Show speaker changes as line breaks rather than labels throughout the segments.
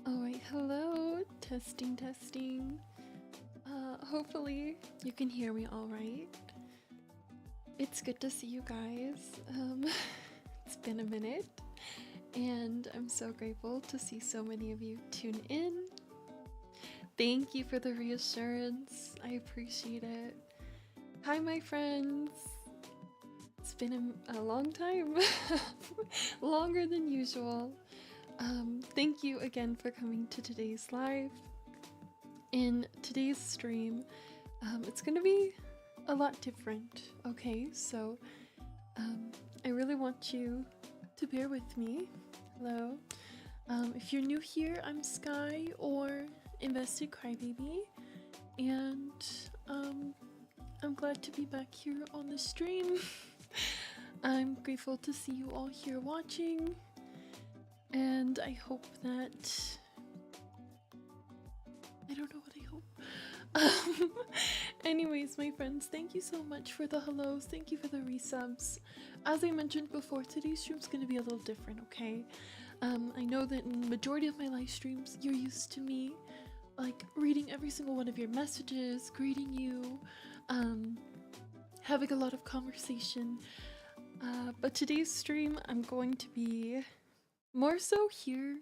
Alright, hello, testing, testing. Hopefully you can hear me alright. It's good to see you guys. It's been a minute, and I'm so grateful to see so many of you tune in. Thank you for the reassurance. I appreciate it. Hi, my friends. It's been a long time, longer than usual. Thank you again for coming to today's live. In today's stream, it's gonna be a lot different, okay? So, I really want you to bear with me. Hello. If you're new here, I'm Skai, or investedcrybaby, and I'm glad to be back here on the stream. I'm grateful to see you all here watching, and I hope that... I don't know what I hope. Anyways, my friends, thank you so much for the hellos. Thank you for the resubs. As I mentioned before, today's stream's gonna be a little different, okay? I know that in the majority of my live streams, you're used to me, like, reading every single one of your messages, greeting you, having a lot of conversation. But today's stream, I'm going to be more so here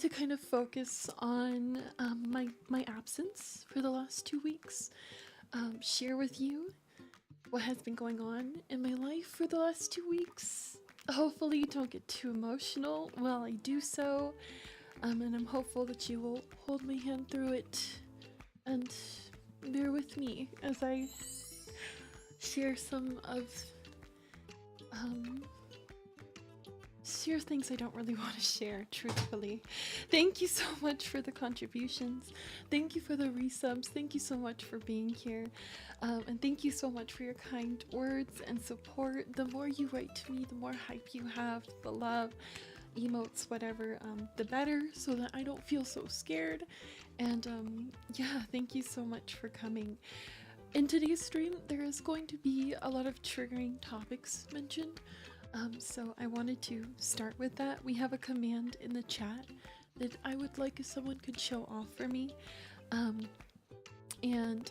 to kind of focus on my absence for the last 2 weeks, share with you what has been going on in my life for the last 2 weeks. Hopefully don't get too emotional while I do so, and I'm hopeful that you will hold my hand through it and bear with me as I share some of share things I don't really want to share, truthfully. Thank you so much for the contributions. Thank you for the resubs. Thank you so much for being here. And thank you so much for your kind words and support. The more you write to me, the more hype you have, the love, emotes, whatever, the better, so that I don't feel so scared. And yeah, thank you so much for coming. In today's stream, there is going to be a lot of triggering topics mentioned. So I wanted to start with that. We have a command in the chat that I would like if someone could show off for me. And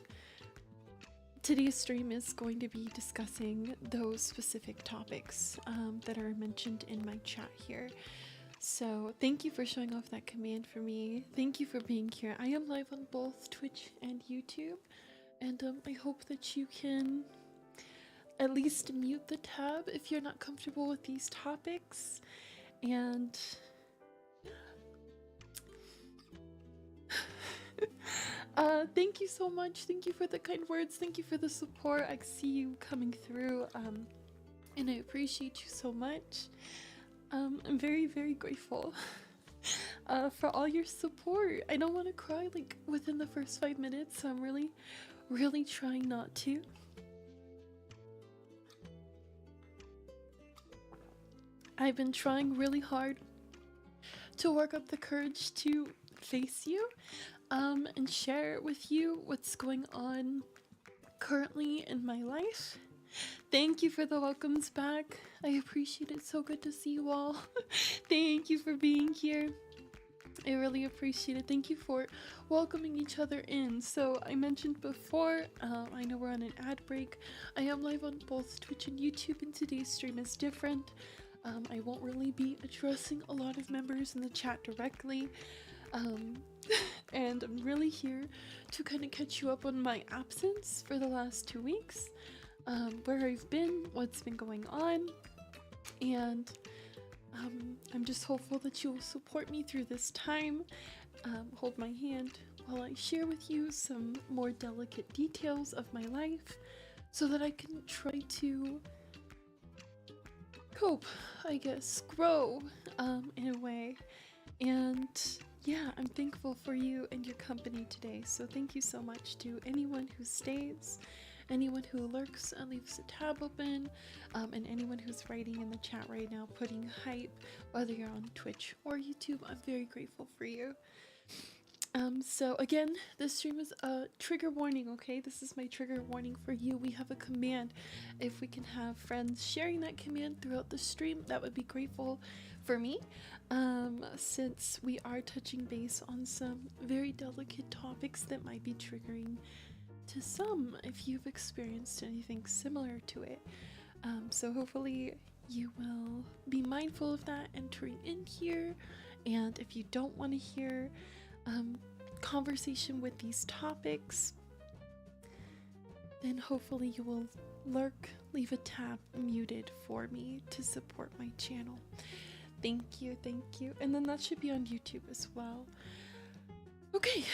today's stream is going to be discussing those specific topics that are mentioned in my chat here. So thank you for showing off that command for me. Thank you for being here. I am live on both Twitch and YouTube, and I hope that you can at least mute the tab if you're not comfortable with these topics. And thank you so much. Thank you for the kind words. Thank you for the support. I see you coming through, and I appreciate you so much. I'm very, very grateful for all your support. I don't want to cry like within the first 5 minutes, so I'm really, really trying not to. I've been trying really hard to work up the courage to face you and share with you what's going on currently in my life. Thank you for the welcomes back. I appreciate it. So good to see you all. Thank you for being here. I really appreciate it. Thank you for welcoming each other in. So I mentioned before, I know we're on an ad break. I am live on both Twitch and YouTube, and today's stream is different. I won't really be addressing a lot of members in the chat directly, and I'm really here to kind of catch you up on my absence for the last 2 weeks, where I've been, what's been going on, and I'm just hopeful that you will support me through this time, hold my hand while I share with you some more delicate details of my life so that I can try to cope, I guess, grow in a way. And yeah, I'm thankful for you and your company today. So thank you so much to anyone who stays, anyone who lurks and leaves a tab open, and anyone who's writing in the chat right now, putting hype, whether you're on Twitch or YouTube. I'm very grateful for you. So again, this stream is a trigger warning, okay? This is my trigger warning for you. We have a command. If we can have friends sharing that command throughout the stream, that would be grateful for me, since we are touching base on some very delicate topics that might be triggering to some if you've experienced anything similar to it. So hopefully you will be mindful of that entering in here, and if you don't want to hear conversation with these topics, then hopefully you will lurk, leave a tab muted for me to support my channel. Thank you, and then that should be on YouTube as well. Okay,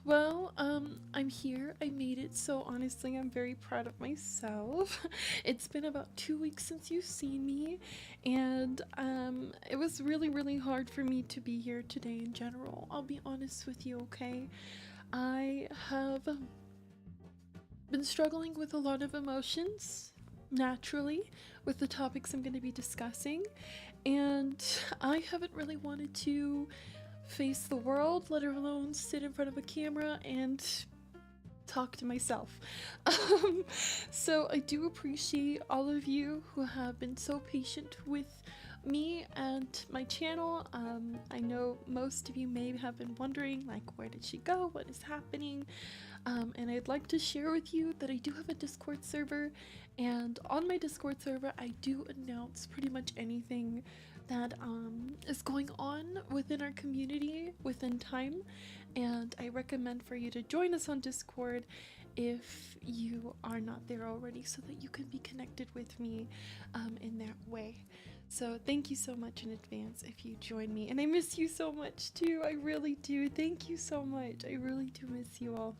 well, I'm here. I made it, so honestly, I'm very proud of myself. It's been about 2 weeks since you've seen me, and it was really, really hard for me to be here today in general. I'll be honest with you, okay? I have been struggling with a lot of emotions, naturally, with the topics I'm going to be discussing, and I haven't really wanted to face the world, let alone sit in front of a camera and talk to myself. So I do appreciate all of you who have been so patient with me and my channel. I know most of you may have been wondering, like, where did she go? What is happening? And I'd like to share with you that I do have a Discord server, and on my Discord server I do announce pretty much anything that is going on within our community within time, and I recommend for you to join us on Discord if you are not there already, so that you can be connected with me in that way. So thank you so much in advance if you join me, and I miss you so much too. I really do. Thank you so much. I really do miss you all.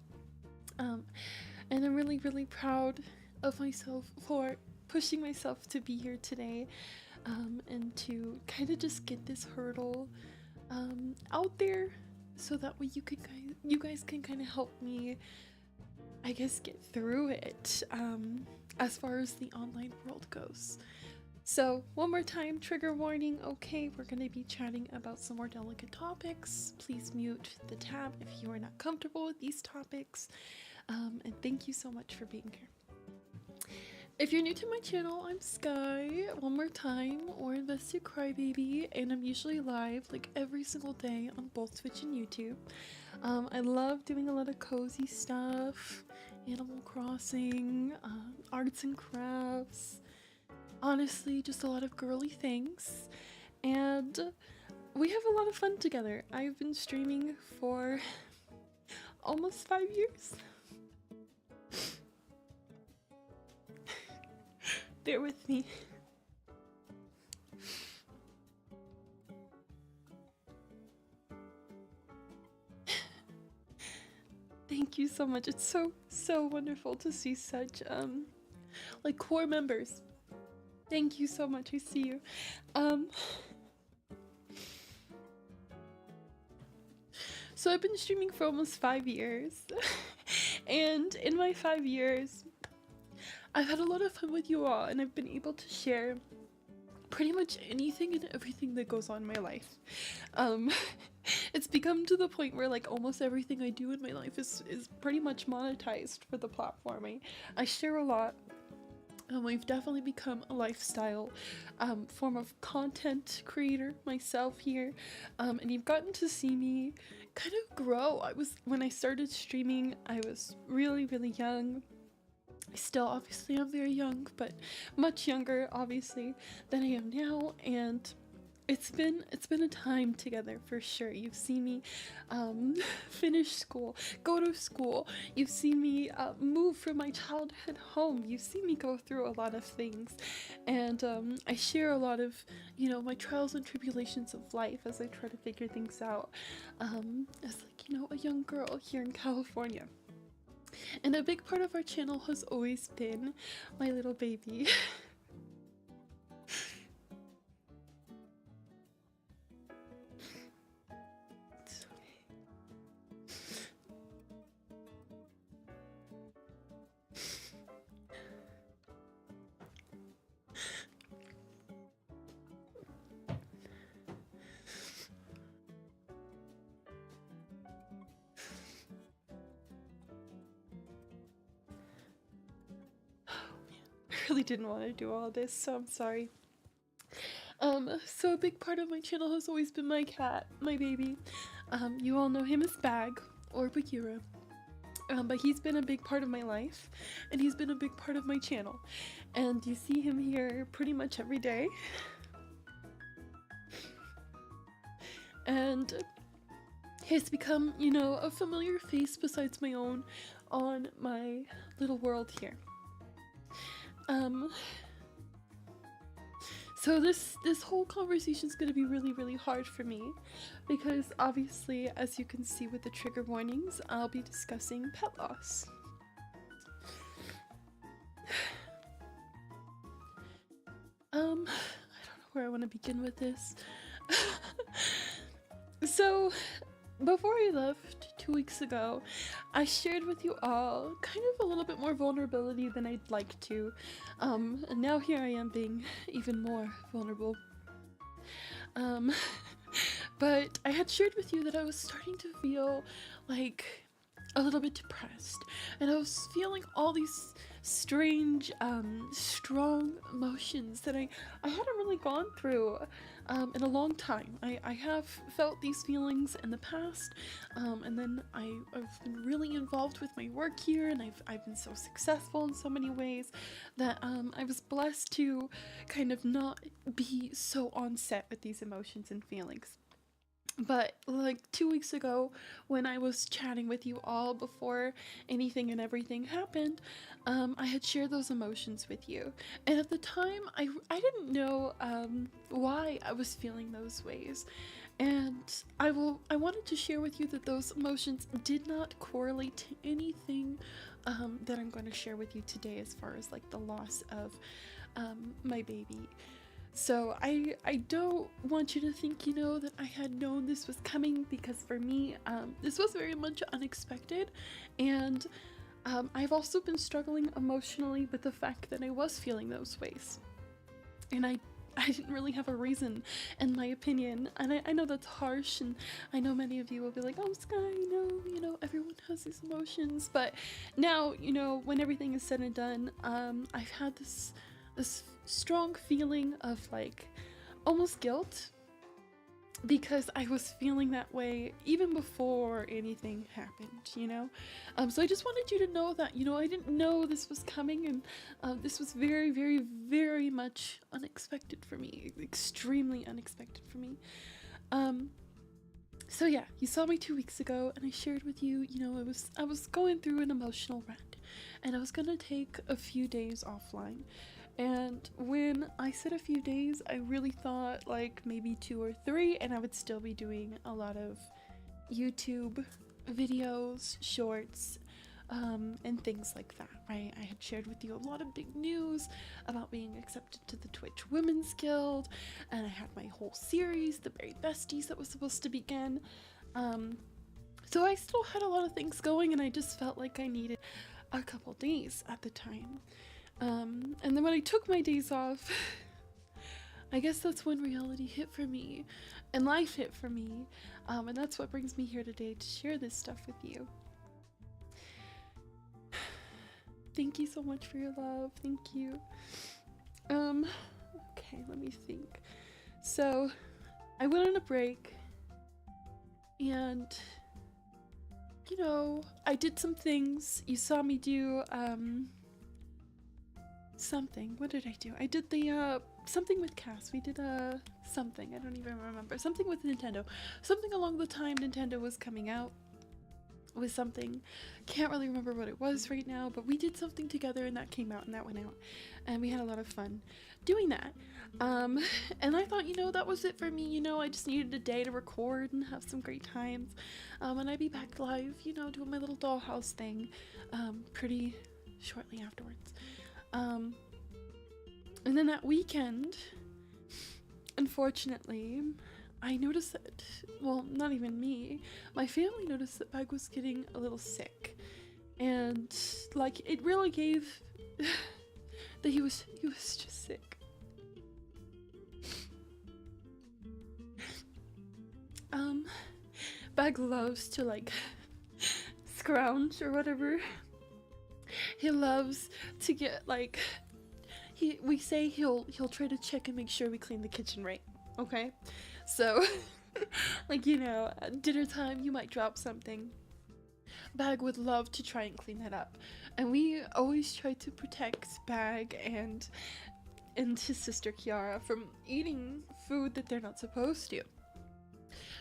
And I'm really, really proud of myself for pushing myself to be here today, and to kind of just get this hurdle out there, so that way you guys can kind of help me, I guess, get through it, as far as the online world goes. So one more time, trigger warning. Okay, we're going to be chatting about some more delicate topics. Please mute the tab if you are not comfortable with these topics. And thank you so much for being here. If you're new to my channel, I'm Skai, one more time, or investedcrybaby, and I'm usually live like every single day on both Twitch and YouTube. I love doing a lot of cozy stuff, AnimalCrossing, arts and crafts, honestly just a lot of girly things, and we have a lot of fun together. I've been streaming for almost 5 years. Bear with me. Thank you so much. It's so wonderful to see such like core members. Thank you so much. I see you. So I've been streaming for almost 5 years. And in my 5 years, I've had a lot of fun with you all, and I've been able to share pretty much anything and everything that goes on in my life. It's become to the point where like almost everything I do in my life is pretty much monetized for the platform. I share a lot. I've definitely become a lifestyle form of content creator myself here, and you've gotten to see me kind of grow. When I started streaming, I was really young. I still obviously am very young, but much younger obviously than I am now, and it's been a time together for sure. You've seen me finish school, go to school. You've seen me move from my childhood home. You've seen me go through a lot of things, and I share a lot of, you know, my trials and tribulations of life as I try to figure things out, as like, you know, a young girl here in California. And a big part of our channel has always been my little baby. Really didn't want to do all this, so I'm sorry. So a big part of my channel has always been my cat, my baby. You all know him as Bag, or Bagheera. But he's been a big part of my life, and he's been a big part of my channel. And you see him here pretty much every day. And he's become, you know, a familiar face besides my own on my little world here. So this whole conversation is going to be really hard for me, because obviously, as you can see with the trigger warnings, I'll be discussing pet loss. I don't know where I want to begin with this. So before I left 2 weeks ago, I shared with you all kind of a little bit more vulnerability than I'd like to, and now here I am being even more vulnerable. But I had shared with you that I was starting to feel like a little bit depressed, and I was feeling all these strange, strong emotions that I hadn't really gone through in a long time. I have felt these feelings in the past, and then I've been really involved with my work here, and I've been so successful in so many ways that I was blessed to kind of not be so on set with these emotions and feelings. But like 2 weeks ago, when I was chatting with you all before anything and everything happened, I had shared those emotions with you. And at the time, I didn't know why I was feeling those ways. And I wanted to share with you that those emotions did not correlate to anything that I'm going to share with you today as far as like the loss of my baby. So I don't want you to think, you know, that I had known this was coming, because for me, this was very much unexpected. And I've also been struggling emotionally with the fact that I was feeling those ways. And I didn't really have a reason, in my opinion. And I know that's harsh, and I know many of you will be like, oh, Sky, no, you know, everyone has these emotions. But now, you know, when everything is said and done, I've had this strong feeling of like almost guilt, because I was feeling that way even before anything happened, you know? So I just wanted you to know that, you know, I didn't know this was coming, and this was very, very, very much unexpected for me, extremely unexpected for me. So yeah, you saw me 2 weeks ago, and I shared with you, you know, I was going through an emotional rant, and I was gonna take a few days offline. And when I said a few days, I really thought like maybe 2 or 3, and I would still be doing a lot of YouTube videos, shorts, and things like that, right? I had shared with you a lot of big news about being accepted to the Twitch Women's Guild, and I had my whole series, The Berry Besties, that was supposed to begin. So I still had a lot of things going, and I just felt like I needed a couple days at the time. And then when I took my days off, I guess that's when reality hit for me, and life hit for me, and that's what brings me here today to share this stuff with you. Thank you so much for your love. Thank you. Okay, let me think. So, I went on a break, and, you know, I did some things. You saw me do, something. What did I do? I did the something with Cass. We did something. I don't even remember. Something with Nintendo. Something along the time Nintendo was coming out with something. Can't really remember what it was right now, but we did something together, and that came out, and that went out, and we had a lot of fun doing that. And I thought, you know, that was it for me. You know, I just needed a day to record and have some great times, and I'd be back live, you know, doing my little dollhouse thing pretty shortly afterwards. And then that weekend, unfortunately, I noticed that, well, not even me, my family noticed that Bag was getting a little sick, and like it really gave that he was just sick. Bag loves to like scrounge or whatever. He loves to get like, we say he'll try to check and make sure we clean the kitchen right, okay? So, like, you know, at dinner time you might drop something. Bag would love to try and clean that up, and we always try to protect Bag and his sister Kiara from eating food that they're not supposed to.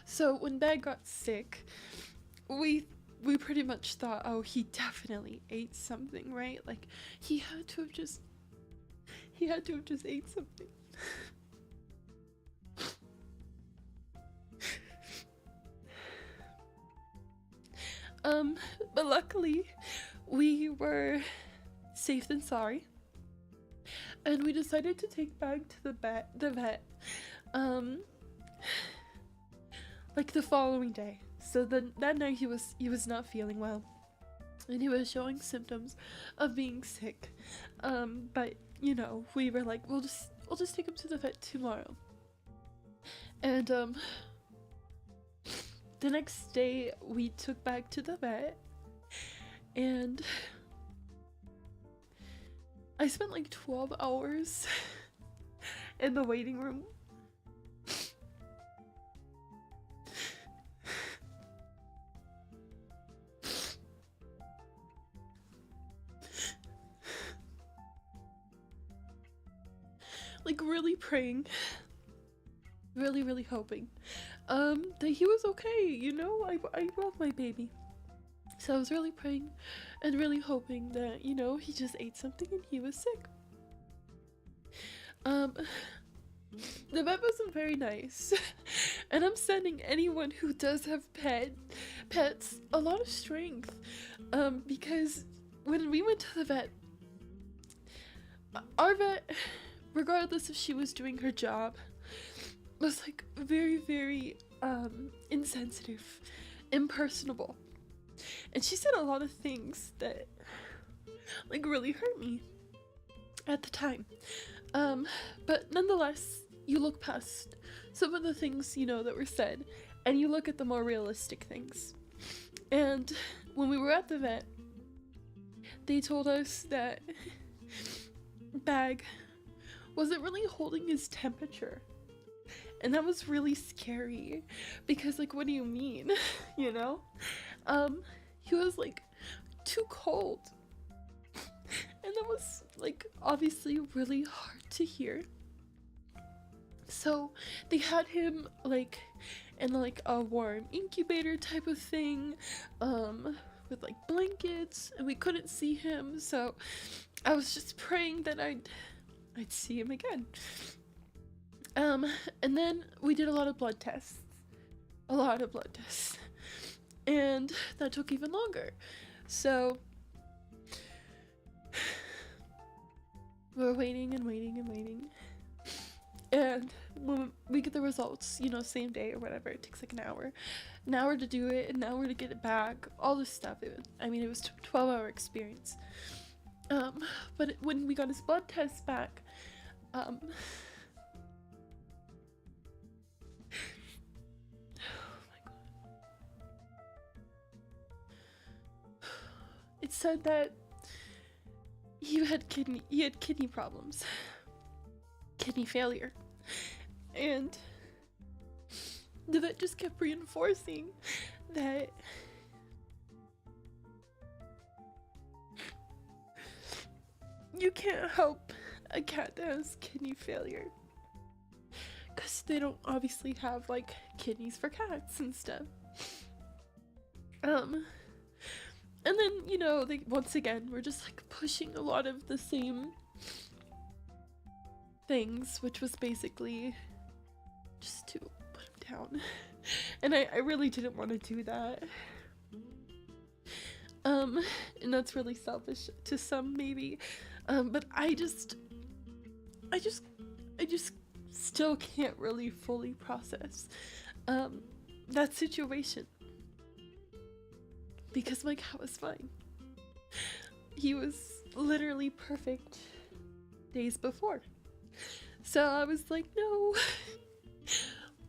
So when Bag got sick, we pretty much thought, oh, he definitely ate something, right? Like, he had to have just ate something. But luckily, we were safe than sorry, and we decided to take Bag to the vet, like the following day. So that night he was not feeling well, and he was showing symptoms of being sick. But you know, we were like, we'll just take him to the vet tomorrow. And the next day we took Bag to the vet, and I spent like 12 hours in the waiting room. Like, really praying, really hoping that he was okay, you know. I love my baby, so I was really praying and really hoping that, you know, he just ate something and he was sick. The vet wasn't very nice, and I'm sending anyone who does have pets a lot of strength, because when we went to the vet, our vet, regardless if she was doing her job, was like very, very insensitive, impersonable. And she said a lot of things that like really hurt me at the time. But nonetheless, you look past some of the things, you know, that were said, and you look at the more realistic things. And when we were at the vet, they told us that Bag wasn't really holding his temperature. And that was really scary because, like, what do you mean? You know? He was like too cold. And that was like obviously really hard to hear. So they had him like in like a warm incubator type of thing, with like blankets, and we couldn't see him, so I was just praying that I'd see him again. And then we did a lot of blood tests. And that took even longer. So we were waiting and waiting and waiting. And when we get the results, you know, same day or whatever, it takes like an hour to do it, an hour to get it back, all this stuff. It was a 12-hour experience. But when we got his blood test back, oh my god, it said that he had kidney problems, kidney failure. And the vet just kept reinforcing that you can't help a cat that has kidney failure, because they don't obviously have like kidneys for cats and stuff. And then, you know, they once again were just like pushing a lot of the same things, which was basically just to put him down. And I really didn't want to do that. And that's really selfish to some, maybe. But I just still can't really fully process that situation, because my cat was fine. He was literally perfect days before. So I was like, no,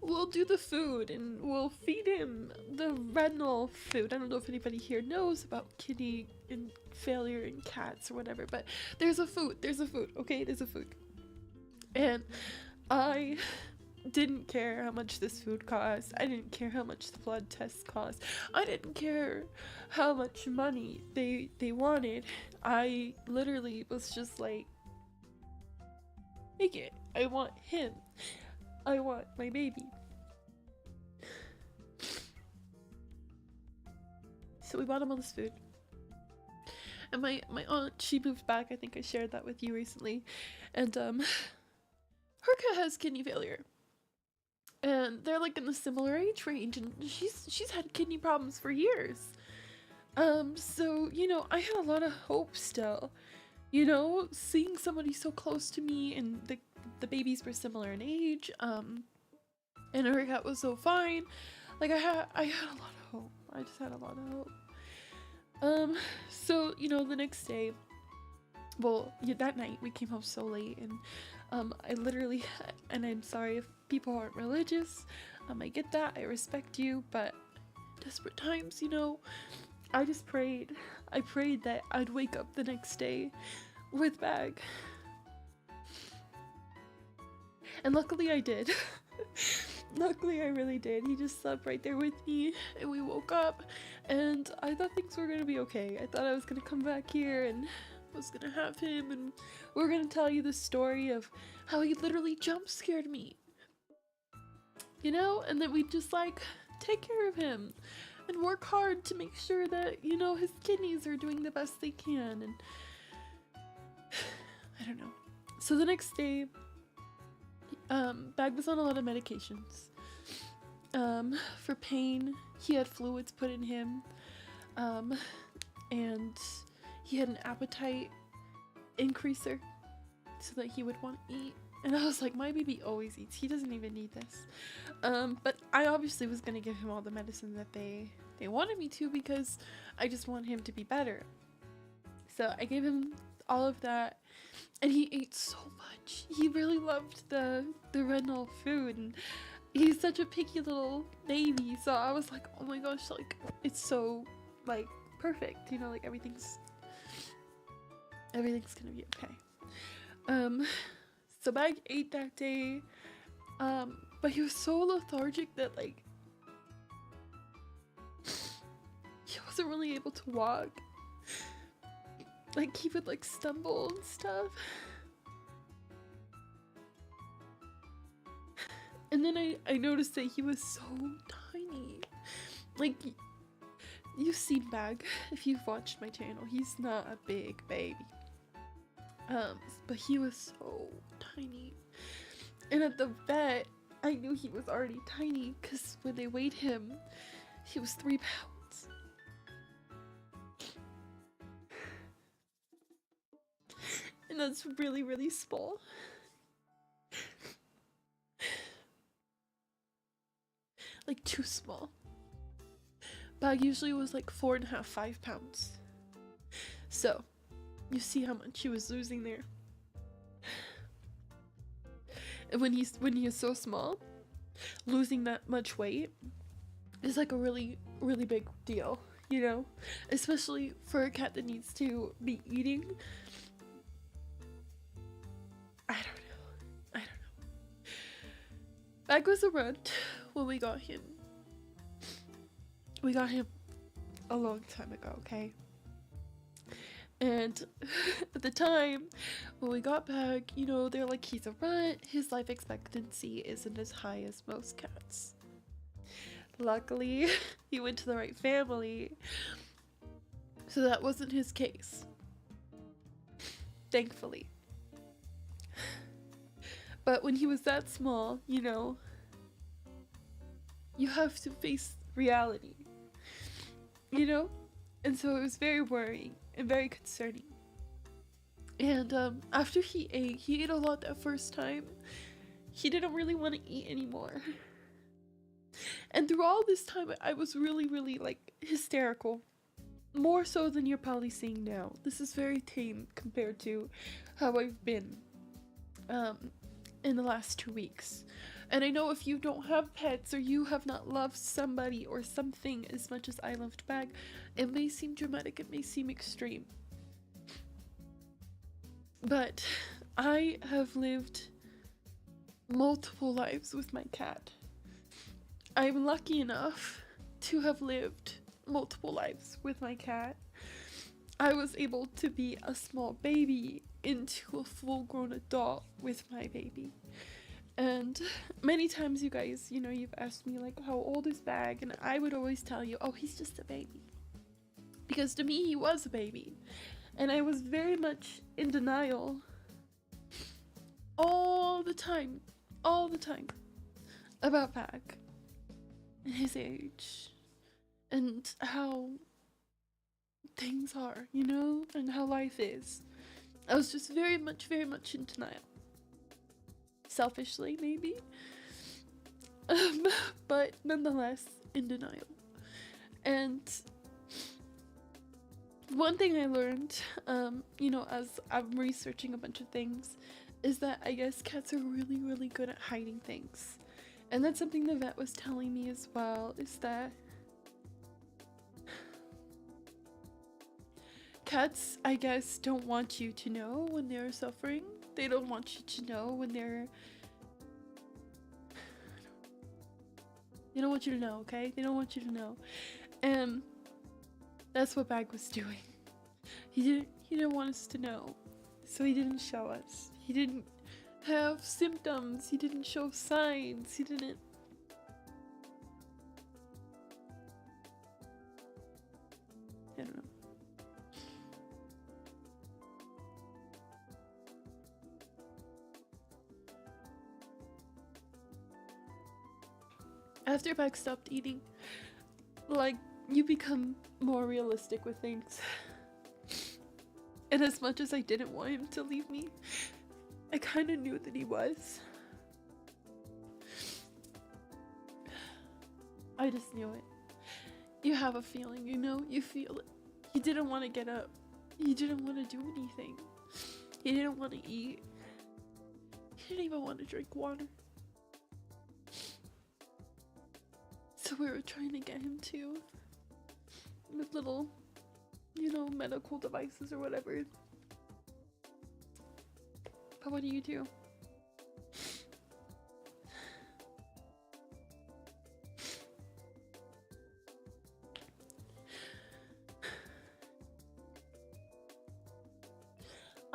we'll do the food and we'll feed him the retinol food. I don't know if anybody here knows about kidney and failure in cats or whatever, but there's a food, okay? There's a food. And I didn't care how much this food cost. I didn't care how much the blood tests cost. I didn't care how much money they wanted. I literally was just like, make it. I want him. I want my baby. So we bought him all this food. And my aunt, she moved back. I think I shared that with you recently. And her cat has kidney failure. And they're like in the similar age range, and she's had kidney problems for years. So, you know, I had a lot of hope still. You know, seeing somebody so close to me, and the babies were similar in age, and her cat was so fine. Like I had a lot of hope. I just had a lot of hope. So, you know, the next day, well, yeah, that night we came home so late, and I literally, and I'm sorry if people aren't religious, I get that, I respect you, but desperate times, you know, I just prayed. I prayed that I'd wake up the next day with Bag. And luckily I did. Luckily I really did. He just slept right there with me, and we woke up, and I thought things were gonna be okay. I thought I was gonna come back here and was gonna have him, and we're gonna tell you the story of how he literally jump scared me. You know? And then we'd just like take care of him and work hard to make sure that, you know, his kidneys are doing the best they can. And I don't know. So the next day, Bag was on a lot of medications. For pain, he had fluids put in him. And he had an appetite increaser so that he would want to eat. And I was like, my baby always eats. He doesn't even need this. But I obviously was going to give him all the medicine that they wanted me to, because I just want him to be better. So I gave him all of that, and he ate so much. He really loved the renal food, and he's such a picky little baby. So I was like, oh my gosh, like, it's so, like, perfect. You know, like, everything's gonna be okay. So Bag ate that day, but he was so lethargic that, like, he wasn't really able to walk. Like, he would, like, stumble and stuff. And then I noticed that he was so tiny. Like, you've seen Bag if you've watched my channel. He's not a big baby. But he was so tiny. And at the vet, I knew he was already tiny, because when they weighed him, he was 3 pounds. And that's really, really small. Like, too small. Bag usually was like 4.5, 5 pounds. So, you see how much he was losing there. And when he is so small, losing that much weight is like a really, really big deal, you know? Especially for a cat that needs to be eating. I don't know. Bag was a runt when we got him. We got him a long time ago, okay? And at the time, when we got Bag, you know, they're like, he's a runt, his life expectancy isn't as high as most cats. Luckily, he went to the right family, so that wasn't his case. Thankfully. But when he was that small, you know, you have to face reality, you know? And so it was very worrying and very concerning. And after he ate a lot that first time. He didn't really want to eat anymore. And through all this time, I was really, really, like, hysterical. More so than you're probably seeing now. This is very tame compared to how I've been in the last 2 weeks. And I know if you don't have pets, or you have not loved somebody or something as much as I loved Bag, it may seem dramatic, it may seem extreme. But I have lived multiple lives with my cat. I'm lucky enough to have lived multiple lives with my cat. I was able to be a small baby into a full-grown adult with my baby. And many times, you guys, you know, you've asked me, like, how old is Bag? And I would always tell you, oh, he's just a baby. Because to me, he was a baby. And I was very much in denial all the time about Bag and his age and how things are, you know, and how life is. I was just very much in denial. Selfishly, maybe. But nonetheless, in denial. And one thing I learned, you know, as I'm researching a bunch of things, is that I guess cats are really, really good at hiding things. And that's something the vet was telling me as well, is that cats, I guess, don't want you to know when they're suffering. They don't want you to know when they don't want you to know, okay? They don't want you to know. And that's what Bag was doing. He didn't want us to know. So he didn't show us. He didn't have symptoms. He didn't show signs. He didn't. I don't know. After Bag stopped eating, like, you become more realistic with things. And as much as I didn't want him to leave me, I kind of knew that he was. I just knew it. You have a feeling, you know? You feel it. He didn't want to get up. He didn't want to do anything. He didn't want to eat. He didn't even want to drink water. So we were trying to get him to, with little, you know, medical devices or whatever. But what do you do?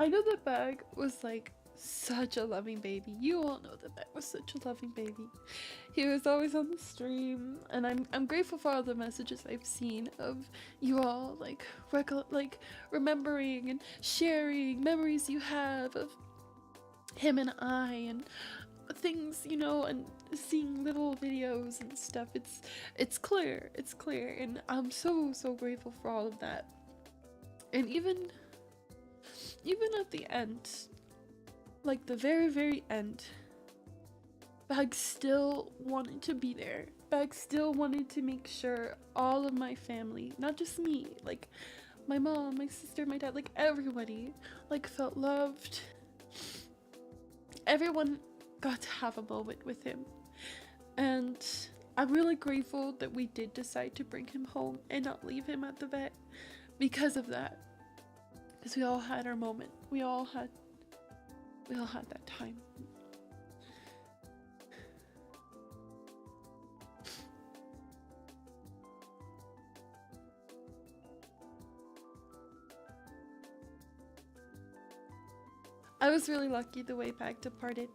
I know that Bag was like such a loving baby. You all know that Bag was such a loving baby. He was always on the stream, and I'm grateful for all the messages I've seen of you all like remembering and sharing memories you have of him and I, and things, you know, and seeing little videos and stuff. It's clear, and I'm so grateful for all of that. And even at the end, like the very end, Bag still wanted to be there. Bag still wanted to make sure all of my family, not just me, like my mom, my sister, my dad, like everybody, like felt loved. Everyone got to have a moment with him. And I'm really grateful that we did decide to bring him home and not leave him at the vet because of that. Because we all had our moment. We all had that time. I was really lucky the way Bag departed.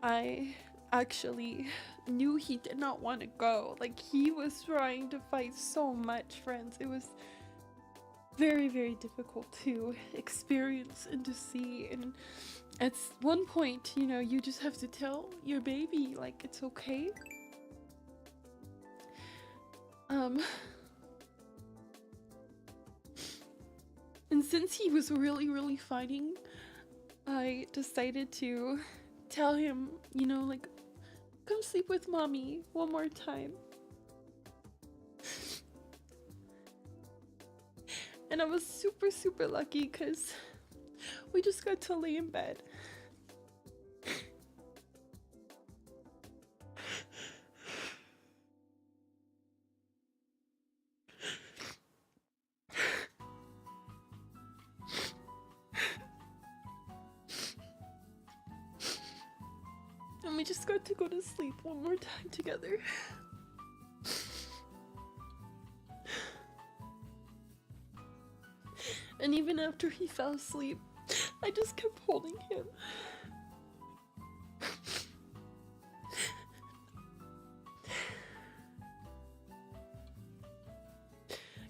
I actually knew he did not want to go. Like, he was trying to fight so much, friends. It was very difficult to experience and to see, and at one point, you know, you just have to tell your baby like it's okay. And since he was really fighting, I decided to tell him, you know, like, come sleep with mommy one more time. And I was super lucky because we just got to lay in bed. And we just got to go to sleep one more time together. And even after he fell asleep, I just kept holding him.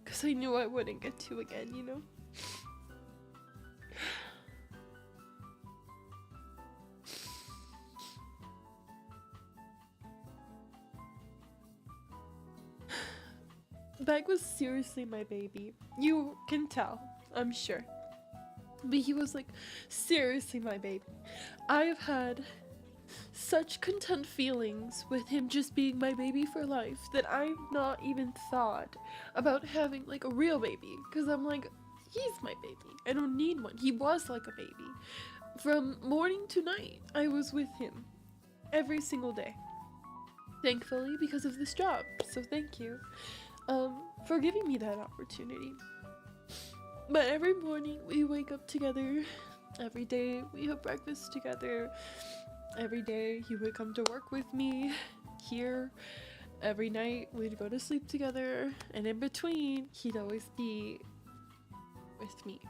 Because I knew I wouldn't get to again, you know? Bag was seriously my baby. You can tell, I'm sure. But he was like seriously my baby. I've had such content feelings with him just being my baby for life that I've not even thought about having like a real baby, because I'm like, he's my baby. I don't need one. He was like a baby. From morning to night, I was with him every single day. Thankfully, because of this job. So thank you for giving me that opportunity. But every morning we wake up together. Every day we have breakfast together. Every day he would come to work with me here. Every night we'd go to sleep together. And in between, he'd always be with me.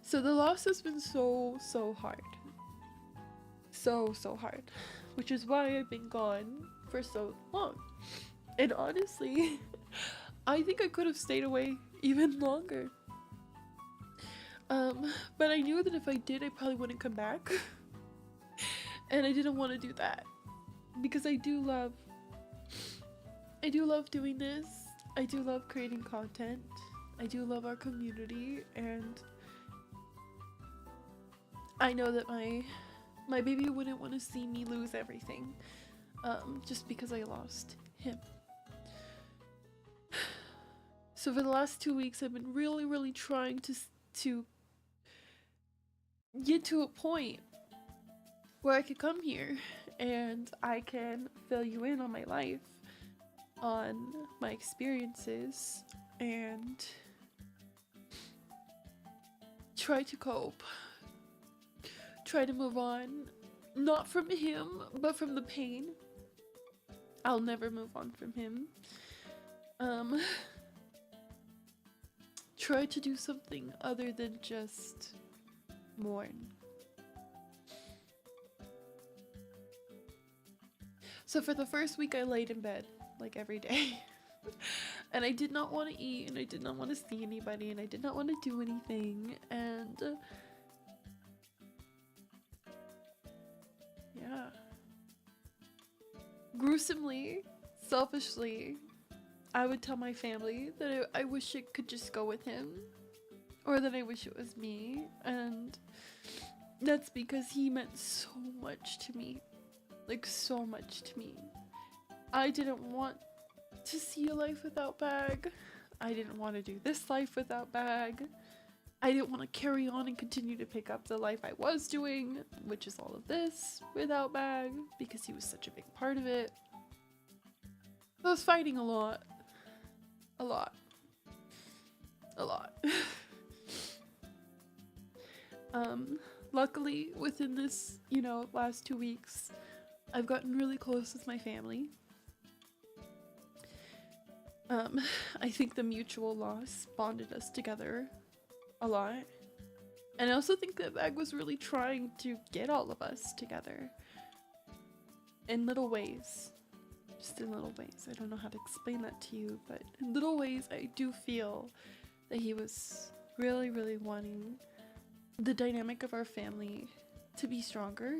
So the loss has been so hard. So hard. Which is why I've been gone for so long. And honestly, I think I could have stayed away even longer. But I knew that if I did, I probably wouldn't come back. And I didn't want to do that. Because I do love doing this. I do love creating content. I do love our community, and I know that my baby wouldn't want to see me lose everything, just because I lost him. So for the last 2 weeks, I've been really trying to get to a point where I could come here and I can fill you in on my life, on my experiences, and try to cope, try to move on, not from him, but from the pain. I'll never move on from him. Try to do something other than just mourn. So for the first week, I laid in bed like every day. And I did not want to eat, and I did not want to see anybody, and I did not want to do anything, and yeah. Gruesomely, selfishly, I would tell my family that I wish it could just go with him, or that I wish it was me, and that's because he meant so much to me. Like, so much to me. I didn't want to see a life without Bag. I didn't want to do this life without Bag. I didn't want to carry on and continue to pick up the life I was doing, which is all of this, without Bag, because he was such a big part of it. I was fighting a lot. A lot. Luckily, within this, last 2 weeks, I've gotten really close with my family. I think the mutual loss bonded us together a lot. And I also think that Bag was really trying to get all of us together. In little ways. Just in little ways. I don't know how to explain that to you, but in little ways I do feel that he was really wanting the dynamic of our family to be stronger.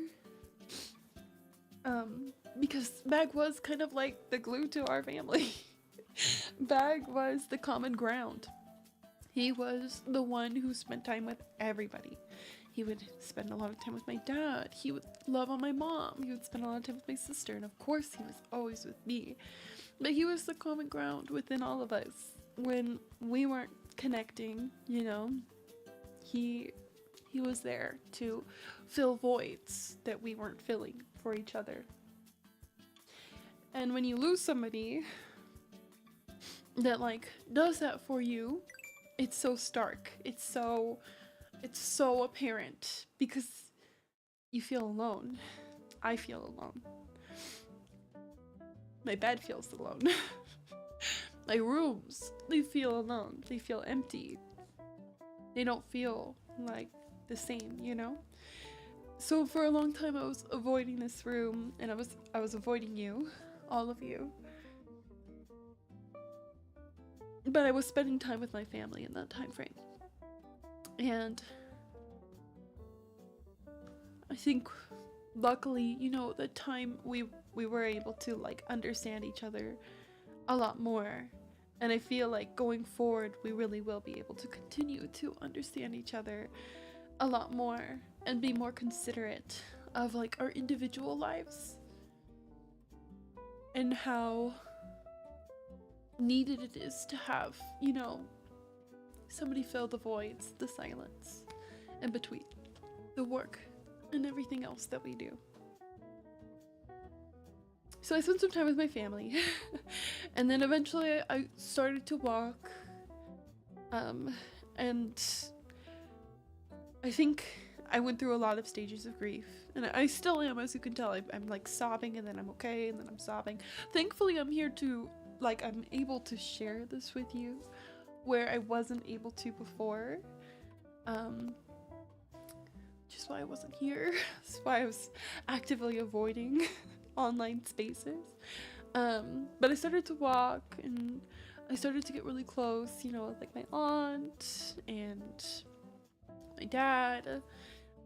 Because Bag was kind of like the glue to our family. Bag was the common ground. He was the one who spent time with everybody. He would spend a lot of time with my dad. He would love on my mom. He would spend a lot of time with my sister. And of course, he was always with me. But he was the common ground within all of us. When we weren't connecting, he was there to fill voids that we weren't filling for each other. And when you lose somebody that does that for you, it's so stark. It's so apparent because you feel alone. I feel alone. My bed feels alone. My rooms, they feel alone. They feel empty. They don't feel like the same, So for a long time I was avoiding this room, and I was avoiding you, all of you. But I was spending time with my family in that time frame. And I think luckily, the time we were able to understand each other a lot more. And I feel like going forward, we really will be able to continue to understand each other a lot more and be more considerate of our individual lives and how needed it is to have, somebody fill the voids, the silence in between the work and everything else that we do. So I spent some time with my family and then eventually I started to walk, and I think I went through a lot of stages of grief, and I still am, as you can tell. I'm sobbing, and then I'm okay, and then I'm sobbing. Thankfully I'm here to I'm able to share this with you where I wasn't able to before, which is why I wasn't here. That's why I was actively avoiding online spaces. But I started to walk, and I started to get really close, with my aunt and my dad,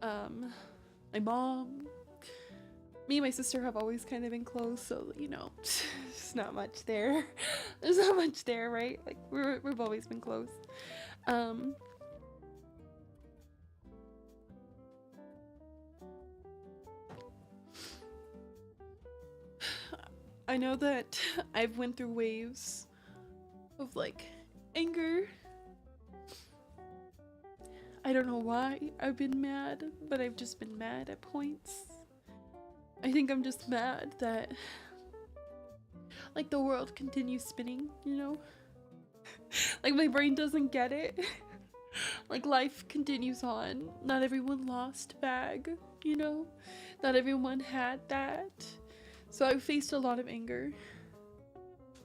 my mom. Me and my sister have always kind of been close, so there's not much there. There's not much there, right? We've always been close. Um, I know that I've went through waves of like anger. I don't know why I've been mad, but I've just been mad at points. I think I'm just mad that like the world continues spinning, you know? Like my brain doesn't get it. Like life continues on. Not everyone lost bag, you know? Not everyone had that. So I faced a lot of anger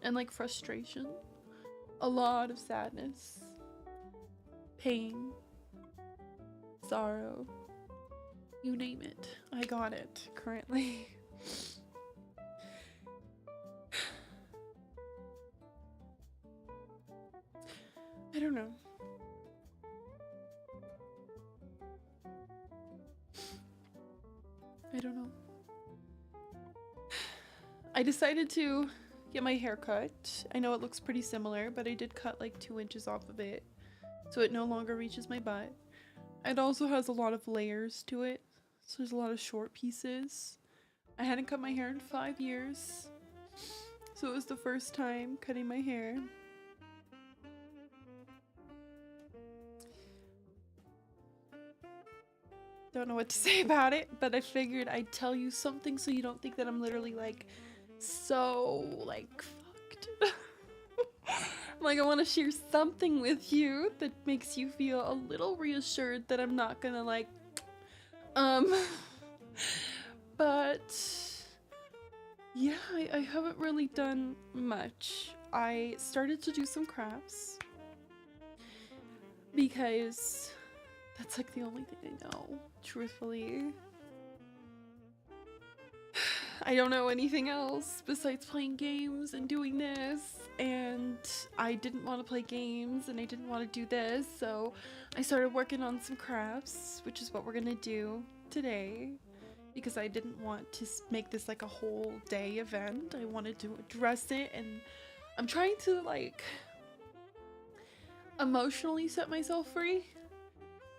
and like frustration, a lot of sadness, pain, sorrow, you name it. I got it currently. I don't know. I don't know. I decided to get my hair cut. I know it looks pretty similar, but I did cut like 2 inches off of it, so it no longer reaches my butt. It also has a lot of layers to it, so there's a lot of short pieces. I hadn't cut my hair in 5 years, so it was the first time cutting my hair. Don't know what to say about it, but I figured I'd tell you something so you don't think that I'm literally like so like fucked. Like I want to share something with you that makes you feel a little reassured that I'm not gonna like but yeah, I haven't really done much. I started to do some crafts because that's like the only thing I know, truthfully. I don't know anything else besides playing games and doing this, and I didn't want to play games and I didn't want to do this, so I started working on some crafts, which is what we're gonna do today, because I didn't want to make this like a whole day event. I wanted to address it, and I'm trying to like emotionally set myself free.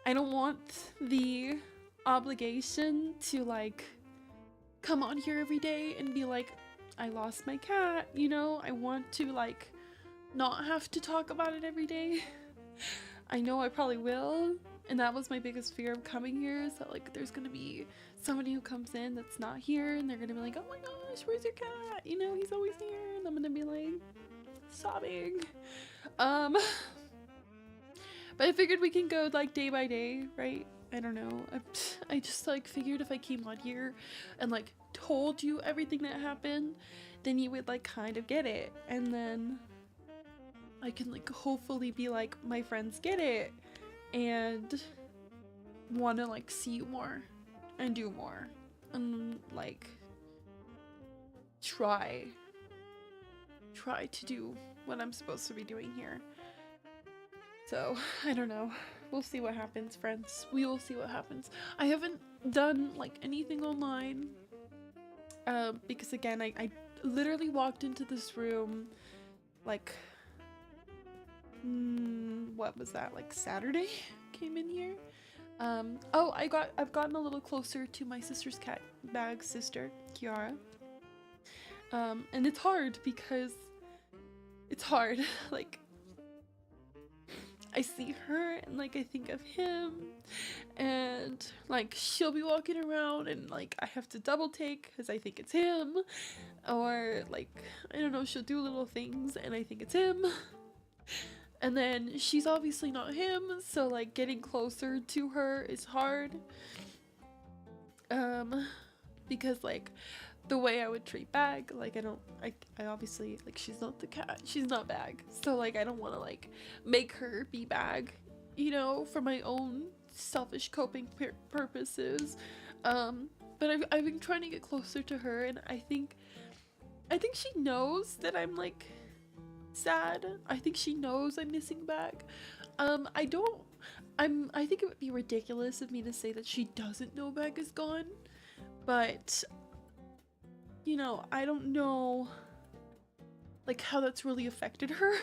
I don't want the obligation to like come on here every day and be like, I lost my cat, you know? I want to like not have to talk about it every day. I know I probably will, and that was my biggest fear of coming here, is that like there's gonna be somebody who comes in that's not here and they're gonna be like, oh my gosh, where's your cat? You know, he's always here, and I'm gonna be like sobbing. But I figured we can go like day by day, right? I don't know. I just like figured if I came on here and like told you everything that happened, then you would like kind of get it, and then I can like hopefully be like, my friends get it and want to like see you more and do more and like try to do what I'm supposed to be doing here. So I don't know. We'll see what happens, friends. We will see what happens. I haven't done like anything online because again, I literally walked into this room like what was that, like Saturday? Came in here. Oh, I've gotten a little closer to my sister's cat bag sister, Kiara. And it's hard because it's hard. Like I see her and like I think of him, and like she'll be walking around and like I have to double take because I think it's him, or like I don't know, she'll do little things and I think it's him, and then she's obviously not him, so like getting closer to her is hard because like the way I would treat Bag, like I obviously, like, she's not the cat, she's not Bag, so like I don't want to like make her be Bag, you know, for my own selfish coping purposes. But I've been trying to get closer to her, and I think she knows that I'm like sad. I think she knows I'm missing Bag. I think it would be ridiculous of me to say that she doesn't know Bag is gone, but you know, I don't know like how that's really affected her.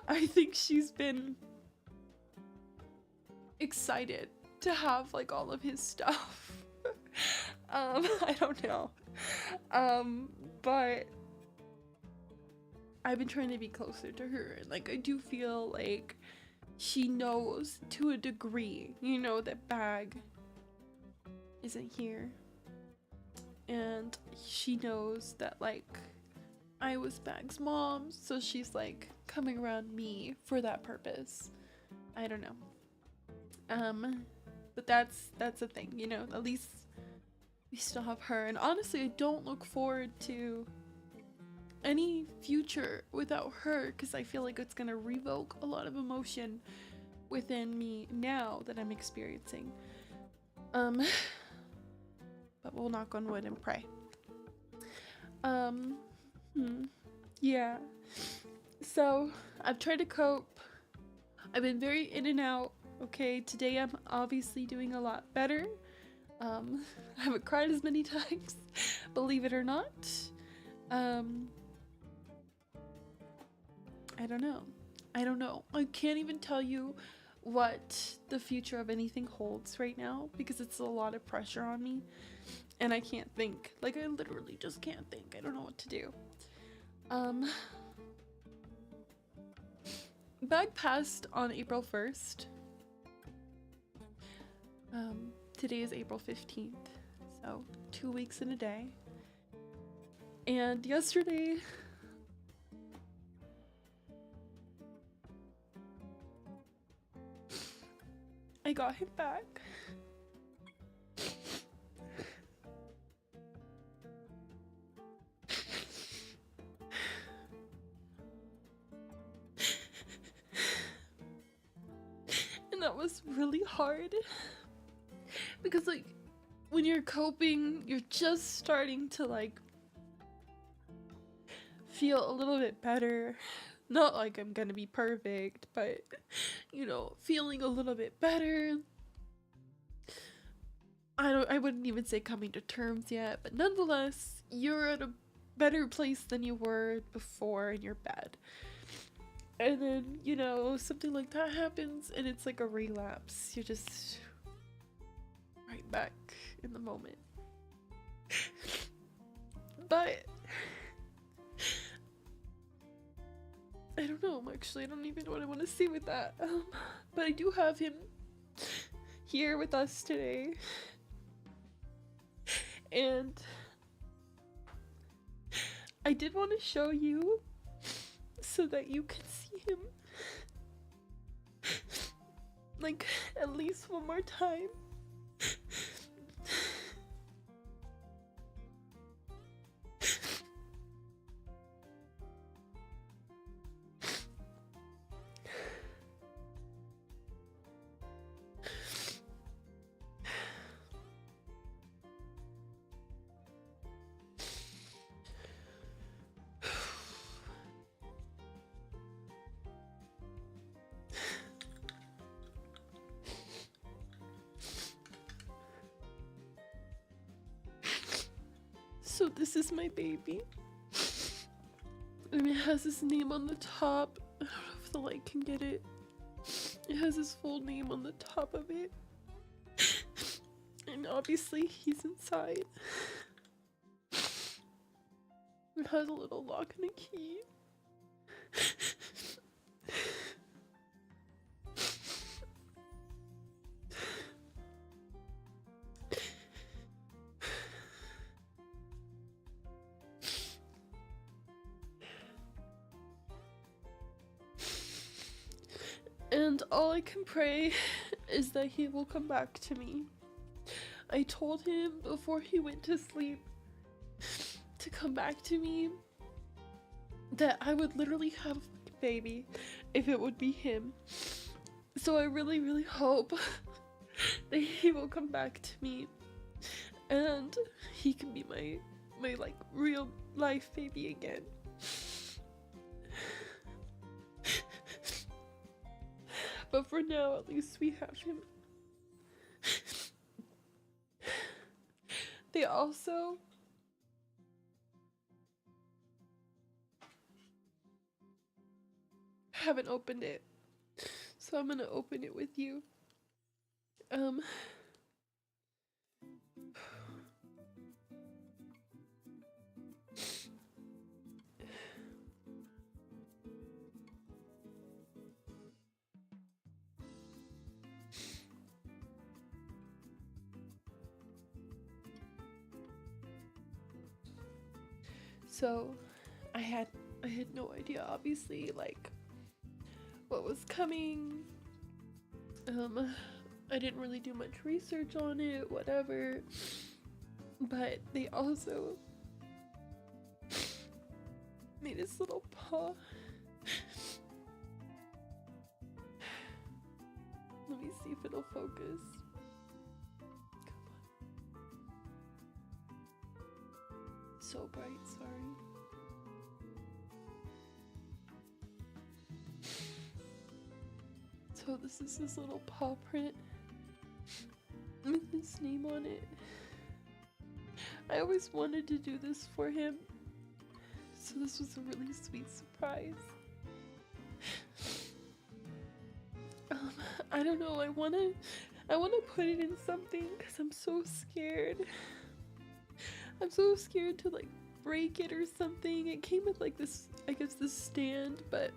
I think she's been excited to have like all of his stuff. I don't know. But I've been trying to be closer to her, and like I do feel like she knows to a degree, you know, that Bag isn't here. And she knows that like I was Bag's mom, so she's like coming around me for that purpose. I don't know. But that's a thing, you know, at least we still have her. And honestly, I don't look forward to any future without her, because I feel like it's gonna revoke a lot of emotion within me now that I'm experiencing. But we'll knock on wood and pray. Yeah. So I've tried to cope. I've been very in and out. Okay, today I'm obviously doing a lot better. I haven't cried as many times, believe it or not. I don't know. I can't even tell you what the future of anything holds right now, because it's a lot of pressure on me and I can't think. Like, I literally just can't think. I don't know what to do. Bag passed on April 1st. Today is April 15th, so 2 weeks and a day. And yesterday, I got him back. And that was really hard. Because like, when you're coping, you're just starting to like feel a little bit better. Not like I'm gonna be perfect, but you know, feeling a little bit better. I wouldn't even say coming to terms yet, but nonetheless, you're at a better place than you were before in your bed. And then, you know, something like that happens and it's like a relapse. You're just right back in the moment. But I don't know, actually. I don't even know what I want to say with that. But I do have him here with us today. And I did want to show you so that you can see him like at least one more time. So this is my baby, and it has his name on the top. I don't know if the light can get it. It has his full name on the top of it, and obviously he's inside. It has a little lock and a key. And all I can pray is that he will come back to me. I told him before he went to sleep to come back to me, that I would literally have a baby if it would be him. So I really, really hope that he will come back to me and he can be my like real life baby again. But for now, at least we have him. They also haven't opened it, so I'm gonna open it with you. So I had no idea, obviously, like what was coming. I didn't really do much research on it, whatever. But they also made his little paw. Let me see if it'll focus. So bright, sorry. So this is his little paw print with his name on it. I always wanted to do this for him, so this was a really sweet surprise. I don't know, I wanna put it in something because I'm so scared. I'm so scared to like break it or something. It came with like this, I guess, this stand, but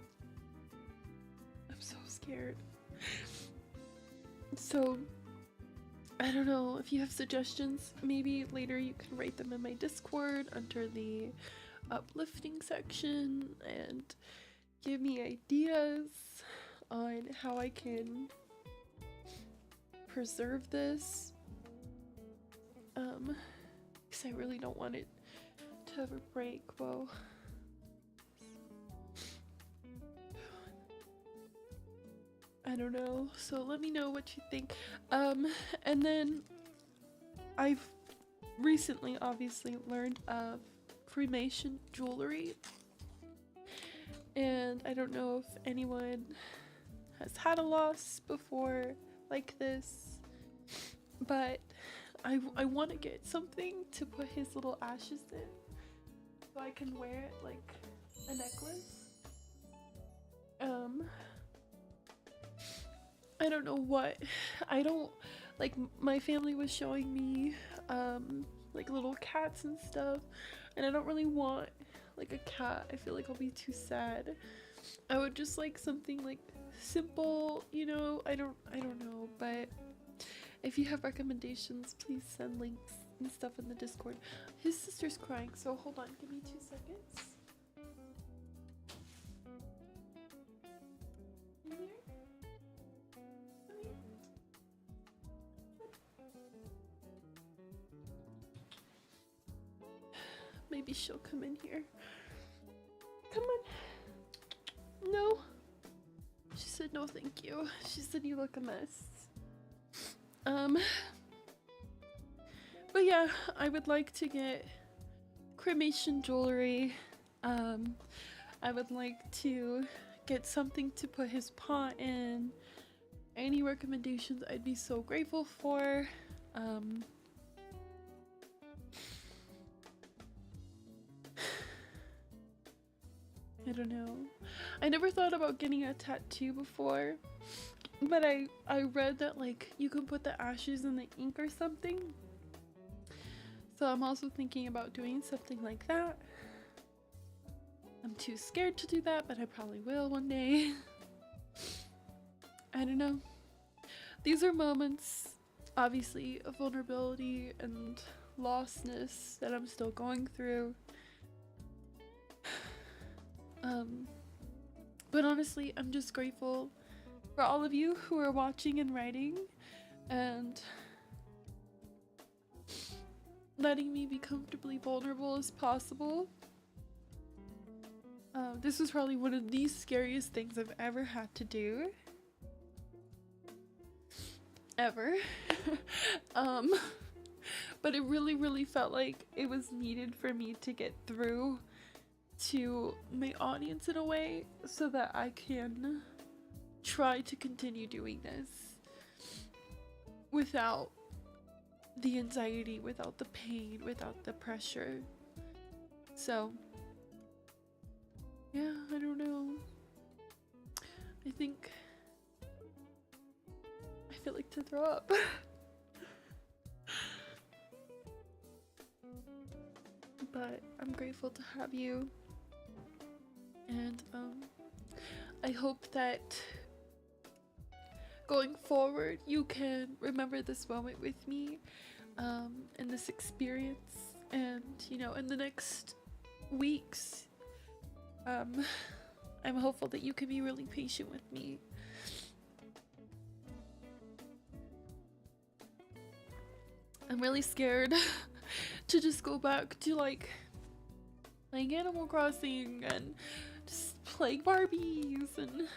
I'm so scared. So I don't know if you have suggestions. Maybe later you can write them in my Discord under the uplifting section and give me ideas on how I can preserve this. Because I really don't want it to ever break. Whoa. I don't know, so let me know what you think. And then I've recently obviously learned of cremation jewelry, and I don't know if anyone has had a loss before like this, but I want to get something to put his little ashes in so I can wear it like a necklace. I don't know what. I don't like, my family was showing me like little cats and stuff, and I don't really want like a cat. I feel like I'll be too sad. I would just like something like simple, you know. I don't know, but if you have recommendations, please send links and stuff in the Discord. His sister's crying, so hold on, give me 2 seconds. Maybe she'll come in here. Come on. No. She said no thank you. She said you look a mess. But yeah, I would like to get cremation jewelry. I would like to get something to put his paw in. Any recommendations I'd be so grateful for. I don't know. I never thought about getting a tattoo before, but I read that like you can put the ashes in the ink or something. So I'm also thinking about doing something like that. I'm too scared to do that, but I probably will one day. I don't know. These are moments, obviously, of vulnerability and lostness that I'm still going through. But honestly, I'm just grateful for all of you who are watching and writing and letting me be comfortably vulnerable as possible. This was probably one of the scariest things I've ever had to do. Ever. But it really felt like it was needed for me to get through to my audience in a way so that I can try to continue doing this without the anxiety, without the pain, without the pressure. So yeah, I don't know. I think I feel like to throw up. But I'm grateful to have you, and I hope that going forward you can remember this moment with me, and this experience, and you know, in the next weeks, I'm hopeful that you can be really patient with me. I'm really scared to just go back to like playing Animal Crossing and just playing Barbies, and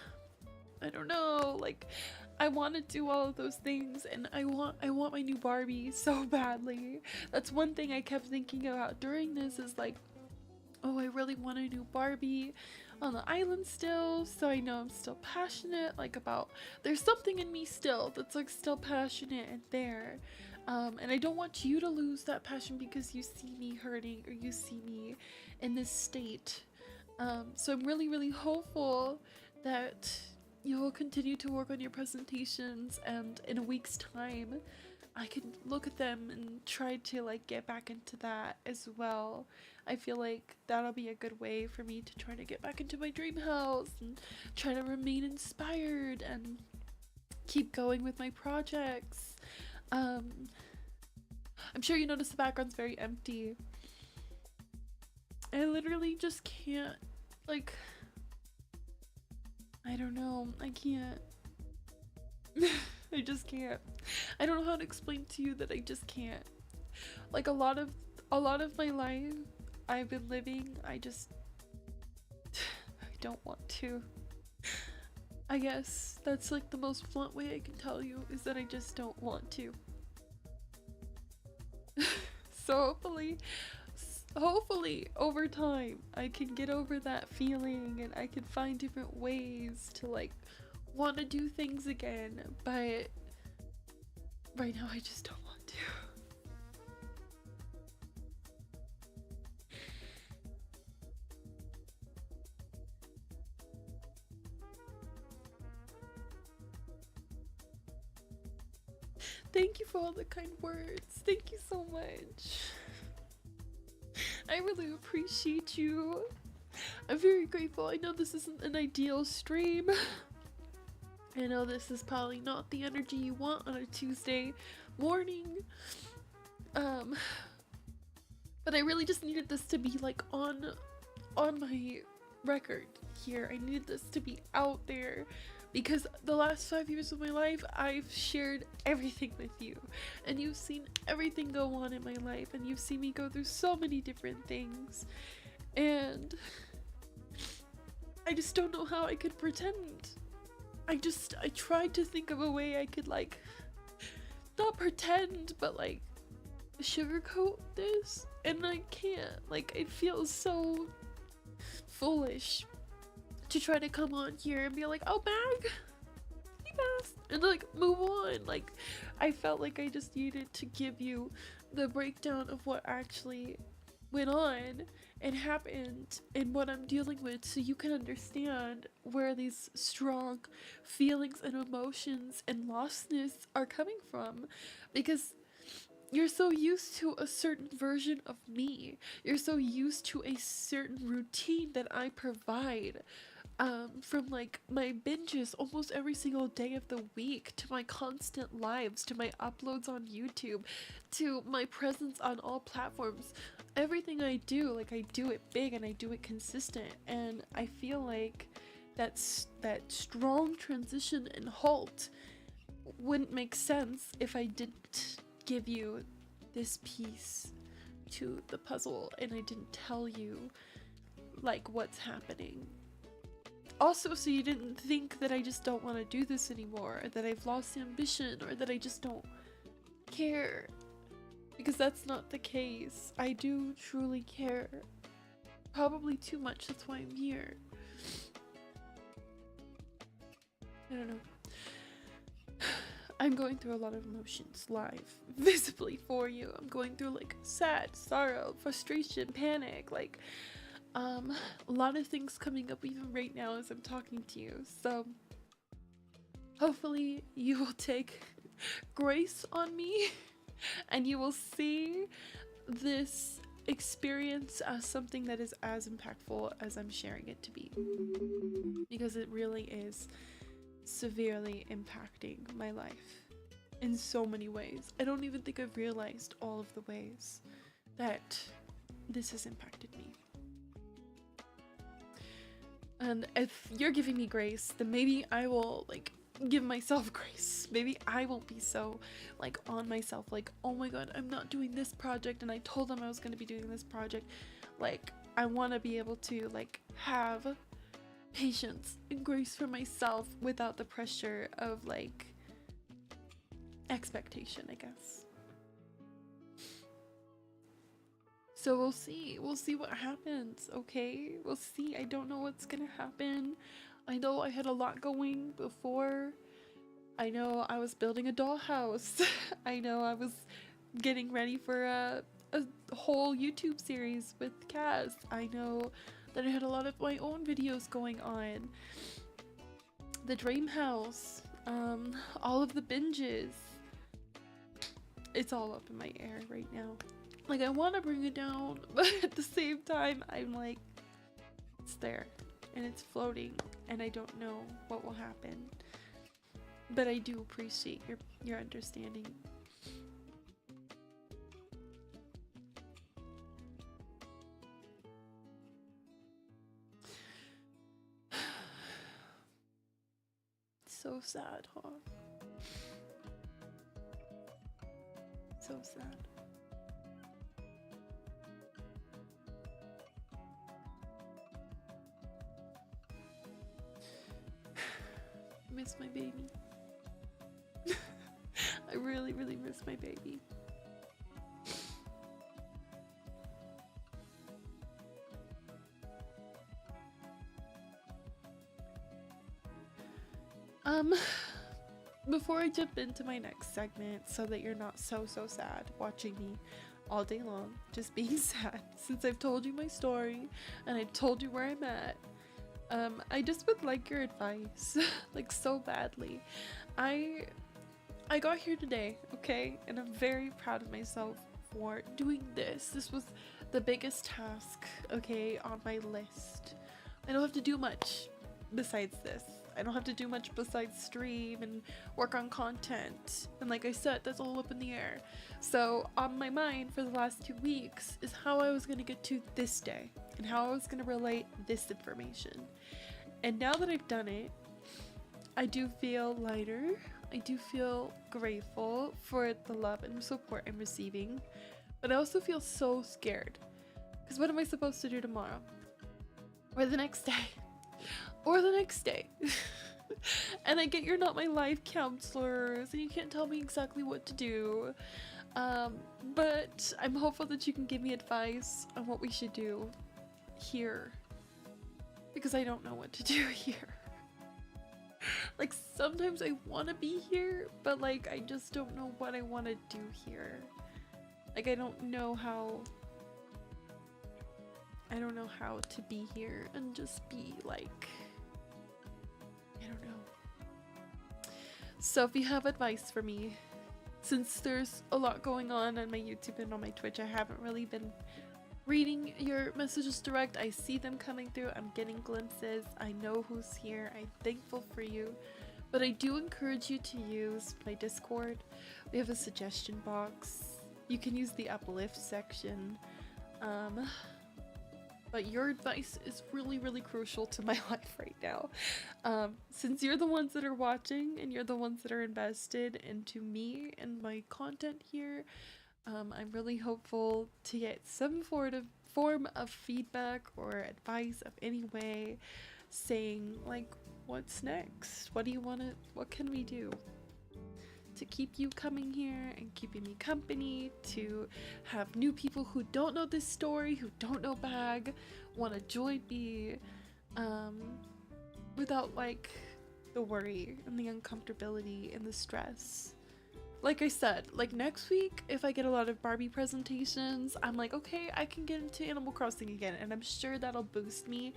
I don't know, like I want to do all of those things, and I want my new Barbie so badly. That's one thing I kept thinking about during this, is like, oh, I really want a new Barbie on the island still, so I know I'm still passionate, like about, there's something in me still that's like still passionate and there. And I don't want you to lose that passion because you see me hurting or you see me in this state. So I'm really hopeful that you will continue to work on your presentations, and in a week's time I can look at them and try to like get back into that as well. I feel like that'll be a good way for me to try to get back into my dream house and try to remain inspired and keep going with my projects. I'm sure you notice the background's very empty. I literally just can't, like, I don't know, I can't. I just can't. I don't know how to explain to you that I just can't. Like a lot of my life I've been living, I don't want to. I guess that's like the most blunt way I can tell you, is that I just don't want to. So hopefully over time I can get over that feeling, and I can find different ways to like want to do things again, but right now I just don't want to. Thank you for all the kind words. Thank you so much. I really appreciate you. I'm very grateful. I know this isn't an ideal stream. I know this is probably not the energy you want on a Tuesday morning. But I really just needed this to be like on my record here. I needed this to be out there, because the last 5 years of my life I've shared everything with you, and you've seen everything go on in my life, and you've seen me go through so many different things, and I just don't know how I could pretend. I tried to think of a way I could like not pretend, but like sugarcoat this, and I can't. Like, it feels so foolish to try to come on here and be like, oh, bag, he passed, and like move on. Like, I felt like I just needed to give you the breakdown of what actually went on and happened and what I'm dealing with, so you can understand where these strong feelings and emotions and lostness are coming from, because you're so used to a certain version of me. You're so used to a certain routine that I provide, from like my binges almost every single day of the week, to my constant lives, to my uploads on YouTube, to my presence on all platforms. Everything I do, like, I do it big and I do it consistent, and I feel like that strong transition and halt wouldn't make sense if I didn't give you this piece to the puzzle and I didn't tell you like what's happening. Also, so you didn't think that I just don't want to do this anymore, or that I've lost ambition, or that I just don't care. Because that's not the case. I do truly care. Probably too much, that's why I'm here. I don't know. I'm going through a lot of emotions live, visibly for you. I'm going through like sad, sorrow, frustration, panic, like a lot of things coming up even right now as I'm talking to you. So hopefully you will take grace on me and you will see this experience as something that is as impactful as I'm sharing it to be, because it really is severely impacting my life in so many ways. I don't even think I've realized all of the ways that this has impacted me. And if you're giving me grace, then maybe I will like give myself grace. Maybe I won't be so like on myself, like, oh my god, I'm not doing this project and I told them I was going to be doing this project. Like, I want to be able to like have patience and grace for myself without the pressure of like expectation, I guess. So we'll see what happens, okay? We'll see. I don't know what's gonna happen. I know I had a lot going before. I know I was building a dollhouse. I know I was getting ready for a whole YouTube series with Kaz. I know that I had a lot of my own videos going on. The dream house, all of the binges. It's all up in my air right now. Like, I want to bring it down, but at the same time, I'm like, it's there, and it's floating, and I don't know what will happen. But I do appreciate your understanding. So sad, huh? So sad. Miss my baby. I really, really miss my baby. Before I jump into my next segment, so that you're not so sad watching me all day long just being sad, since I've told you my story and I've told you where I'm at, I just would like your advice like so badly. I got here today, okay, and I'm very proud of myself for doing this. This was the biggest task, okay, on my list. I don't have to do much besides this. I don't have to do much besides stream and work on content. And like I said, that's all up in the air. So on my mind for the last 2 weeks is how I was going to get to this day and how I was going to relate this information. And now that I've done it, I do feel lighter. I do feel grateful for the love and support I'm receiving. But I also feel so scared. Because what am I supposed to do tomorrow? Or the next day? Or the next day. And I get you're not my life counselors and you can't tell me exactly what to do. But I'm hopeful that you can give me advice on what we should do here. Because I don't know what to do here. Like, sometimes I want to be here, but like I just don't know what I want to do here. Like, I don't know how to be here and just be like, I don't know. So if you have advice for me, since there's a lot going on my YouTube and on my Twitch, I haven't really been reading your messages direct. I see them coming through. I'm getting glimpses. I know who's here. I'm thankful for you. But I do encourage you to use my Discord. We have a suggestion box. You can use the uplift section. But your advice is really, really crucial to my life right now. Since you're the ones that are watching and you're the ones that are invested into me and my content here, I'm really hopeful to get some form of feedback or advice of any way, saying like, what's next? What can we do to keep you coming here and keeping me company, to have new people who don't know this story, who don't know Bag, want to join me, without like the worry and the uncomfortability and the stress like I said, like next week, if I get a lot of Barbie presentations, I'm like, okay, I can get into Animal Crossing again, and I'm sure that'll boost me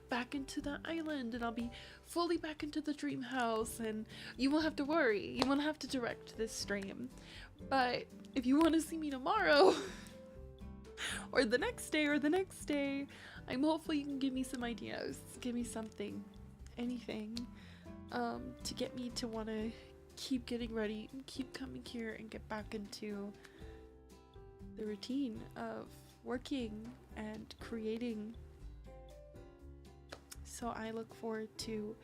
back into the island, and I'll be fully back into the dream house, and you won't have to worry. You won't have to direct this stream. But if you want to see me tomorrow, or the next day, I'm hopefully you can give me some ideas, give me something, anything, to get me to want to keep getting ready and keep coming here and get back into the routine of working and creating. So I look forward to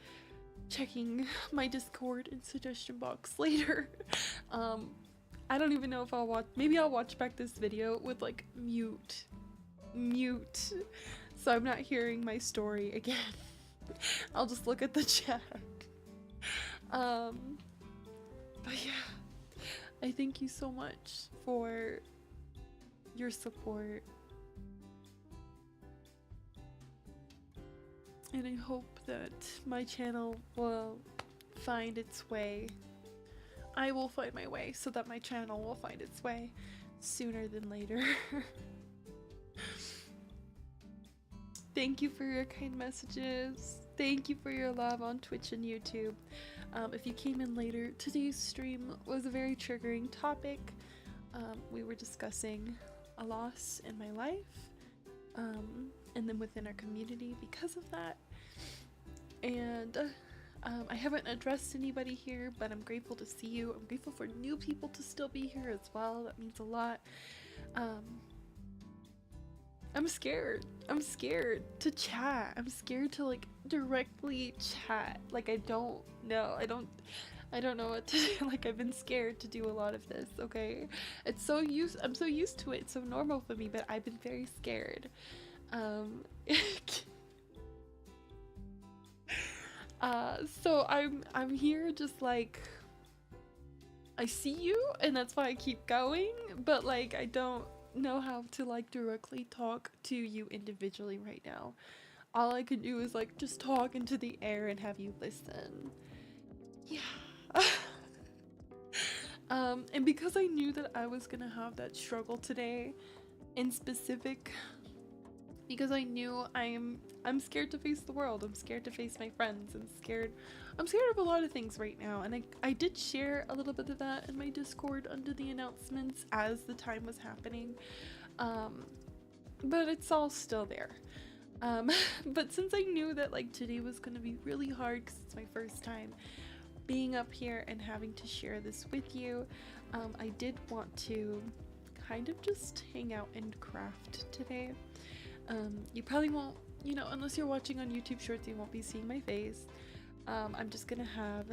checking my Discord and suggestion box later. I don't even know if I'll watch, maybe I'll watch back this video with like mute, so I'm not hearing my story again. I'll just look at the chat. But yeah, I thank you so much for your support. And I hope that my channel will find its way. I will find my way so that my channel will find its way sooner than later. Thank you for your kind messages. Thank you for your love on Twitch and YouTube. If you came in later, today's stream was a very triggering topic. We were discussing a loss in my life, and then within our community because of that. And I haven't addressed anybody here, but I'm grateful to see you. I'm grateful for new people to still be here as well. That means a lot. I'm scared. I'm scared to chat. I'm scared to like directly chat. Like I don't know. I don't know what to do. Like I've been scared to do a lot of this, okay? I'm so used to it. It's so normal for me, but I've been very scared. So I'm here just like I see you and that's why I keep going, but like I don't know how to like directly talk to you individually right now. All I can do is like just talk into the air and have you listen. Yeah. And because I knew that I was gonna have that struggle today in specific, because I knew I'm scared to face the world. I'm scared to face my friends. I'm scared of a lot of things right now. And I did share a little bit of that in my Discord under the announcements as the time was happening. But it's all still there. But since I knew that like today was going to be really hard because it's my first time being up here and having to share this with you, I did want to kind of just hang out and craft today. You probably won't, you know, unless you're watching on YouTube Shorts, you won't be seeing my face. I'm just gonna have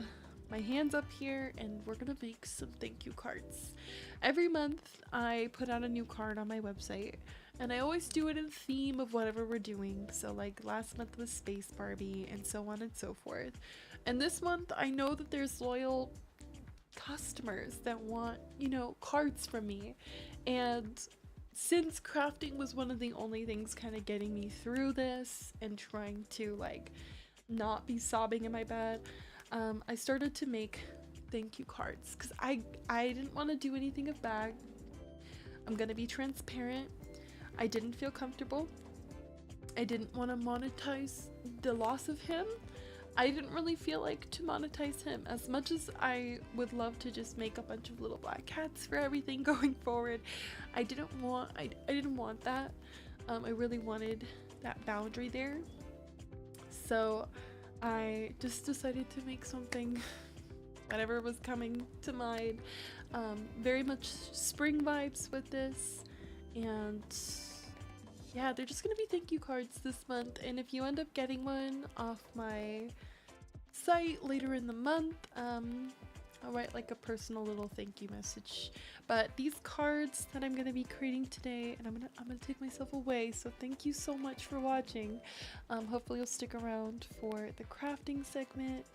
my hands up here and we're gonna make some thank you cards. Every month I put out a new card on my website and I always do it in theme of whatever we're doing. So like last month was Space Barbie and so on and so forth. And this month I know that there's loyal customers that want, you know, cards from me. And since crafting was one of the only things kind of getting me through this and trying to like not be sobbing in my bed, I started to make thank you cards because I didn't want to do anything of bad. I'm gonna be transparent. I didn't feel comfortable. I didn't want to monetize the loss of him. I didn't really feel like to monetize him as much as I would love to just make a bunch of little black cats for everything going forward. I didn't want that. I really wanted that boundary there. So I just decided to make something, whatever was coming to mind. Very much spring vibes with this, and yeah, they're just gonna be thank you cards this month. And if you end up getting one off my site later in the month, I'll write like a personal little thank you message. But these cards that I'm gonna be creating today, and I'm gonna take myself away, so thank you so much for watching. Hopefully you'll stick around for the crafting segment.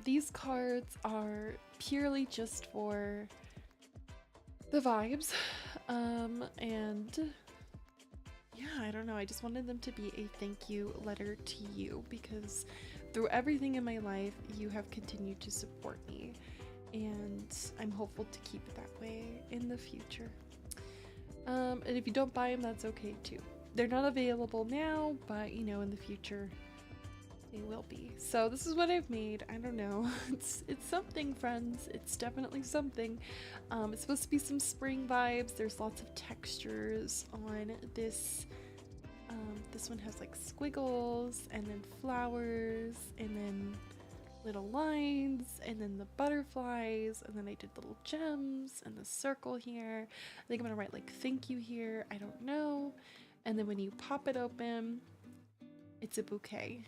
These cards are purely just for the vibes, and yeah, I don't know, I just wanted them to be a thank you letter to you because through everything in my life you have continued to support me, and I'm hopeful to keep it that way in the future. And if you don't buy them, that's okay too. They're not available now, but you know, in the future they will be. So this is what I've made. I don't know. It's something, friends. It's definitely something. It's supposed to be some spring vibes. There's lots of textures on this. This one has like squiggles and then flowers and then little lines and then the butterflies, and then I did little gems and the circle here. I think I'm gonna write like thank you here. I don't know. And then when you pop it open, it's a bouquet.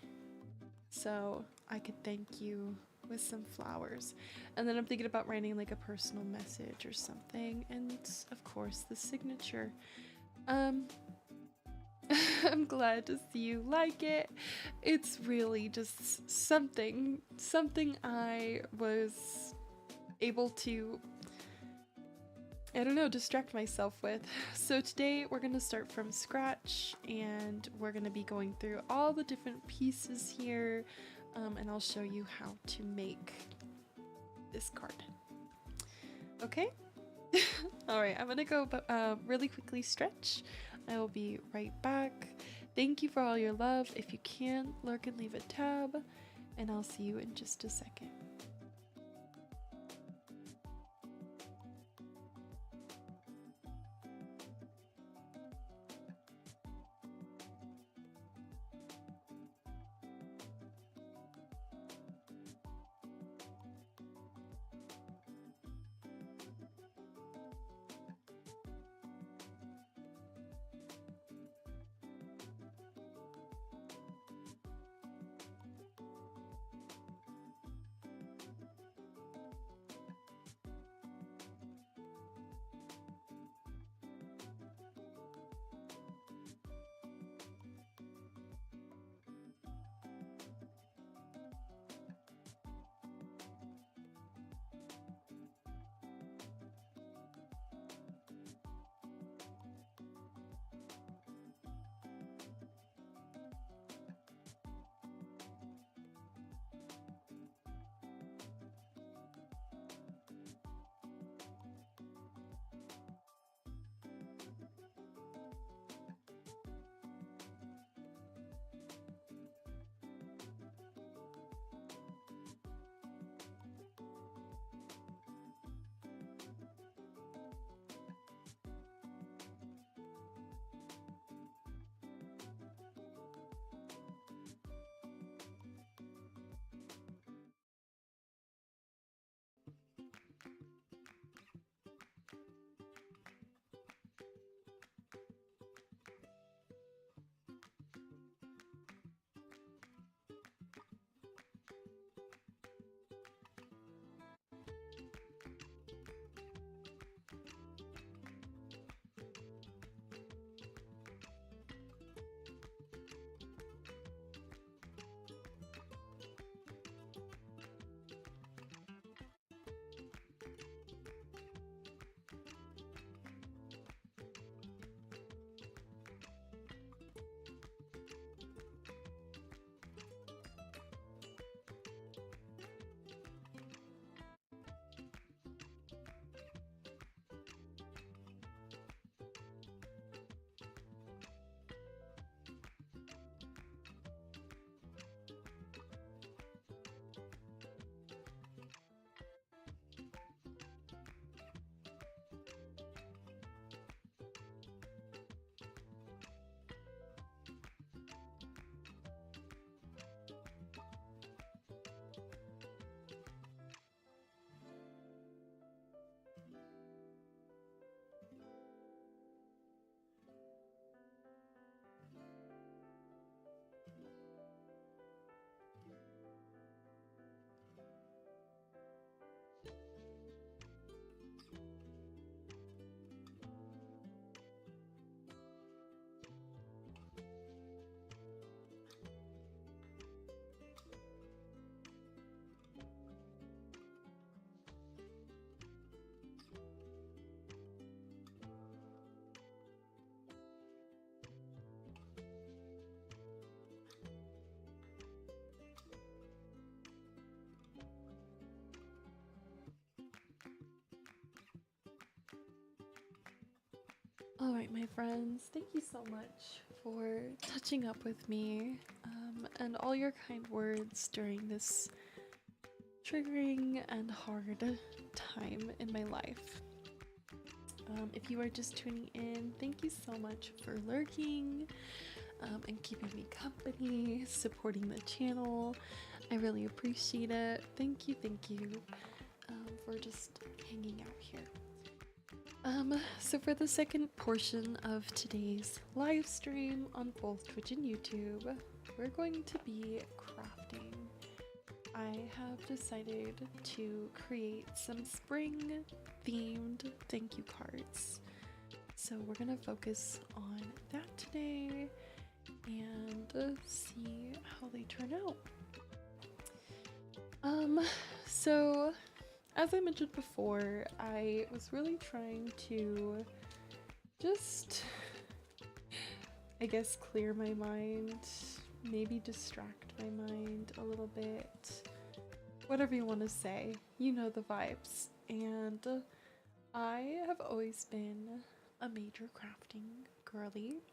So I could thank you with some flowers. And then I'm thinking about writing like a personal message or something. And of course the signature. I'm glad to see you like it. It's really just something I was able to, I don't know, distract myself with. So today we're gonna start from scratch and we're gonna be going through all the different pieces here, and I'll show you how to make this card. Okay? Alright, I'm gonna go really quickly stretch. I will be right back. Thank you for all your love. If you can, lurk and leave a tab, and I'll see you in just a second. Alright, my friends, thank you so much for touching up with me and all your kind words during this triggering and hard time in my life. If you are just tuning in, thank you so much for lurking and keeping me company, supporting the channel. I really appreciate it. Thank you for just hanging out here. So for the second portion of today's live stream on both Twitch and YouTube, we're going to be crafting. I have decided to create some spring themed thank you cards. So we're gonna focus on that today and see how they turn out. So as I mentioned before, I was really trying to just, I guess, clear my mind, maybe distract my mind a little bit, whatever you want to say, you know the vibes. And I have always been a major crafting girly.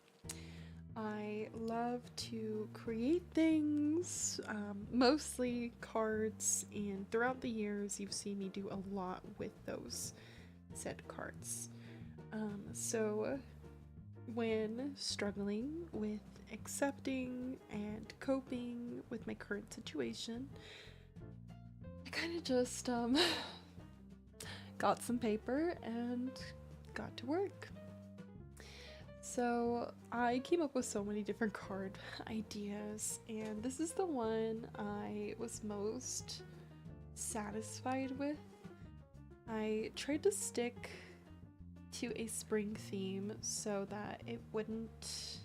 I love to create things, mostly cards, and throughout the years you've seen me do a lot with those said cards. So when struggling with accepting and coping with my current situation, I kind of just got some paper and got to work. So I came up with so many different card ideas, and this is the one I was most satisfied with. I tried to stick to a spring theme so that it wouldn't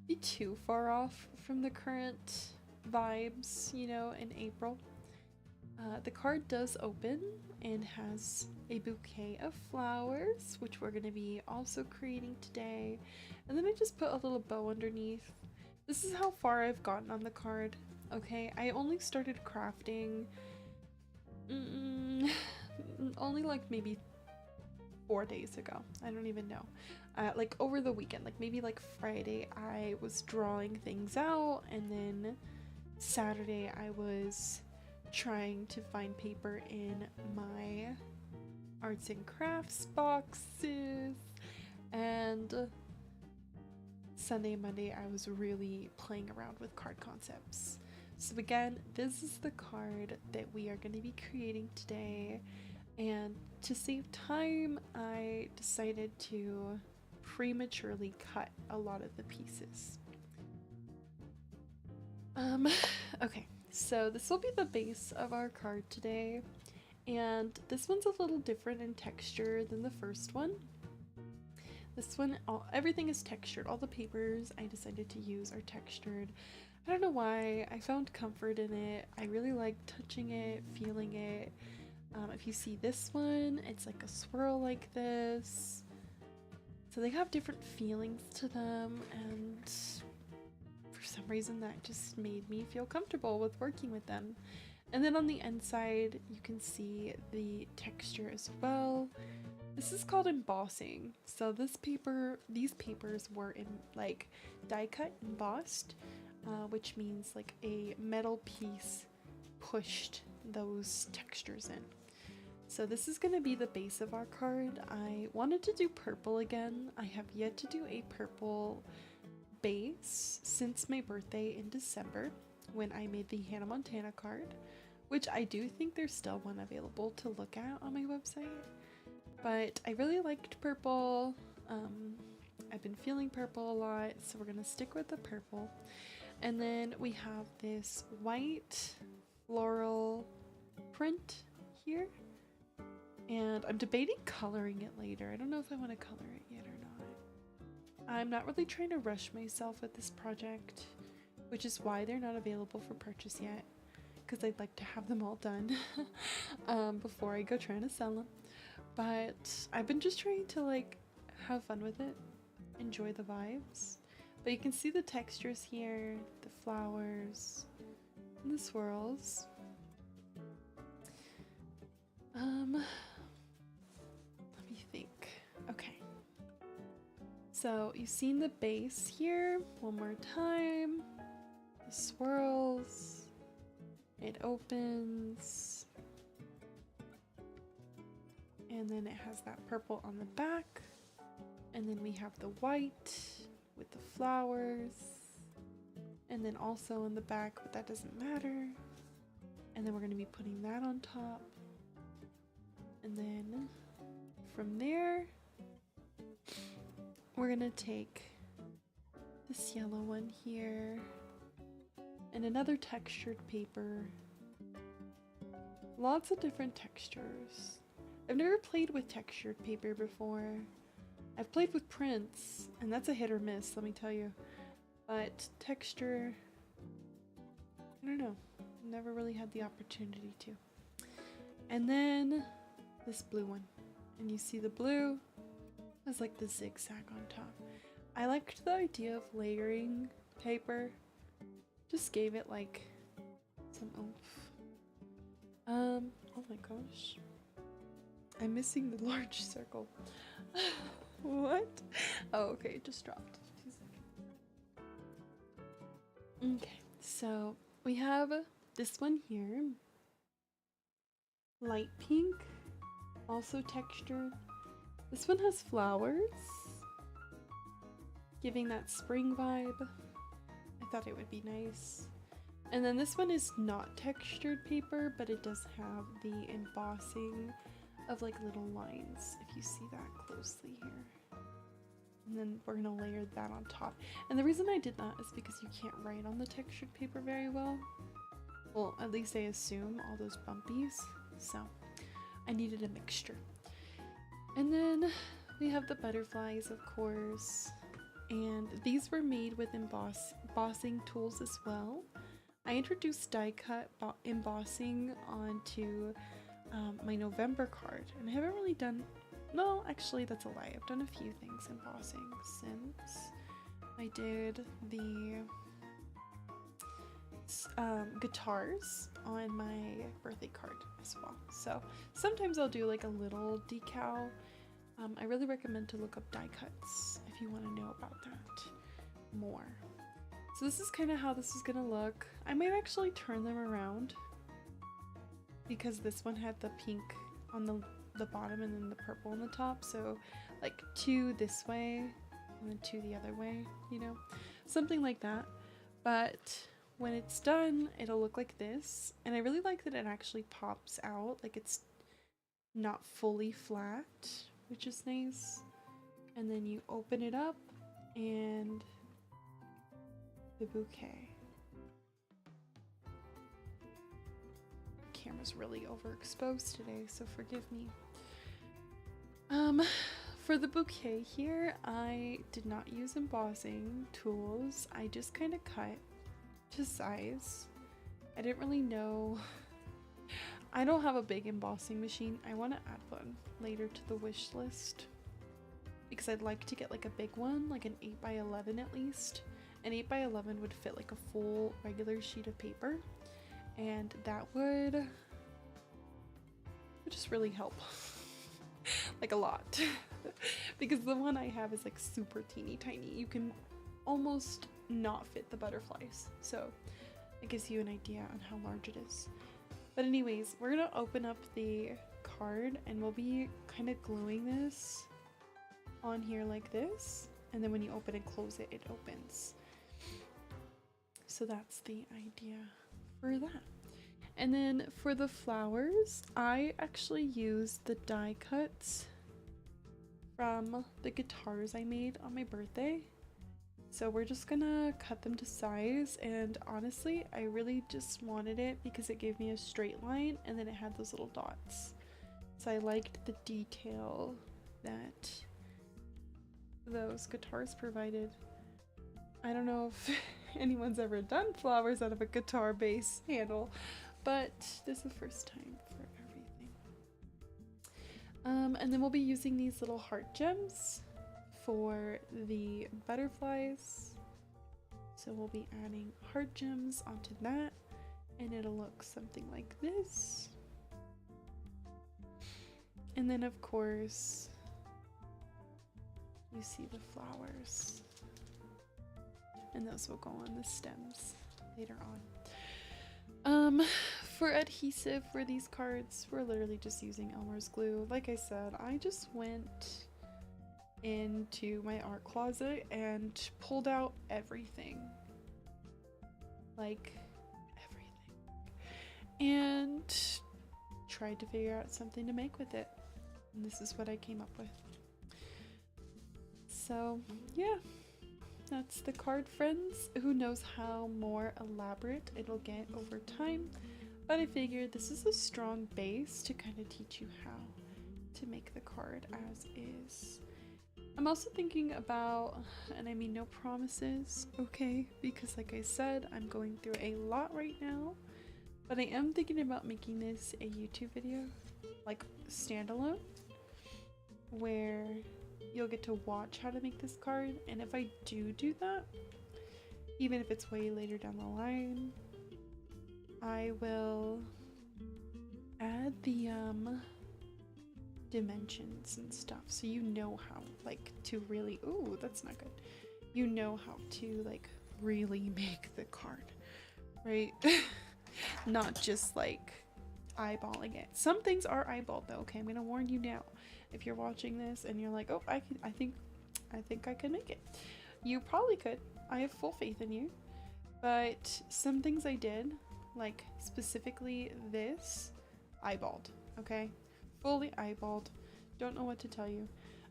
be too far off from the current vibes, you know, in April. The card does open and has a bouquet of flowers, which we're going to be also creating today. And then I just put a little bow underneath. This is how far I've gotten on the card. Okay, I only started crafting only like maybe 4 days ago. I don't even know. Like over the weekend, like maybe like Friday I was drawing things out, and then Saturday I was trying to find paper in my arts and crafts boxes, and Sunday and Monday I was really playing around with card concepts. So again, this is the card that we are going to be creating today, and to save time I decided to prematurely cut a lot of the pieces. Okay, so this will be the base of our card today, and this one's a little different in texture than the first one. This one, everything is textured. All the papers I decided to use are textured. I don't know why. I found comfort in it. I really like touching it, feeling it. If you see this one, it's like a swirl like this. So they have different feelings to them, and for some reason that just made me feel comfortable with working with them. And then on the inside you can see the texture as well. This is called embossing. So these papers were in like die cut embossed, which means like a metal piece pushed those textures in. So this is going to be the base of our card. I wanted to do purple again. I have yet to do a purple base since my birthday in December when I made the Hannah Montana card, which I do think there's still one available to look at on my website. But I really liked purple. I've been feeling purple a lot, so we're gonna stick with the purple. And then we have this white floral print here, and I'm debating coloring it later. I don't know if I want to color it yet or not. I'm not really trying to rush myself with this project, which is why they're not available for purchase yet, because I'd like to have them all done before I go trying to sell them. But I've been just trying to like have fun with it, enjoy the vibes. But you can see the textures here, the flowers, and the swirls. Let me think. Okay. So you've seen the base here. One more time. The swirls. It opens. And then it has that purple on the back. And then we have the white with the flowers. And then also in the back, but that doesn't matter. And then we're going to be putting that on top. And then from there, we're going to take this yellow one here and another textured paper. Lots of different textures. I've never played with textured paper before. I've played with prints, and that's a hit or miss, let me tell you. But texture, I don't know. Never really had the opportunity to. And then this blue one. And you see the blue has like the zigzag on top. I liked the idea of layering paper. Just gave it like some oomph. Oh my gosh. I'm missing the large circle. What? Oh, okay, it just dropped. 2 seconds. Okay, so we have this one here. Light pink, also textured. This one has flowers, giving that spring vibe. I thought it would be nice. And then this one is not textured paper, but it does have the embossing of like little lines, if you see that closely here. And then we're gonna layer that on top. And the reason I did that is because you can't write on the textured paper very well. Well, at least I assume, all those bumpies. So I needed a mixture. And then we have the butterflies, of course. And these were made with embossing tools as well. I introduced die cut embossing onto my November card, and I haven't really done, no, actually that's a lie. I've done a few things embossing since I did the guitars on my birthday card as well. So sometimes I'll do like a little decal. I really recommend to look up die cuts if you want to know about that more. So this is kind of how this is gonna look. I might actually turn them around because this one had the pink on the bottom and then the purple on the top. So like 2 this way and then 2 the other way, you know, something like that. But when it's done, it'll look like this. And I really like that it actually pops out, like it's not fully flat, which is nice. And then you open it up and the bouquet. Camera's really overexposed today, so forgive me. For the bouquet here, I did not use embossing tools. I just kind of cut to size. I didn't really know. I don't have a big embossing machine. I want to add one later to the wish list because I'd like to get like a big one, like an 8x11 at least. An 8x11 would fit like a full regular sheet of paper, and that would just really help. Like a lot. Because the one I have is like super teeny tiny. You can almost not fit the butterflies. So it gives you an idea on how large it is. But anyways, we're gonna open up the card and we'll be kind of gluing this on here like this. And then when you open and close it, it opens. So that's the idea for that. And then for the flowers, I actually used the die cuts from the guitars I made on my birthday. So we're just gonna cut them to size, and honestly, I really just wanted it because it gave me a straight line and then it had those little dots. So I liked the detail that those guitars provided. I don't know if anyone's ever done flowers out of a guitar bass handle, but this is the first time for everything. And then we'll be using these little heart gems for the butterflies. So we'll be adding heart gems onto that, and it'll look something like this. And then of course, you see the flowers. And those will go on the stems later on. For adhesive for these cards, we're literally just using Elmer's glue. Like I said, I just went into my art closet and pulled out everything. Like everything. And tried to figure out something to make with it. And this is what I came up with. So, yeah. That's the card, friends. Who knows how more elaborate it'll get over time. But I figured this is a strong base to kind of teach you how to make the card as is. I'm also thinking about, and I mean no promises, okay? Because like I said, I'm going through a lot right now. But I am thinking about making this a YouTube video, like standalone, where you'll get to watch how to make this card. And if I do that, even if it's way later down the line, I will add the dimensions and stuff, so you know how like to really, ooh, that's not good, you know how to like really make the card, right? Not just like eyeballing it. Some things are eyeballed though, okay? I'm gonna warn you now. If you're watching this and you're like, oh, I think I can make it, you probably could. I have full faith in you. But some things I did, like specifically this, eyeballed, okay? Fully eyeballed. Don't know what to tell you.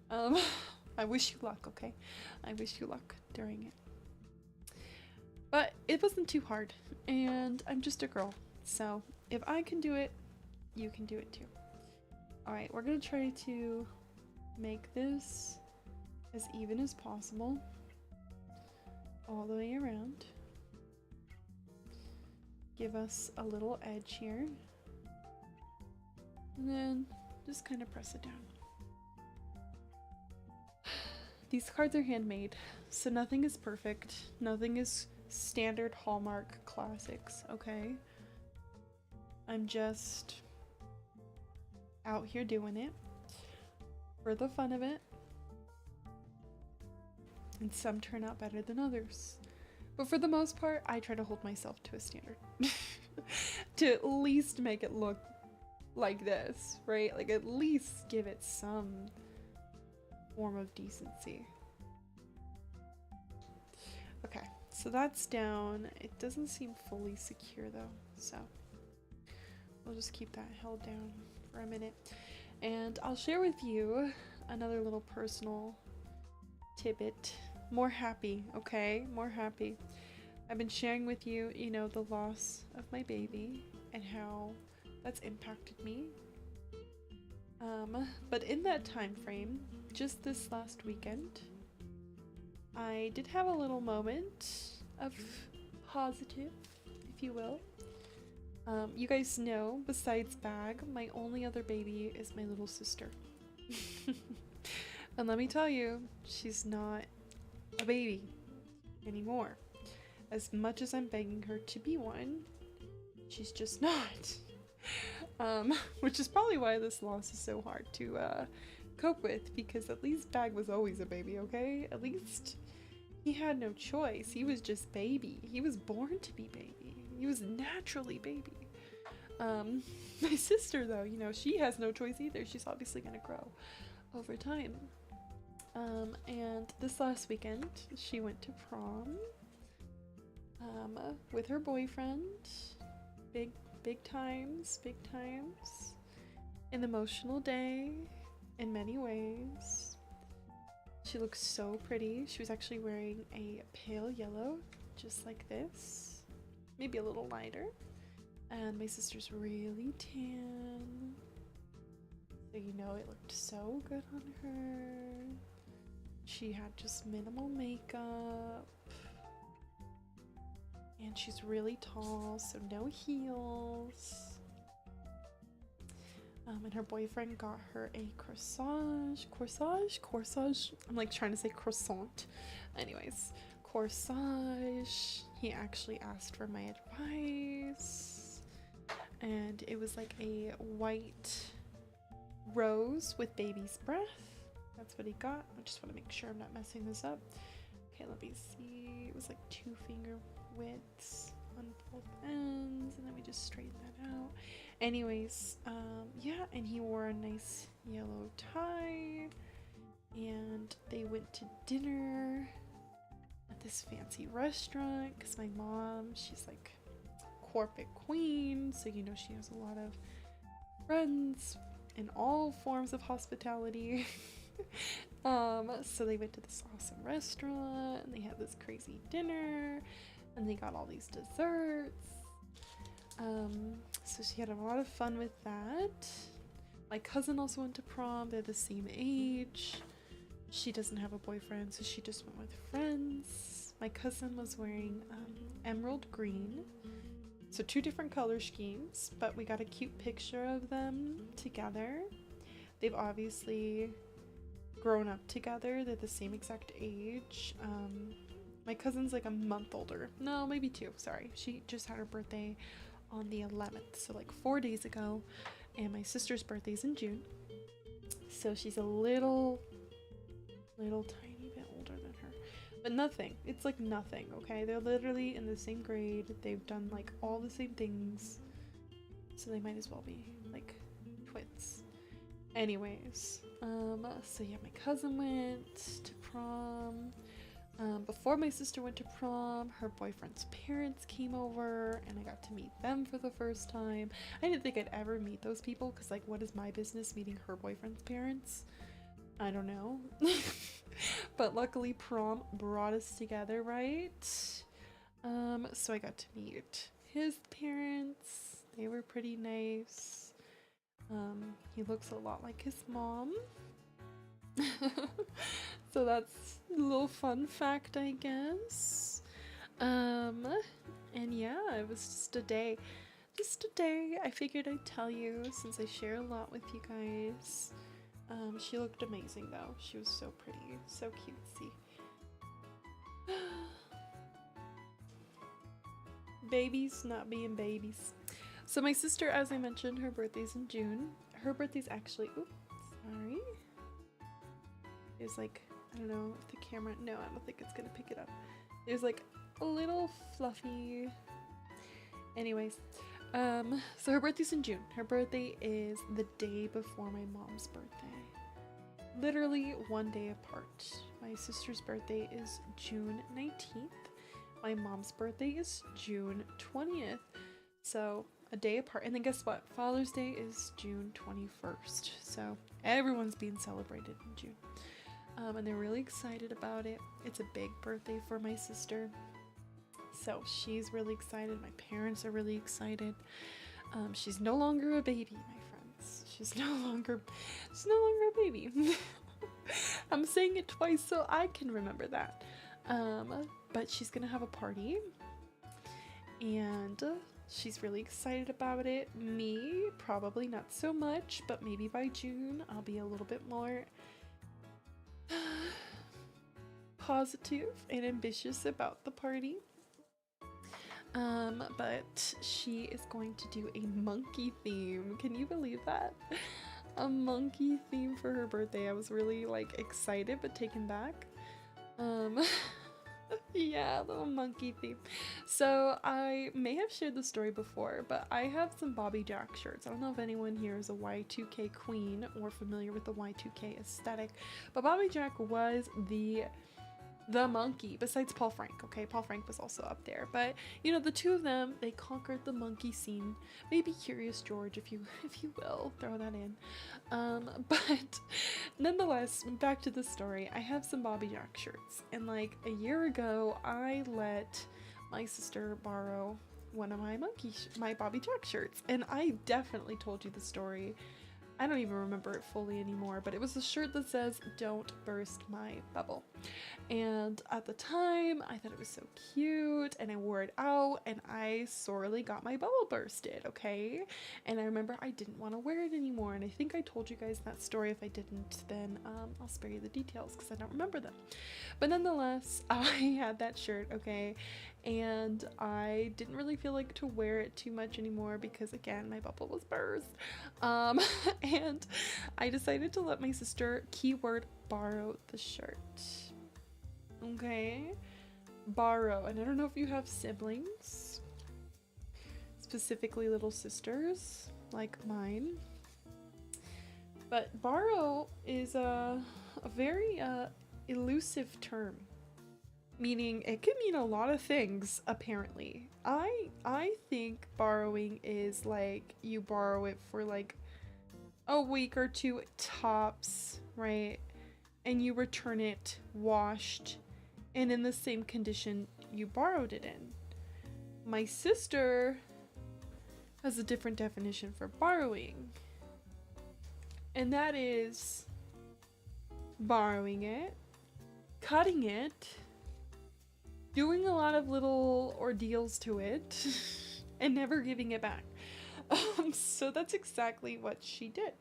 I wish you luck, okay? I wish you luck during it. But it wasn't too hard, and I'm just a girl. So if I can do it, you can do it too. Alright, we're gonna try to make this as even as possible all the way around. Give us a little edge here. And then just kind of press it down. These cards are handmade, so nothing is perfect. Nothing is standard Hallmark classics, okay? I'm just out here doing it for the fun of it. And some turn out better than others. But for the most part, I try to hold myself to a standard. To at least make it look like this, right? Like at least give it some form of decency. Okay, so that's down. It doesn't seem fully secure though, so we'll just keep that held down for a minute. And I'll share with you another little personal tidbit. More happy, okay? More happy. I've been sharing with you, you know, the loss of my baby and how that's impacted me. But in that time frame, just this last weekend, I did have a little moment of positive, if you will. You guys know, besides Bag, my only other baby is my little sister. And let me tell you, she's not a baby anymore. As much as I'm begging her to be one, she's just not. Which is probably why this loss is so hard to cope with, because at least Bag was always a baby, okay? At least he had no choice. He was just baby. He was born to be baby. He was naturally baby. My sister, though, you know, she has no choice either. She's obviously gonna grow over time. And this last weekend, she went to prom with her boyfriend. Big times. An emotional day in many ways. She looks so pretty. She was actually wearing a pale yellow, just like this. Maybe a little lighter. And my sister's really tan. So you know it looked so good on her. She had just minimal makeup. And she's really tall, so no heels. And her boyfriend got her a corsage? I'm like trying to say croissant. Anyways, corsage. He actually asked for my advice. And it was like a white rose with baby's breath. That's what he got. I just want to make sure I'm not messing this up. Okay, let me see. It was like 2 finger widths on both ends, and then we just straighten that out. Anyways, yeah, and he wore a nice yellow tie, and they went to dinner at this fancy restaurant because my mom, she's like corporate queen, so you know she has a lot of friends in all forms of hospitality. So they went to this awesome restaurant and they had this crazy dinner and they got all these desserts. So she had a lot of fun with that. My cousin also went to prom. They're the same age. She doesn't have a boyfriend, so she just went with friends. My cousin was wearing emerald green, so 2 different color schemes, but we got a cute picture of them together. They've obviously grown up together. They're the same exact age. My cousin's like a month older. No, maybe 2. Sorry. She just had her birthday on the 11th, so like 4 days ago. And my sister's birthday's in June. So she's a little tiny bit older than her. But nothing. It's like nothing, okay? They're literally in the same grade. They've done like all the same things. So they might as well be like twins. Anyways, so yeah, my cousin went to prom. Before my sister went to prom, her boyfriend's parents came over and I got to meet them for the first time. I didn't think I'd ever meet those people because like what is my business meeting her boyfriend's parents? I don't know. But luckily prom brought us together, right? So I got to meet his parents. They were pretty nice. He looks a lot like his mom. So that's a little fun fact, I guess. And yeah, it was just a day. I figured I'd tell you since I share a lot with you guys. She looked amazing though. She was so pretty, so cutesy. Babies not being babies. So my sister, as I mentioned, her birthday's in June. Her birthday's actually, oops, sorry. There's like, I don't know if the camera, no, I don't think it's gonna pick it up. There's like a little fluffy, anyways. So her birthday's in June. Her birthday is the day before my mom's birthday. Literally 1 day apart. My sister's birthday is June 19th. My mom's birthday is June 20th. So a day apart. And then guess what? Father's Day is June 21st. So everyone's being celebrated in June. And they're really excited about it. It's a big birthday for my sister. So she's really excited. My parents are really excited. She's no longer a baby, my friends. She's no longer a baby. I'm saying it twice so I can remember that. But she's gonna have a party. And she's really excited about it. Me, probably not so much, but maybe by June I'll be a little bit more positive and ambitious about the party. But she is going to do a monkey theme. Can you believe that? A monkey theme for her birthday. I was really like excited but taken back. Yeah, a little monkey theme. So I may have shared the story before, but I have some Bobby Jack shirts. I don't know if anyone here is a Y2K queen or familiar with the Y2K aesthetic, but Bobby Jack was the monkey besides Paul Frank. Okay, Paul Frank was also up there, but you know, the two of them, they conquered the monkey scene. Maybe Curious George, if you will throw that in. But nonetheless, back to the story. I have some Bobby Jack shirts, and like a year ago I let my sister borrow one of my Bobby Jack shirts, and I definitely told you the story. I don't even remember it fully anymore, but it was a shirt that says, "Don't burst my bubble." And at the time, I thought it was so cute, and I wore it out, and I sorely got my bubble bursted, okay? And I remember I didn't want to wear it anymore, and I think I told you guys that story. If I didn't, then I'll spare you the details, because I don't remember them. But nonetheless, I had that shirt, okay? and I didn't really feel like to wear it too much anymore because, again, my bubble was burst. And I decided to let my sister, keyword, borrow the shirt. Okay, borrow. And I don't know if you have siblings, specifically little sisters like mine, but borrow is a very elusive term, meaning it can mean a lot of things. Apparently, I think borrowing is like you borrow it for like a week or two tops, right? And you return it washed and in the same condition you borrowed it in. My sister has a different definition for borrowing, and that is borrowing it, cutting it, doing a lot of little ordeals to it, and never giving it back. So that's exactly what she did.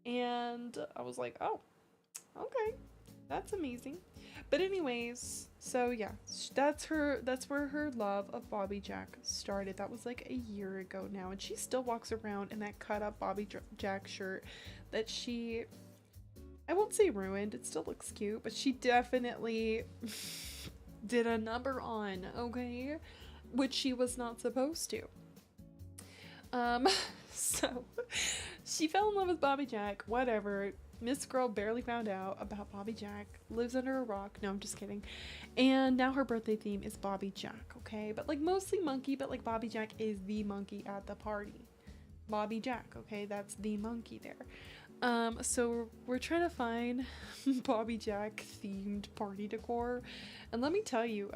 And I was like, oh, okay, that's amazing. But anyways, so yeah, that's where her love of Bobby Jack started. That was like a year ago now, and she still walks around in that cut up Bobby Jack shirt that she, I won't say ruined, it still looks cute, but she definitely did a number on, okay? Which she was not supposed to. So she fell in love with Bobby Jack, whatever. Miss Girl barely found out about Bobby Jack, lives under a rock. No, I'm just kidding. And now her birthday theme is Bobby Jack, okay? But like mostly monkey, but like Bobby Jack is the monkey at the party. Bobby Jack, okay? That's the monkey there. So we're trying to find Bobby Jack themed party decor. And let me tell you,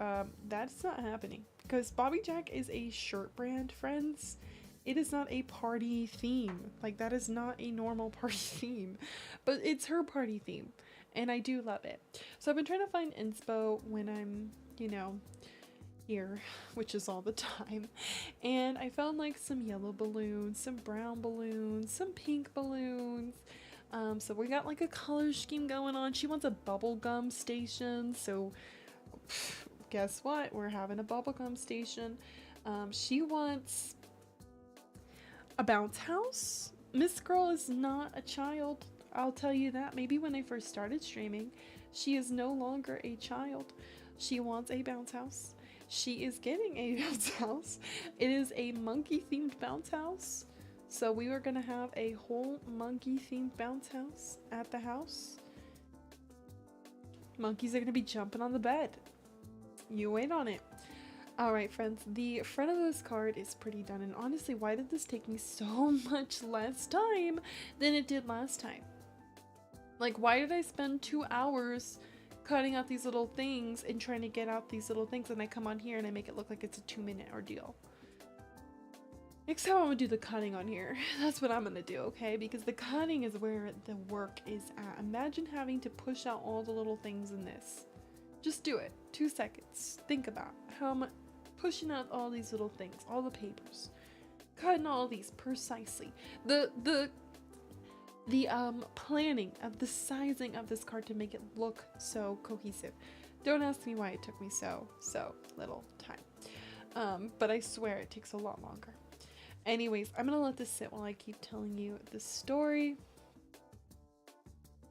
that's not happening because Bobby Jack is a shirt brand, friends. It is not a party theme. Like, that is not a normal party theme, but it's her party theme, and I do love it. So I've been trying to find inspo when I'm, you know, here, which is all the time, and I found like some yellow balloons, some brown balloons, some pink balloons. So we got like a color scheme going on. She wants a bubblegum station, so guess what? We're having a bubblegum station. She wants a bounce house. Miss Girl is not a child, I'll tell you that. Maybe when I first started streaming, she is no longer a child. She wants a bounce house. She is getting a bounce house. It is a monkey themed bounce house. So we were gonna have a whole monkey themed bounce house at the house. Monkeys are gonna be jumping on the bed. You wait on it. Alright friends, the front of this card is pretty done, and honestly, why did this take me so much less time than it did last time? Like, why did I spend 2 hours cutting out these little things and trying to get out these little things, and I come on here and I make it look like it's a 2-minute ordeal? Except I'm gonna do the cutting on here. That's what I'm gonna do, okay? Because the cutting is where the work is at. Imagine having to push out all the little things in this. Just do it. 2 seconds. Think about how much. Pushing out all these little things, all the papers, cutting all these precisely. The planning of the sizing of this card to make it look so cohesive. Don't ask me why it took me so little time. But I swear it takes a lot longer. Anyways, I'm gonna let this sit while I keep telling you the story.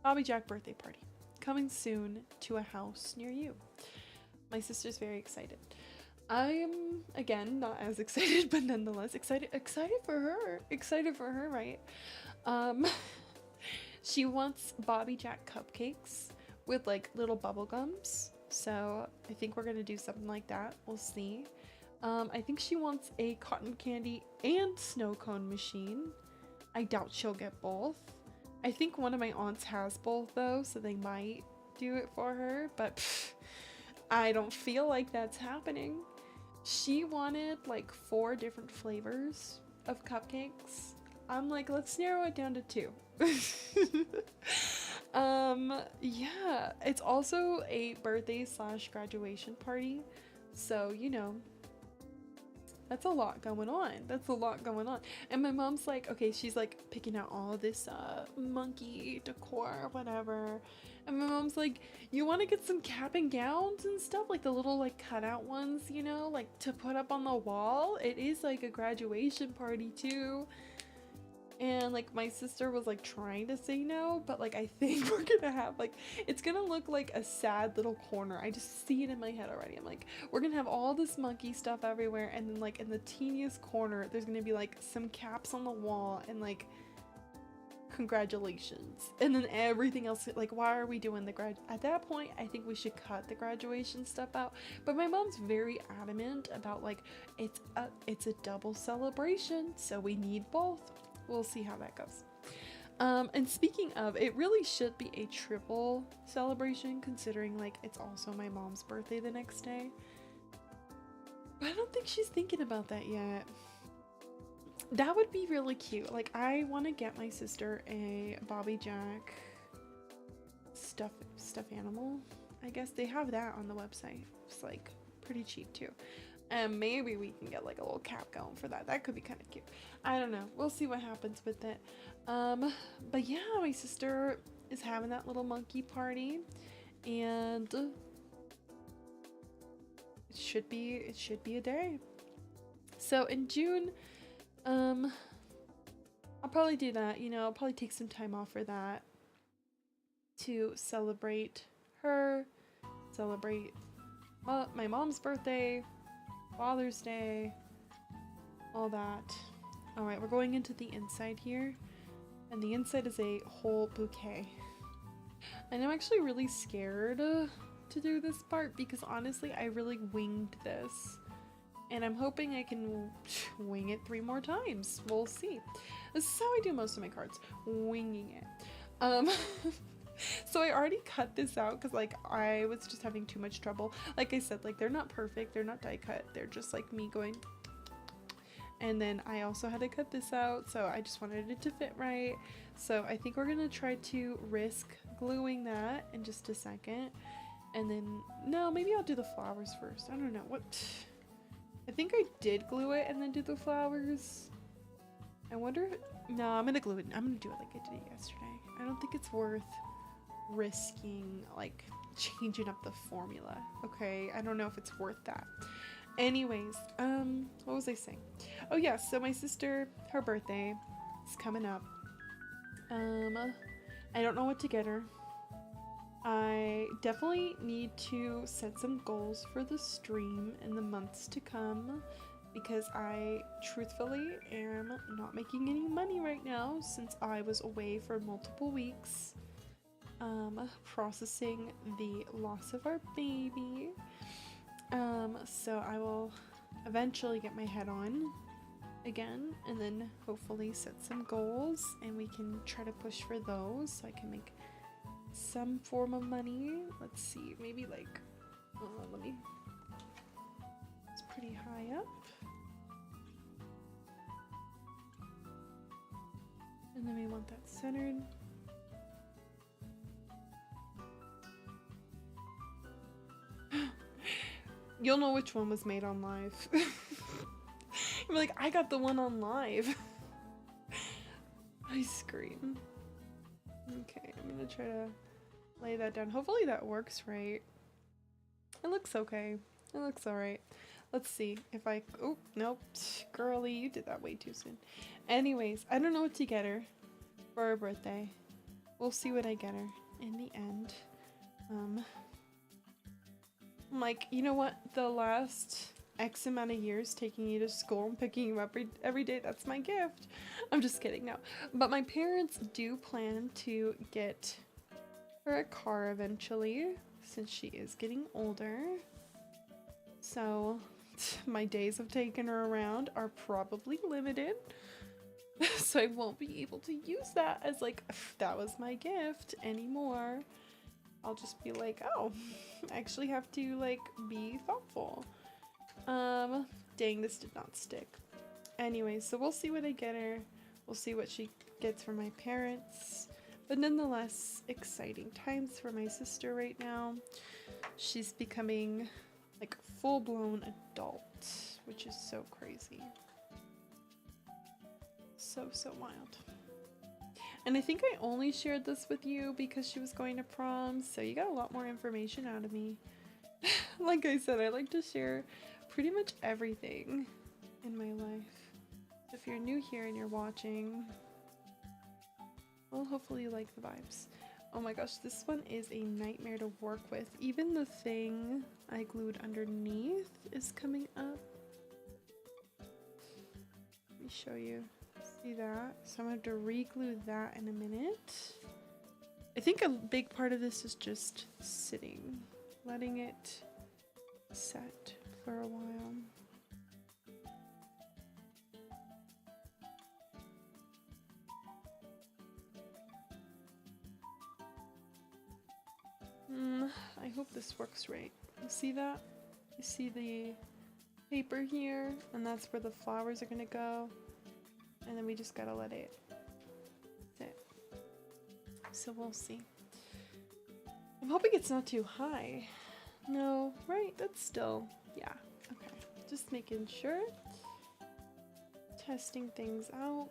Bobby Jack birthday party coming soon to a house near you. My sister's very excited. I'm, again, not as excited, but nonetheless excited for her, right? She wants Bobby Jack cupcakes with like little bubble gums. So I think we're gonna do something like that. We'll see. I think she wants a cotton candy and snow cone machine. I doubt she'll get both. I think one of my aunts has both though, so they might do it for her, but I don't feel like that's happening. She wanted like 4 different flavors of cupcakes. I'm like, let's narrow it down to 2. Yeah, it's also a birthday / graduation party. So, you know, That's a lot going on. That's a lot going on. And my mom's like, okay, she's like picking out all this monkey decor, whatever. And my mom's like, you want to get some cap and gowns and stuff, like the little like cutout ones, you know, like to put up on the wall. It is like a graduation party too. And like my sister was like trying to say no, but like I think we're gonna have like, it's gonna look like a sad little corner. I just see it in my head already. I'm like, we're gonna have all this monkey stuff everywhere, and then like in the teeniest corner there's gonna be like some caps on the wall and like congratulations, and then everything else. Like, why are we doing the at that point I think we should cut the graduation stuff out. But my mom's very adamant about like it's a double celebration, so we need both. We'll see how that goes. And speaking of, it really should be a triple celebration, considering like it's also my mom's birthday the next day. But I don't think she's thinking about that yet. That would be really cute. Like, I want to get my sister a Bobby Jack stuffed animal. I guess they have that on the website. It's like pretty cheap too. And maybe we can get like a little cap going for that. That could be kind of cute. I don't know. We'll see what happens with it. But yeah, my sister is having that little monkey party, and it should be a day. So in June, I'll probably do that. You know, I'll probably take some time off for that to celebrate her, celebrate my mom's birthday, Father's Day, all that. All right, we're going into the inside here, and the inside is a whole bouquet. And I'm actually really scared to do this part because honestly, I really winged this, and I'm hoping I can wing it 3 more times. We'll see. This is how I do most of my cards, winging it. So I already cut this out because like I was just having too much trouble. Like I said, like they're not perfect, they're not die cut, they're just like me going. And then I also had to cut this out, so I just wanted it to fit right. So I think we're gonna try to risk gluing that in just a second. And then, no, maybe I'll do the flowers first. I don't know what. I think I did glue it and then do the flowers. I wonder if, no, I'm gonna glue it. I'm gonna do it like I did it yesterday. I don't think it's worth risking like changing up the formula. Okay, I don't know if it's worth that. Anyways, what was I saying? Oh yeah, so my sister, her birthday is coming up. I don't know what to get her. I definitely need to set some goals for the stream in the months to come, because I truthfully am not making any money right now since I was away for multiple weeks, processing the loss of our baby. So I will eventually get my head on again, and then hopefully set some goals, and we can try to push for those so I can make some form of money. Let's see, maybe like, it's pretty high up. And then we want that centered. You'll know which one was made on live. I'm like, I got the one on live. I scream. Okay, I'm gonna try to lay that down. Hopefully that works right. It looks okay. It looks alright. Let's see if I, oh, nope. Girly, you did that way too soon. Anyways, I don't know what to get her for her birthday. We'll see what I get her in the end. I'm like, you know what? The last X amount of years taking you to school and picking you up every day, that's my gift. I'm just kidding, no. But my parents do plan to get her a car eventually, since she is getting older. So my days of taking her around are probably limited. So I won't be able to use that as like, that was my gift anymore. I'll just be like, oh, I actually have to like be thoughtful. Dang, this did not stick. Anyway, so we'll see what I get her. We'll see what she gets from my parents. But nonetheless, exciting times for my sister right now. She's becoming like full-blown adult, which is so crazy. So wild. And I think I only shared this with you because she was going to prom, so you got a lot more information out of me. Like I said, I like to share pretty much everything in my life. If you're new here and you're watching, well, hopefully you like the vibes. Oh my gosh, this one is a nightmare to work with. Even the thing I glued underneath is coming up. Let me show you. See that? So I'm gonna have to re-glue that in a minute. I think a big part of this is just sitting, letting it set for a while. I hope this works right. You see that? You see the paper here? And that's where the flowers are gonna go. And then we just gotta let it sit. So we'll see. I'm hoping it's not too high. No, right? That's still, yeah, okay. Just making sure. Testing things out.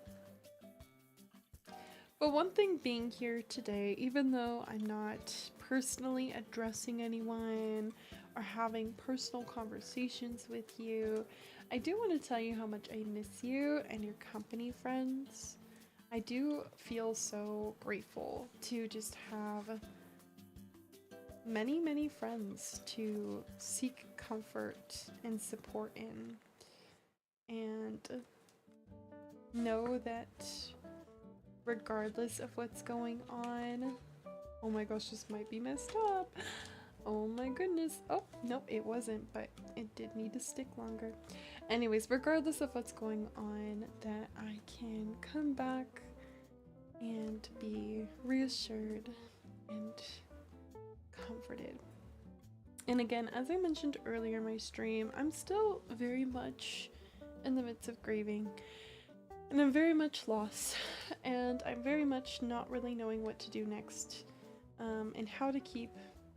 But one thing being here today, even though I'm not personally addressing anyone or having personal conversations with you, I do want to tell you how much I miss you and your company, friends. I do feel so grateful to just have many friends to seek comfort and support in, and know that regardless of what's going on, oh my gosh, this might be messed up. Oh my goodness. Oh, nope, it wasn't, but it did need to stick longer. Anyways, regardless of what's going on, that I can come back and be reassured and comforted. And again, as I mentioned earlier in my stream, I'm still very much in the midst of grieving. And I'm very much lost, and I'm very much not really knowing what to do next, and how to keep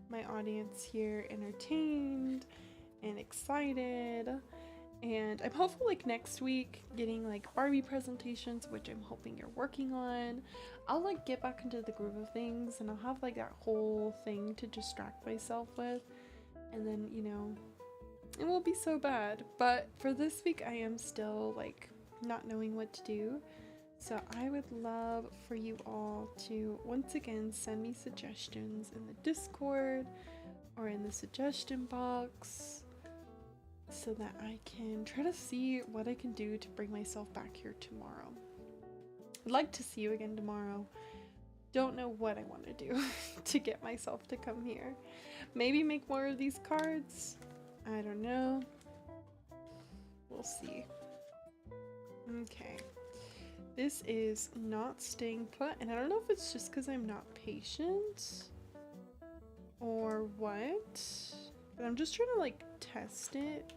my audience here entertained and excited. And I'm hopeful like next week getting like Barbie presentations, which I'm hoping you're working on. I'll like get back into the groove of things, and I'll have like that whole thing to distract myself with, and then, you know, it won't be so bad. But for this week, I am still like not knowing what to do. So I would love for you all to once again send me suggestions in the Discord or in the suggestion box, so that I can try to see what I can do to bring myself back here tomorrow. I'd like to see you again tomorrow. Don't know what I want to do to get myself to come here. Maybe make more of these cards. I don't know. We'll see. Okay. This is not staying put, and I don't know if it's just because I'm not patient or what, but I'm just trying to like test it.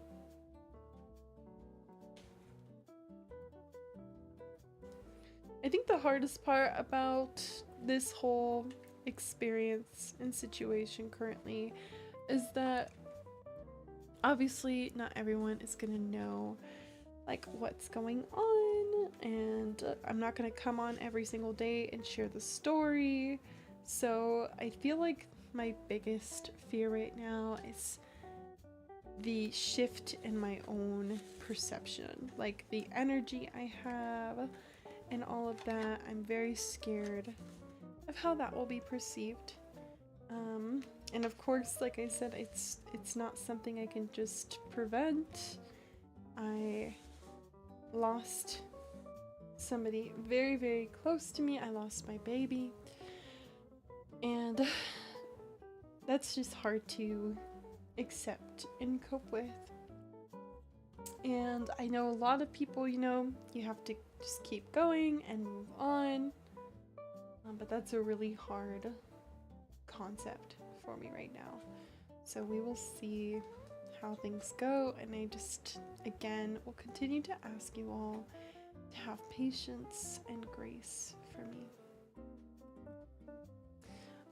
I think the hardest part about this whole experience and situation currently is that obviously not everyone is gonna know like what's going on, and I'm not gonna come on every single day and share the story. So I feel like my biggest fear right now is the shift in my own perception, like the energy I have and all of that. I'm very scared of how that will be perceived. And of course, like I said, it's not something I can just prevent. I lost somebody very close to me. I lost my baby, and that's just hard to accept and cope with. And I know a lot of people, you know, you have to just keep going and move on, but that's a really hard concept for me right now. So we will see how things go, and I just again will continue to ask you all to have patience and grace for me.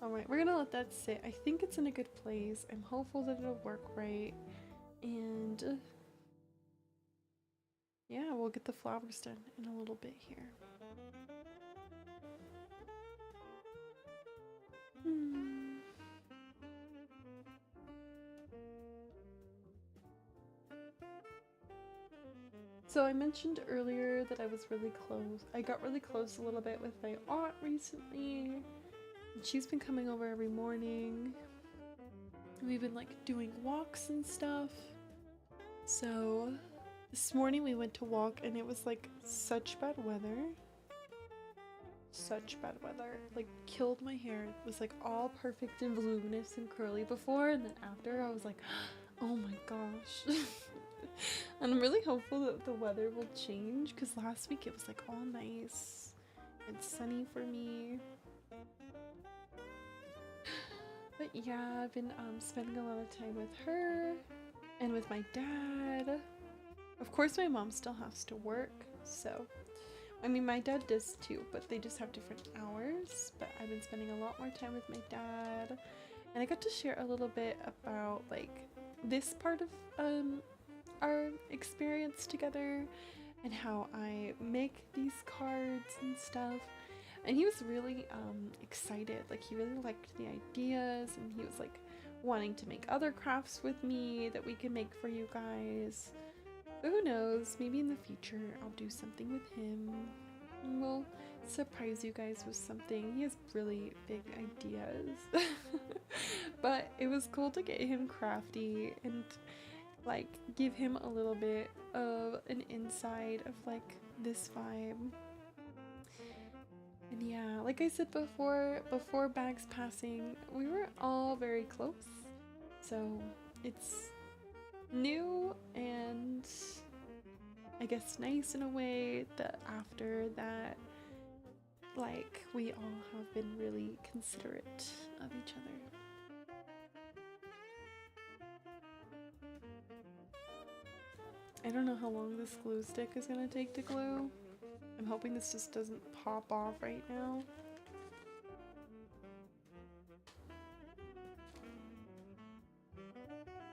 Alright, we're gonna let that sit. I think it's in a good place. I'm hopeful that it'll work right. And yeah, we'll get the flowers done in a little bit here. So I mentioned earlier that I was really close. I got really close a little bit with my aunt recently. And she's been coming over every morning. We've been like doing walks and stuff. So this morning we went to walk and it was like such bad weather. Such bad weather. Like killed my hair. It was like all perfect and voluminous and curly before, and then after I was like, oh my gosh. And I'm really hopeful that the weather will change, because last week it was like all nice and sunny for me. But yeah, I've been spending a lot of time with her and with my dad. Of course my mom still has to work, so I mean my dad does too, but they just have different hours. But I've been spending a lot more time with my dad, and I got to share a little bit about like this part of our experience together and how I make these cards and stuff. And he was really excited. Like he really liked the ideas, and he was like wanting to make other crafts with me that we can make for you guys. But who knows, maybe in the future I'll do something with him and we'll surprise you guys with something. He has really big ideas. But it was cool to get him crafty and like give him a little bit of an inside of like this vibe. And yeah, like I said before Bag's passing, we were all very close. So it's new and I guess nice in a way that after that, like, we all have been really considerate of each other. I don't know how long this glue stick is gonna take to glue. I'm hoping this just doesn't pop off right now.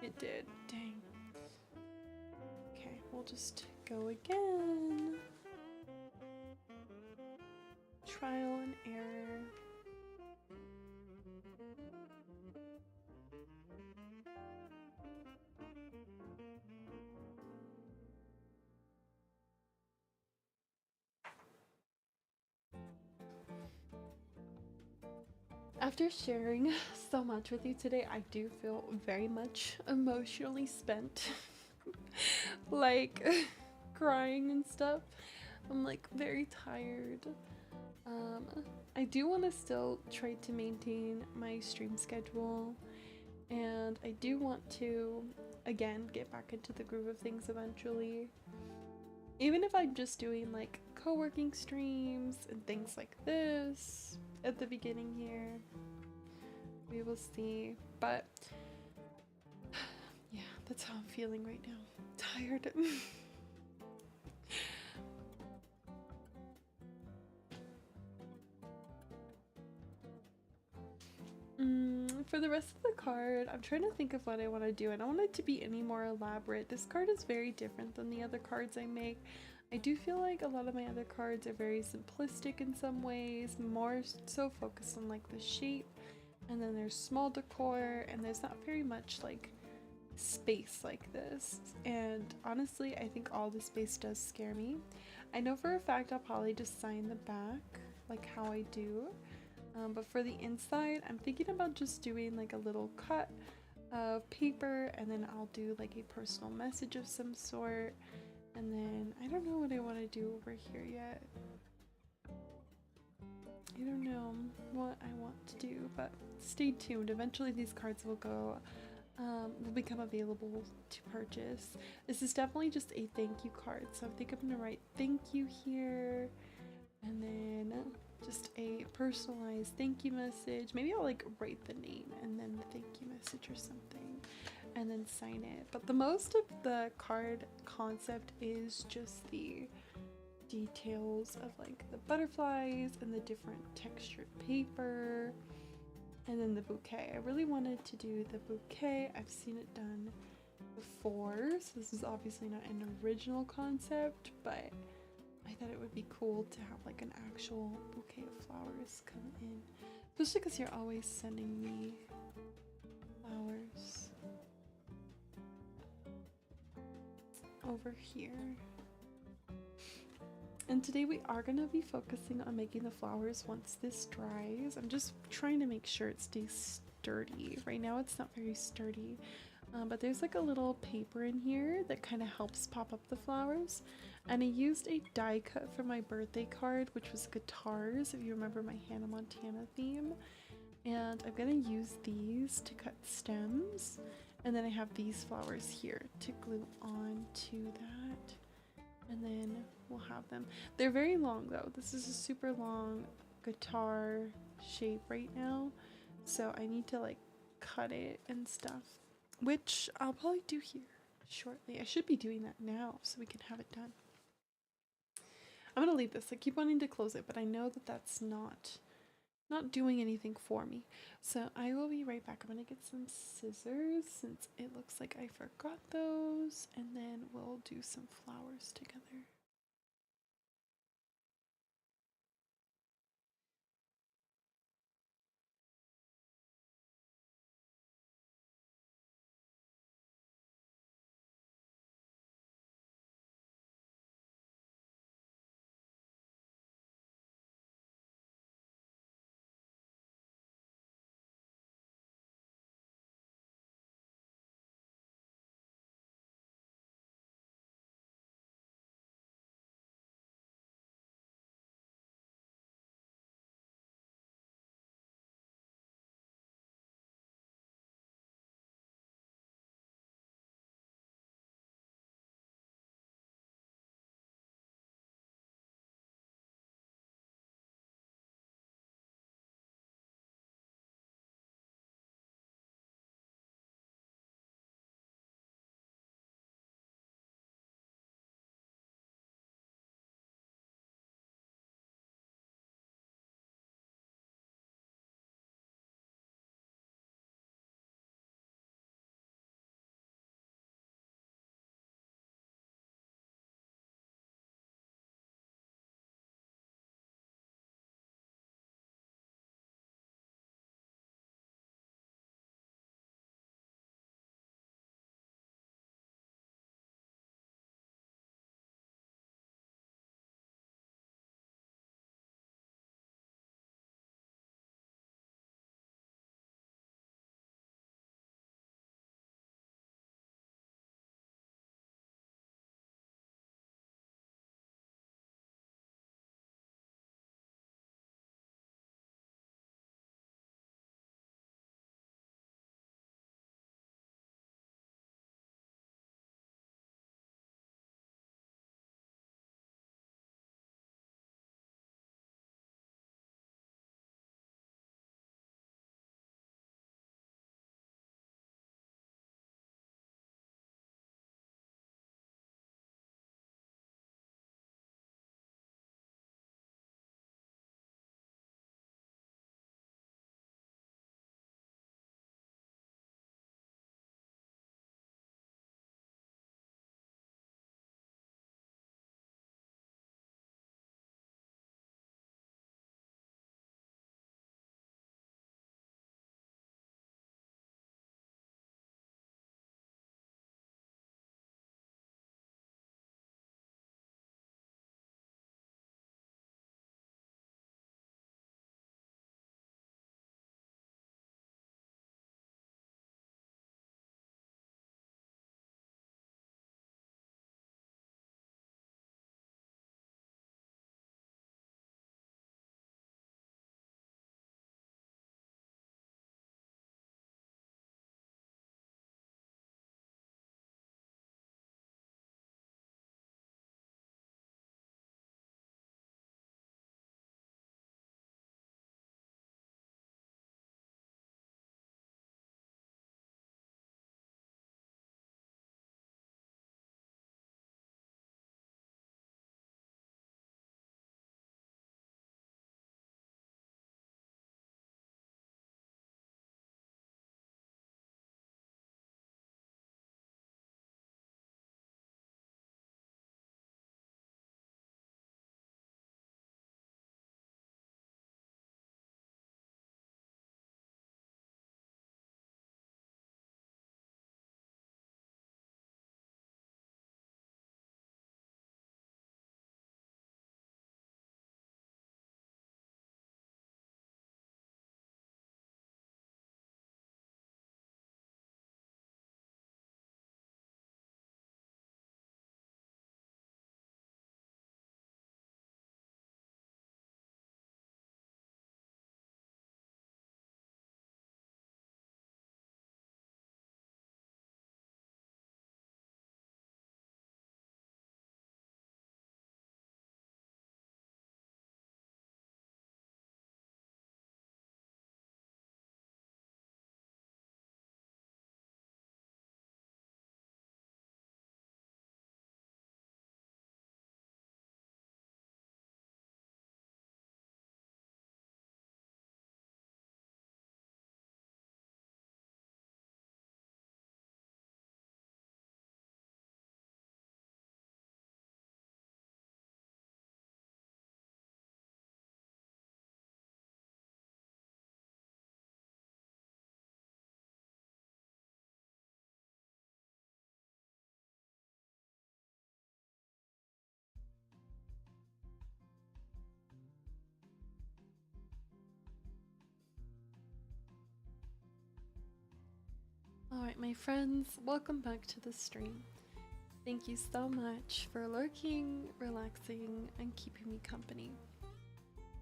It did. Dang. Okay, we'll just go again. Trial and error. After sharing so much with you today, I do feel very much emotionally spent. Like crying and stuff. I'm like very tired. I do want to still try to maintain my stream schedule, and I do want to again get back into the groove of things eventually. Even if I'm just doing like co-working streams and things like this at the beginning here, we will see. But yeah, that's how I'm feeling right now. Tired. For the rest of the card, I'm trying to think of what I want to do. I don't want it to be any more elaborate. This card is very different than the other cards I make. I do feel like a lot of my other cards are very simplistic in some ways, more so focused on like the shape, and then there's small decor, and there's not very much like space like this. And honestly, I think all the space does scare me. I know for a fact I'll probably just sign the back like how I do. But for the inside, I'm thinking about just doing like a little cut of paper, and then I'll do like a personal message of some sort. And then I don't know what I want to do over here yet. I don't know what I want to do, but stay tuned. Eventually these cards will become available to purchase. This is definitely just a thank you card, so I think I'm gonna write thank you here, and then just a personalized thank you message. Maybe I'll like write the name and then the thank you message or something, and then sign it. But the most of the card concept is just the details of like the butterflies and the different textured paper, and then the bouquet. I really wanted to do the bouquet. I've seen it done before, so this is obviously not an original concept, but I thought it would be cool to have like an actual bouquet of flowers come in, especially because you're always sending me flowers over here. And today we are going to be focusing on making the flowers once this dries. I'm just trying to make sure it stays sturdy. Right now it's not very sturdy, but there's like a little paper in here that kind of helps pop up the flowers. And I used a die cut for my birthday card, which was guitars, if you remember my Hannah Montana theme. And I'm going to use these to cut stems. And then I have these flowers here to glue on to that. And then we'll have them. They're very long though. This is a super long guitar shape right now. So I need to like cut it and stuff, which I'll probably do here shortly. I should be doing that now so we can have it done. I'm gonna leave this. I keep wanting to close it, but I know that that's not doing anything for me. So I will be right back. I'm gonna get some scissors since it looks like I forgot those, and then we'll do some flowers together. Alright, my friends, welcome back to the stream. Thank you so much for lurking, relaxing, and keeping me company.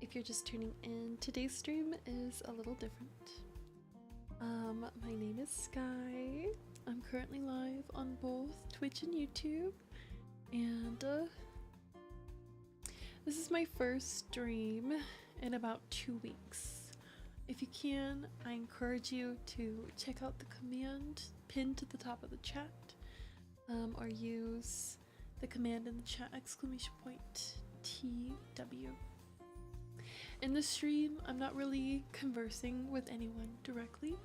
If you're just tuning in, today's stream is a little different. My name is Skai. I'm currently live on both Twitch and YouTube, and this is my first stream in about 2 weeks. If you can, I encourage you to check out the command pinned to the top of the chat, or use the command in the chat !TW. In the stream, I'm not really conversing with anyone directly.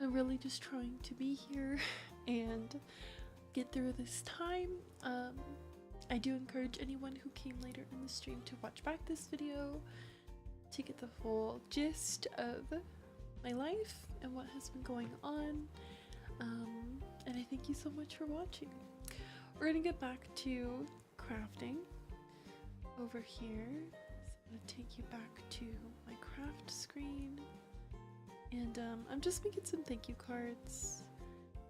I'm really just trying to be here and get through this time. I do encourage anyone who came later in the stream to watch back this video to get the full gist of my life and what has been going on. And I thank you so much for watching. We're gonna get back to crafting over here. So I'm gonna take you back to my craft screen. And I'm just making some thank you cards.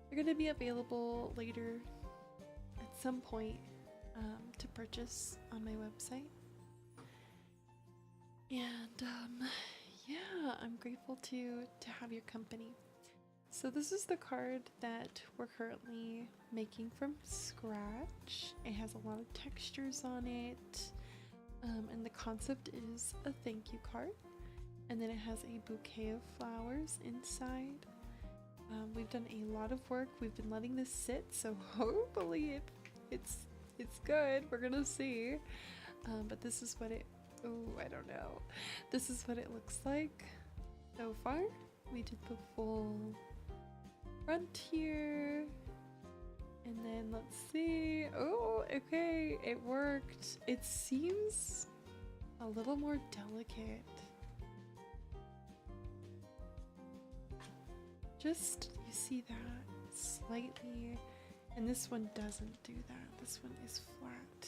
They're gonna be available later at some point to purchase on my website. And yeah, I'm grateful to have your company. So this is the card that we're currently making from scratch. It has a lot of textures on it, and the concept is a thank you card. And then it has a bouquet of flowers inside. We've done a lot of work. We've been letting this sit, so hopefully it's good. We're gonna see. But this is what it, I don't know. This is what it looks like so far. We did the full front here. And then let's see. Oh, okay, it worked. It seems a little more delicate. Just, you see that slightly, and this one doesn't do that. This one is flat.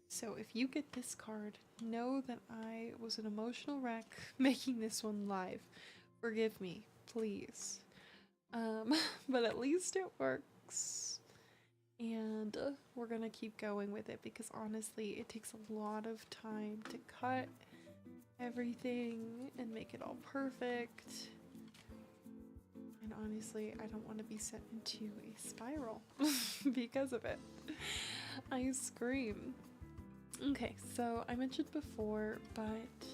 So if you get this card, know that I was an emotional wreck making this one live. Forgive me, please. But at least it works. And we're gonna keep going with it because honestly, it takes a lot of time to cut everything and make it all perfect. And honestly, I don't want to be sent into a spiral because of it. I scream. Okay, so I mentioned before, but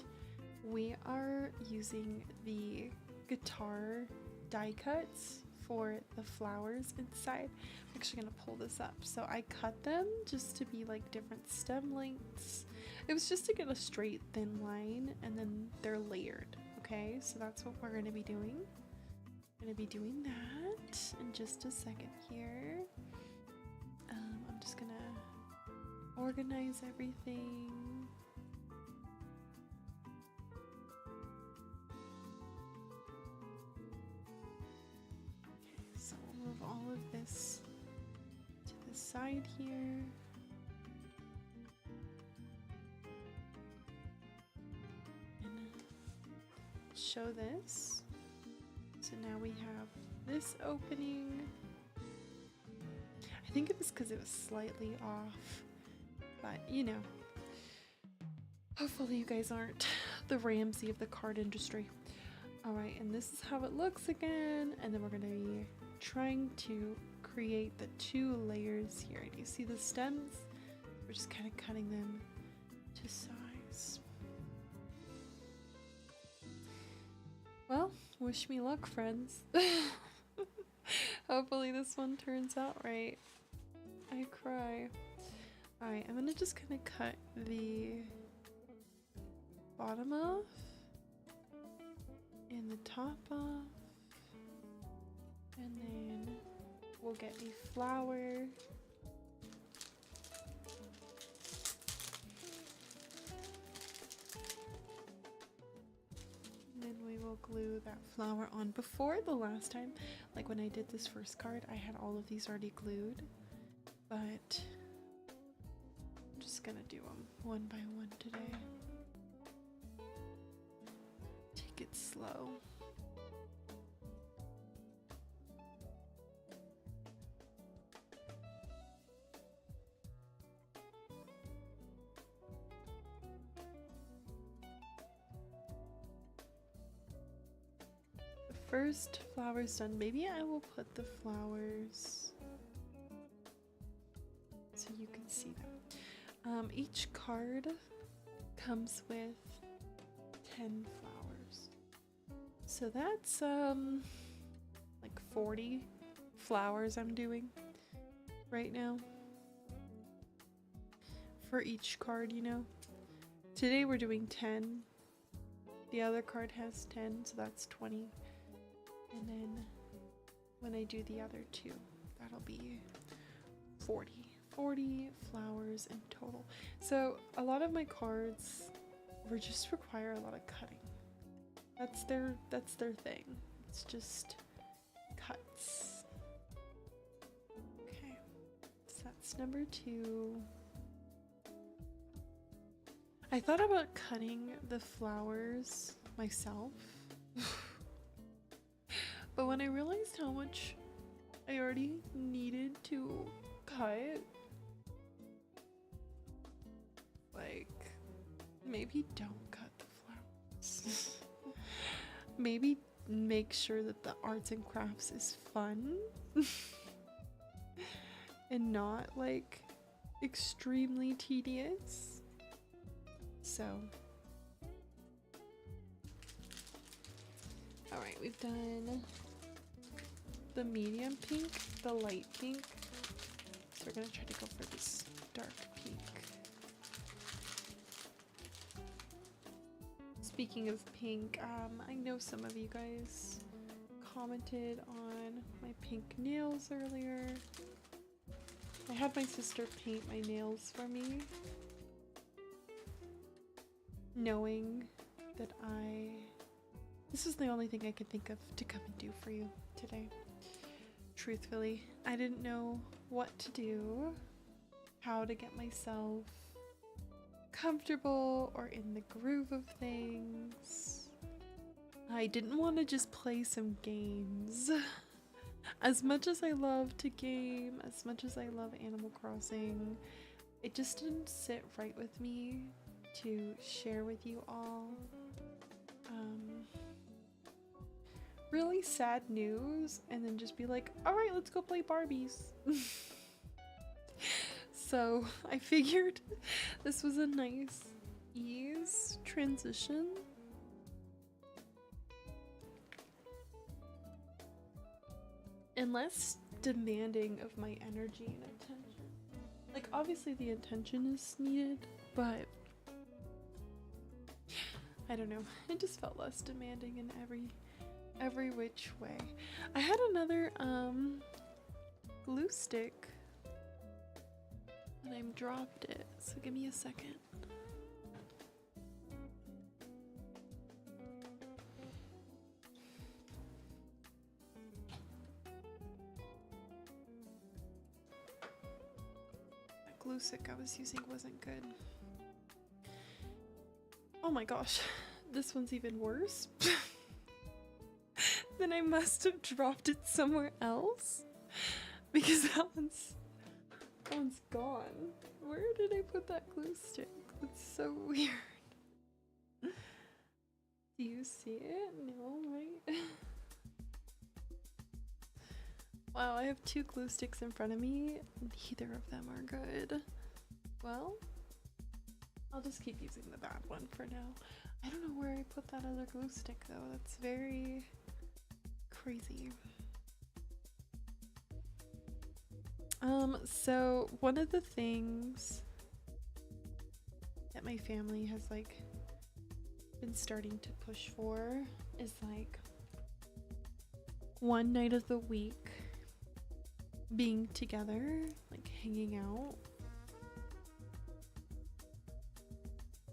we are using the guitar die cuts for the flowers inside. I'm actually gonna pull this up. So I cut them just to be like different stem lengths. It was just to get a straight thin line, and then they're layered. Okay, so that's what we're gonna be doing. Gonna be doing that in just a second here. I'm just gonna organize everything. Okay, so we'll move all of this to the side here. And show this. So now we have this opening. I think it was because it was slightly off, but you know, hopefully you guys aren't the Ramsey of the card industry. Alright, and this is how it looks again, and then we're going to be trying to create the 2 layers here. Do you see the stems? We're just kind of cutting them to size. Well, wish me luck, friends. Hopefully this one turns out right. I cry. Alright, I'm gonna just kind of cut the bottom off and the top off, and then we'll get a flower. Then we will glue that flower on. Before the last time, like when I did this first card, I had all of these already glued, but I'm just gonna do them one by one today. Take it slow. first flowers done. Maybe I will put the flowers so you can see them. Each card comes with 10 flowers. So that's like 40 flowers I'm doing right now for each card, you know. Today we're doing 10. The other card has 10, so that's 20. And then when I do the other two, that'll be 40. 40 flowers in total. So a lot of my cards just require a lot of cutting. That's their thing. It's just cuts. Okay, so that's number 2. I thought about cutting the flowers myself, but when I realized how much I already needed to cut, like, maybe don't cut the flowers. Maybe make sure that the arts and crafts is fun and not like extremely tedious. So, all right, we've done the medium pink, the light pink. So we're gonna try to go for this dark pink. Speaking of pink, I know some of you guys commented on my pink nails earlier. I had my sister paint my nails for me, knowing that this was the only thing I could think of to come and do for you today. Truthfully, I didn't know what to do, how to get myself comfortable or in the groove of things. I didn't want to just play some games. As much as I love to game, as much as I love Animal Crossing, it just didn't sit right with me to share with you all. Really sad news, and then just be like, all right, let's go play Barbies. So I figured this was a nice ease transition. And less demanding of my energy and attention. Like, obviously the attention is needed, but I don't know, it just felt less demanding in every which way. I had another glue stick and I dropped it, so give me a second. That glue stick I was using wasn't good. Oh my gosh, this one's even worse. Then I must have dropped it somewhere else, because that one's gone. Where did I put that glue stick? That's so weird. Do you see it? No, right? Wow, I have 2 glue sticks in front of me. Neither of them are good. Well, I'll just keep using the bad one for now. I don't know where I put that other glue stick though. That's very crazy. So one of the things that my family has like been starting to push for is like one night of the week being together, like hanging out.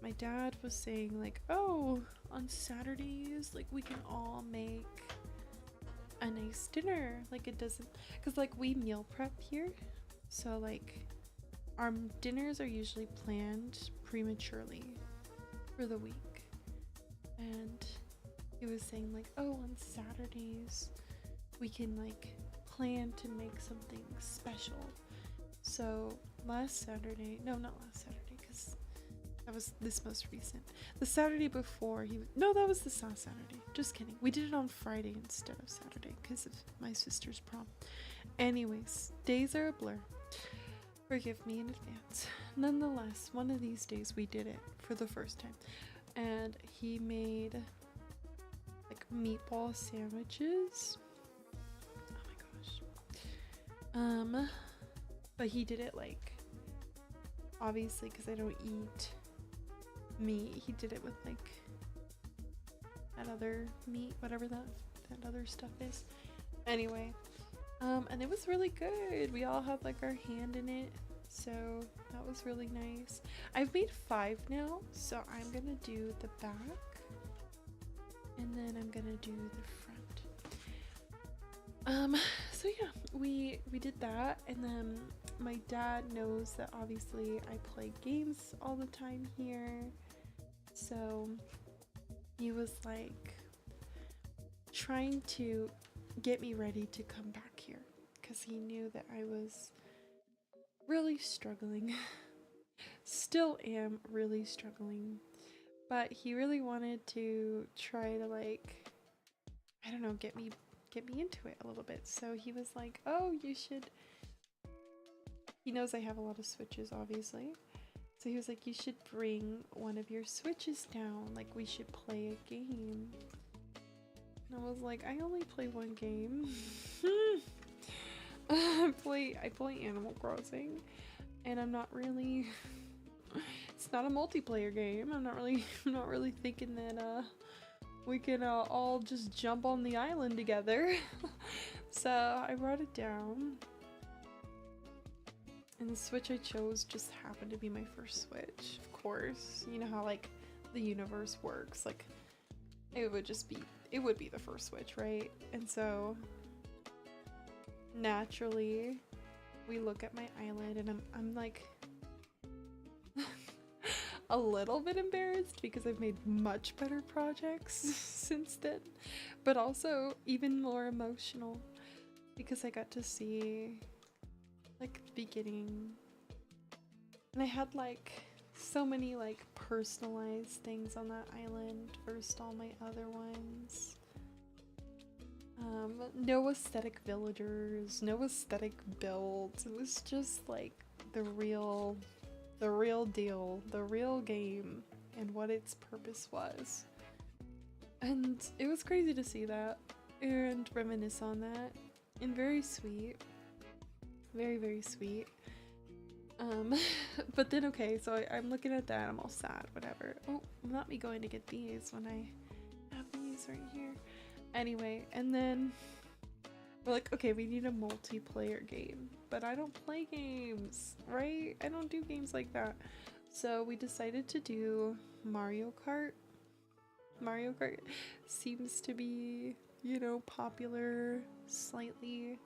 My dad was saying like, oh, on Saturdays, like we can all make a nice dinner. Like it doesn't, because like we meal prep here, so like our dinners are usually planned prematurely for the week. And he was saying like, oh, on Saturdays we can like plan to make something special. So last Saturday, no, not last Saturday, because That was this most recent. The Saturday before no, that was this last Saturday. Just kidding. We did it on Friday instead of Saturday because of my sister's prom. Anyways, days are a blur. Forgive me in advance. Nonetheless, one of these days we did it for the first time. And he made like meatball sandwiches. Oh my gosh. But he did it like, obviously because I don't eat meat, he did it with like that other meat, whatever that other stuff is. Anyway, and it was really good. We all had like our hand in it, so that was really nice. I've made 5 now, so I'm gonna do the back and then I'm gonna do the front. So yeah, we did that, and then my dad knows that obviously I play games all the time here, so he was like trying to get me ready to come back here because he knew that I was really struggling. Still am really struggling, but he really wanted to try to, like, I don't know, get me into it a little bit. So he was like, oh, you should, he knows I have a lot of Switches obviously, so he was like, you should bring one of your Switches down, like we should play a game. And I was like, I only play one game. I play AnimalCrossing, and I'm not really, it's not a multiplayer game. I'm not really thinking that we can all just jump on the island together. So I wrote it down, and the Switch I chose just happened to be my first Switch. Of course, you know how like the universe works, like it would be the first Switch, right? And so naturally we look at my island, and I'm like a little bit embarrassed because I've made much better projects since then, but also even more emotional because I got to see like the beginning, and I had like so many like personalized things on that island versus all my other ones. No aesthetic villagers, no aesthetic builds. It was just like the real deal, the real game, and what its purpose was. And it was crazy to see that and reminisce on that, and very sweet, very, very sweet. But then okay, so I'm looking at that, I'm all sad, whatever. Oh, not me going to get these when I have these right here. Anyway, and then we're like, okay, we need a multiplayer game, but I don't play games, right? I don't do games like that. So we decided to do Mario Kart. Mario Kart seems to be, you know, popular, slightly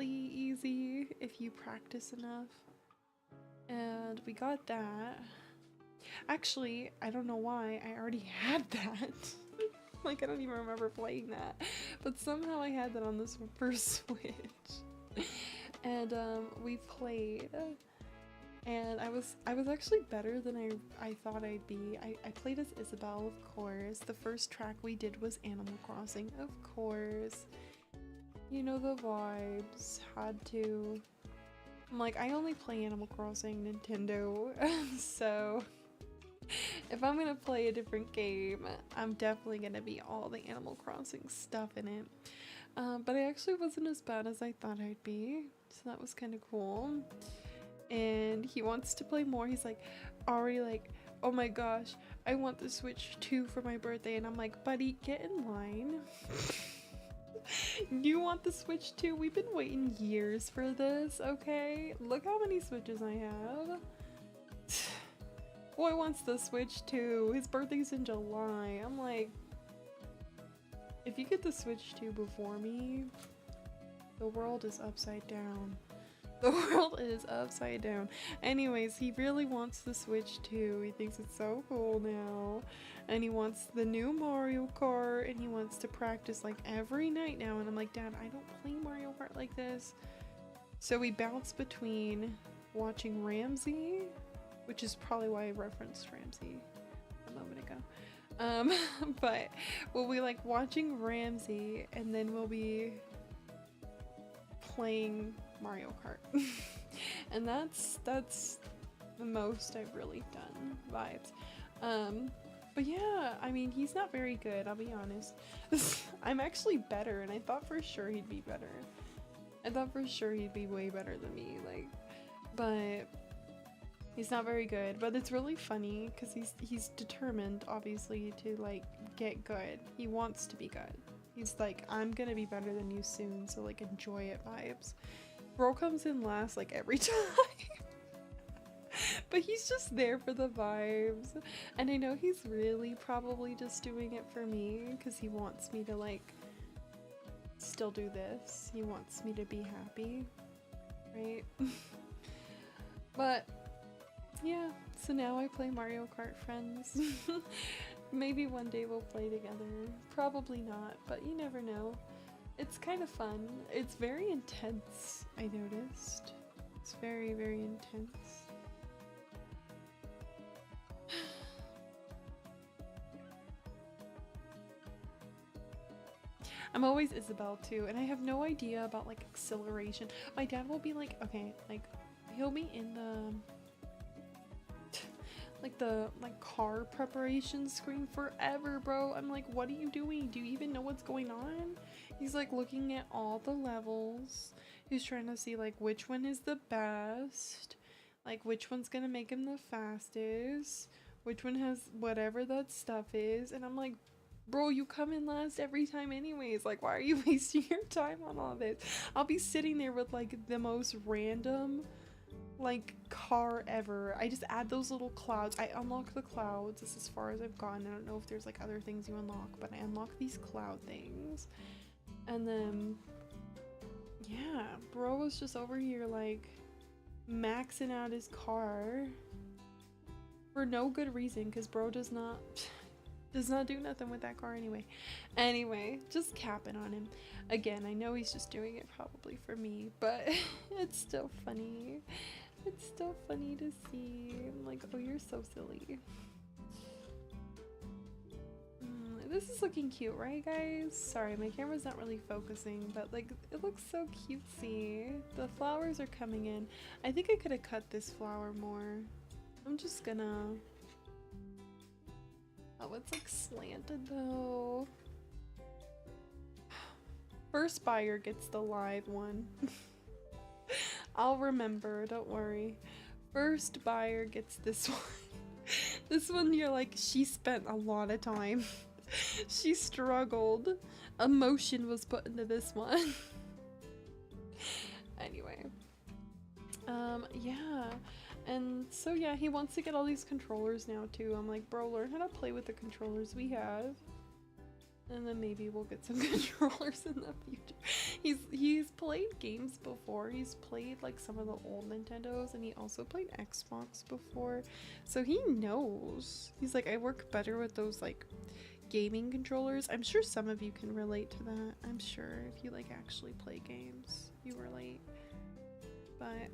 easy if you practice enough. And we got that. Actually, I don't know why, I already had that. Like, I don't even remember playing that, but somehow I had that on this first Switch. And we played, and I was actually better than I thought I'd be. I played as Isabelle, of course. The first track we did was Animal Crossing, of course. You know the vibes. Had to. I'm like, I only play Animal Crossing Nintendo, so if I'm gonna play a different game, I'm definitely gonna be all the Animal Crossing stuff in it. But I actually wasn't as bad as I thought I'd be, so that was kind of cool. And he wants to play more. He's like, already like, oh my gosh, I want the Switch 2 for my birthday. And I'm like, buddy, get in line. You want the Switch 2? We've been waiting years for this, okay? Look how many Switches I have. Boy wants the Switch 2. His birthday's in July. I'm like, if you get the Switch 2 before me, the world is upside down. The world is upside down. Anyways, he really wants the Switch 2. He thinks it's so cool now. And he wants the new Mario Kart, and he wants to practice like every night now. And I'm like, Dad, I don't play Mario Kart like this. So we bounce between watching Ramsey, which is probably why I referenced Ramsey a moment ago. But we'll be like watching Ramsey, and then we'll be playing Mario Kart. And that's the most I've really done vibes. But yeah, I mean, he's not very good, I'll be honest. I'm actually better, and I thought for sure he'd be better. I thought for sure he'd be way better than me, like, but he's not very good. But it's really funny because he's determined, obviously, to like get good. He wants to be good. He's like, I'm gonna be better than you soon, so like enjoy it vibes. Bro comes in last like every time. But he's just there for the vibes. And I know he's really probably just doing it for me because he wants me to like still do this. He wants me to be happy, right? But yeah, so now I play Mario Kart, friends. Maybe one day we'll play together. Probably not, but you never know. It's kind of fun. It's very intense, I noticed. It's very, very intense. I'm always Isabel too, and I have no idea about like acceleration. My dad will be like, okay, like he'll be in the car preparation screen forever, bro. I'm like, what are you doing? Do you even know what's going on? He's like looking at all the levels. He's trying to see like which one is the best, like which one's gonna make him the fastest, which one has whatever that stuff is. And I'm like, bro, you come in last every time anyways. Like, why are you wasting your time on all this? I'll be sitting there with like the most random like car ever. I just add those little clouds. I unlock the clouds. This is as far as I've gone. I don't know if there's like other things you unlock, but I unlock these cloud things. And then yeah, bro was just over here like maxing out his car for no good reason, because bro does not do nothing with that car anyway. Just capping on him again. I know he's just doing it probably for me, but it's still funny. It's still funny to see. I'm like, oh, you're so silly. This is looking cute, right, guys? Sorry, my camera's not really focusing, but like it looks so cutesy. The flowers are coming in. I think I could have cut this flower more. I'm just gonna... Oh, it's like slanted though. First buyer gets the live one. I'll remember, don't worry. First buyer gets this one. This one, you're like, she spent a lot of time. She struggled. Emotion was put into this one. Anyway. Yeah. And so yeah, he wants to get all these controllers now too. I'm like, bro, learn how to play with the controllers we have. And then maybe we'll get some controllers in the future. He's played games before. He's played like some of the old Nintendos, and he also played Xbox before. So he knows. He's like, I work better with those like gaming controllers. I'm sure some of you can relate to that. I'm sure if you like actually play games, you relate. But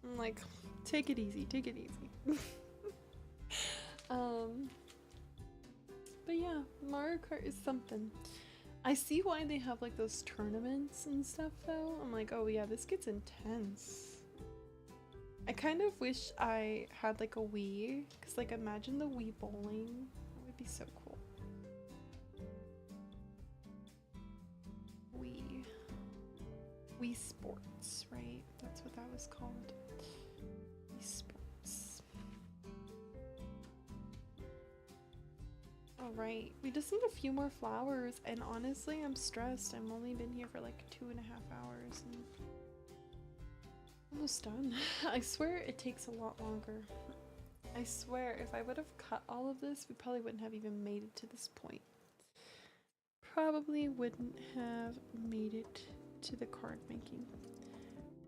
I'm like, take it easy, take it easy. But yeah, Mario Kart is something. I see why they have like those tournaments and stuff though. I'm like, oh yeah, this gets intense. I kind of wish I had like a Wii, because like imagine the Wii bowling. That would be so cool. Wii Sports, right? That's what that was called. Wii Sports. Alright, we just need a few more flowers, and honestly, I'm stressed. I've only been here for like 2.5 hours and almost done. I swear it takes a lot longer. I swear if I would have cut all of this, we probably wouldn't have even made it to this point. Probably wouldn't have made it to the card making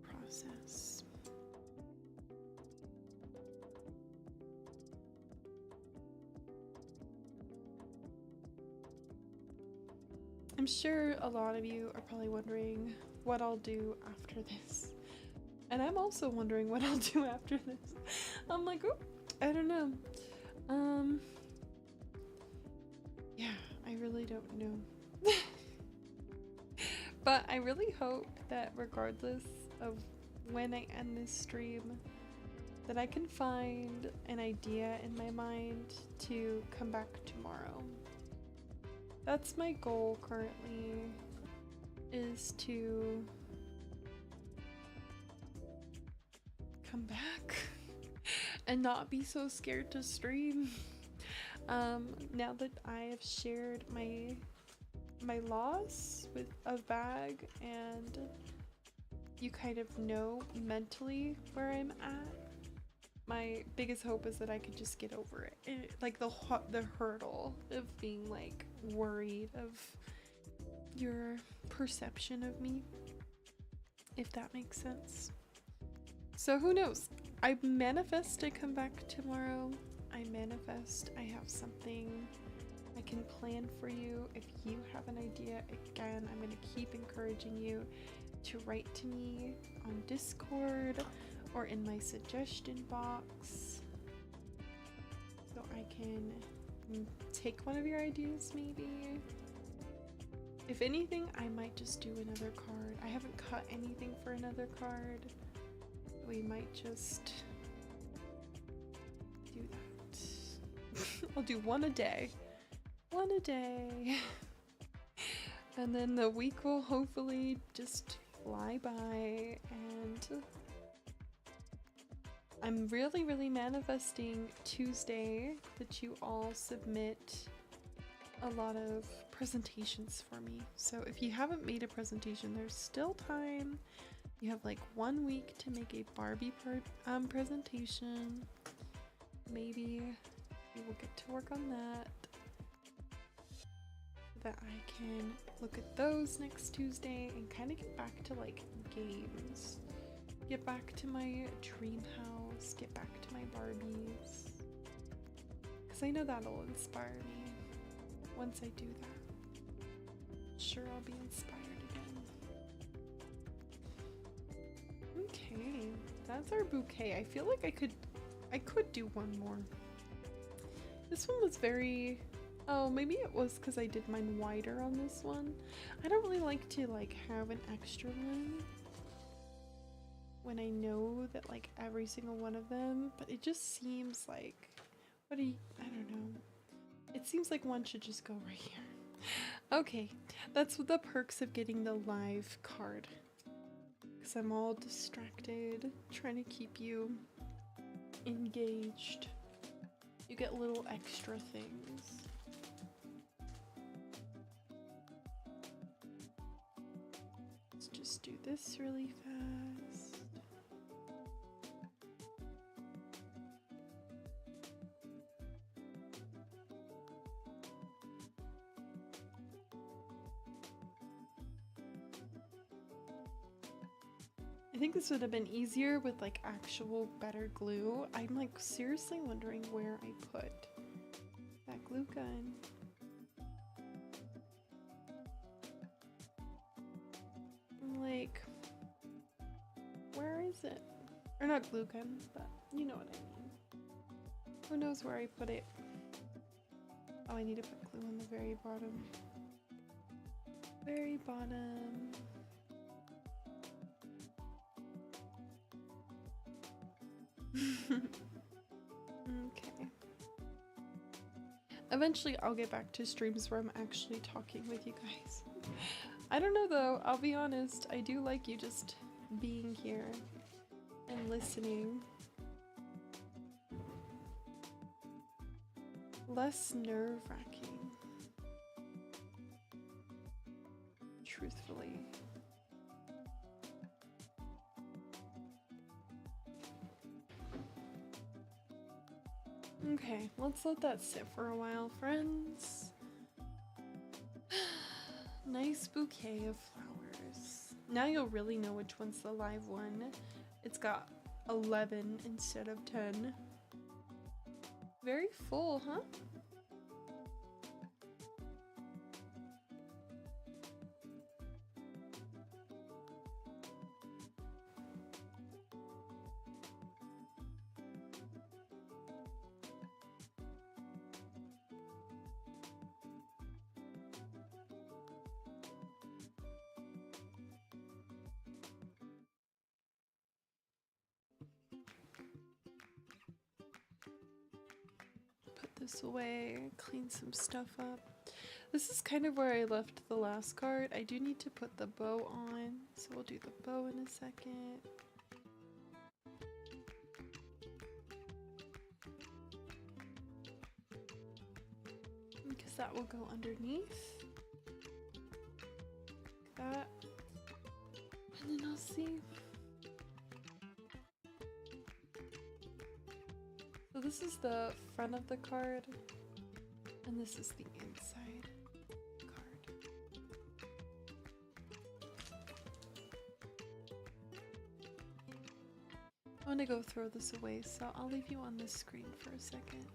process. I'm sure a lot of you are probably wondering what I'll do after this. And I'm also wondering what I'll do after this. I'm like, oh, I don't know. Yeah, I really don't know. But I really hope that regardless of when I end this stream, that I can find an idea in my mind to come back tomorrow. That's my goal currently, is to come back and not be so scared to stream. Now that I have shared my loss of bag, and you kind of know mentally where I'm at, my biggest hope is that I could just get over it. Like the hurdle of being like worried of your perception of me, if that makes sense. So who knows? I manifest I come back tomorrow. I manifest I have something I can plan for you. If you have an idea, again, I'm going to keep encouraging you to write to me on Discord or in my suggestion box so I can take one of your ideas maybe. If anything, I might just do another card. I haven't cut anything for another card. We might just do that. I'll do one a day. One a day. And then the week will hopefully just fly by, and I'm really manifesting Tuesday that you all submit a lot of presentations for me. So if you haven't made a presentation, there's still time. You have like 1 week to make a Barbie presentation. Maybe we will get to work on that, so that I can look at those next Tuesday and kind of get back to like games. Get back to my dream house, get back to my Barbies. Because I know that'll inspire me. Once I do that, sure I'll be inspired again. Okay, that's our bouquet. I feel like I could do one more. This one was very, oh, maybe it was because I did mine wider on this one. I don't really like to like have an extra one when I know that like every single one of them, but it just seems like, I don't know. It seems like one should just go right here. Okay, that's the perks of getting the live card. Because I'm all distracted, trying to keep you engaged. You get little extra things. Let's just do this really fast. I think this would have been easier with like actual better glue. I'm like seriously wondering where I put that glue gun. I'm like, where is it? Or not glue gun, but you know what I mean. Who knows where I put it? Oh, I need to put glue on the very bottom. Very bottom. Okay. Eventually I'll get back to streams where I'm actually talking with you guys. I don't know though, I'll be honest, I do like you just being here and listening. Less nerve-wracking. Truthfully. Okay, let's let that sit for a while, friends. Nice bouquet of flowers. Now you'll really know which one's the live one. It's got 11 instead of 10. Very full, huh? this away, clean some stuff up. This is kind of where I left the last card. I do need to put the bow on, so we'll do the bow in a second. Because that will go underneath. Like that. And then I'll see. So this is the front of the card, and this is the inside card. I want to go throw this away, so I'll leave you on this screen for a second.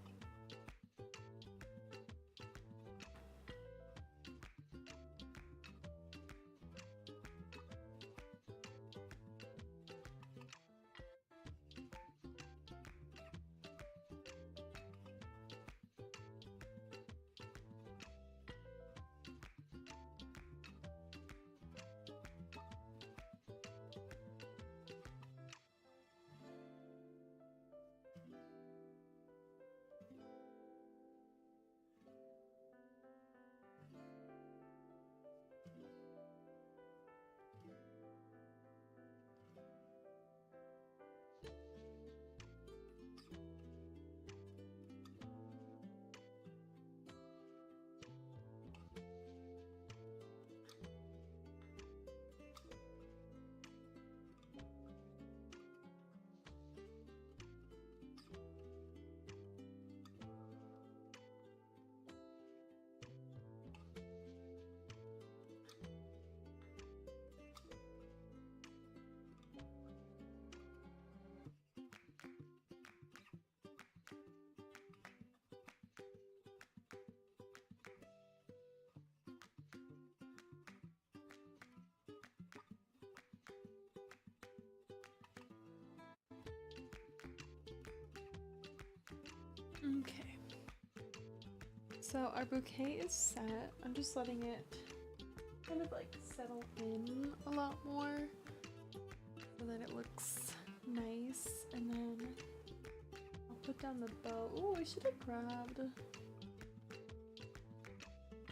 Okay, so our bouquet is set. I'm just letting it kind of like settle in a lot more so that it looks nice, and then I'll put down the bow. Oh, I should have grabbed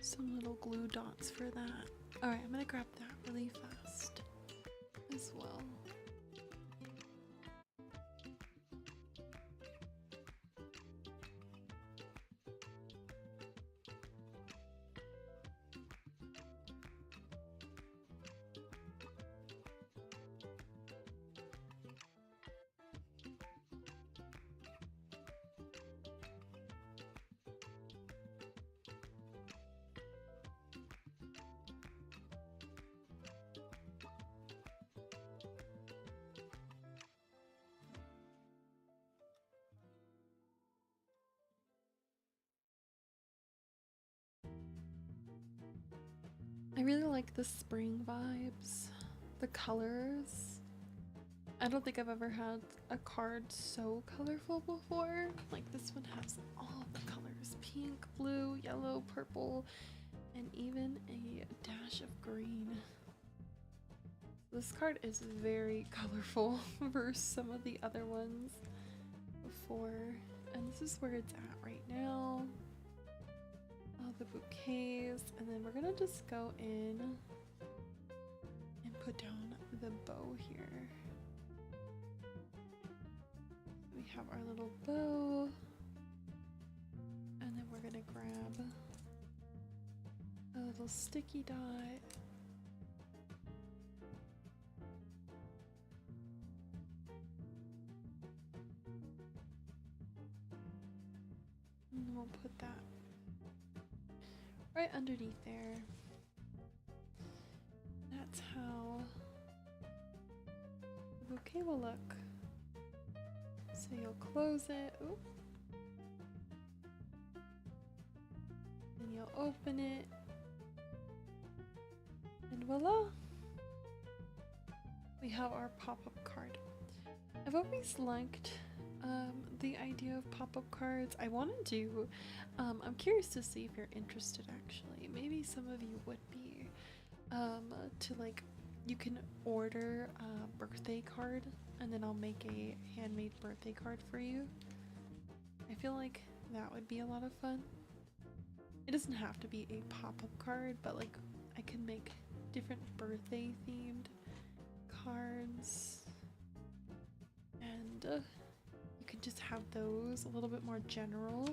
some little glue dots for that. Alright, I'm gonna grab that really fast as well. I really like the spring vibes, the colors. I don't think I've ever had a card so colorful before. Like this one has all the colors: pink, blue, yellow, purple, and even a dash of green. This card is very colorful versus some of the other ones before. And this is where it's at right now. All the bouquets, and then we're gonna just go in and put down the bow here. We have our little bow, and then we're gonna grab a little sticky dot. And we'll put that right underneath there. That's how the bouquet will look. So you'll close it. Oop. And you'll open it. And voila! We have our pop-up card. I've always liked the idea of pop-up cards. I want to do, I'm curious to see if you're interested actually. Maybe some of you would be, to like, you can order a birthday card and then I'll make a handmade birthday card for you. I feel like that would be a lot of fun. It doesn't have to be a pop-up card, but like I can make different birthday themed cards, and you can just have those a little bit more general.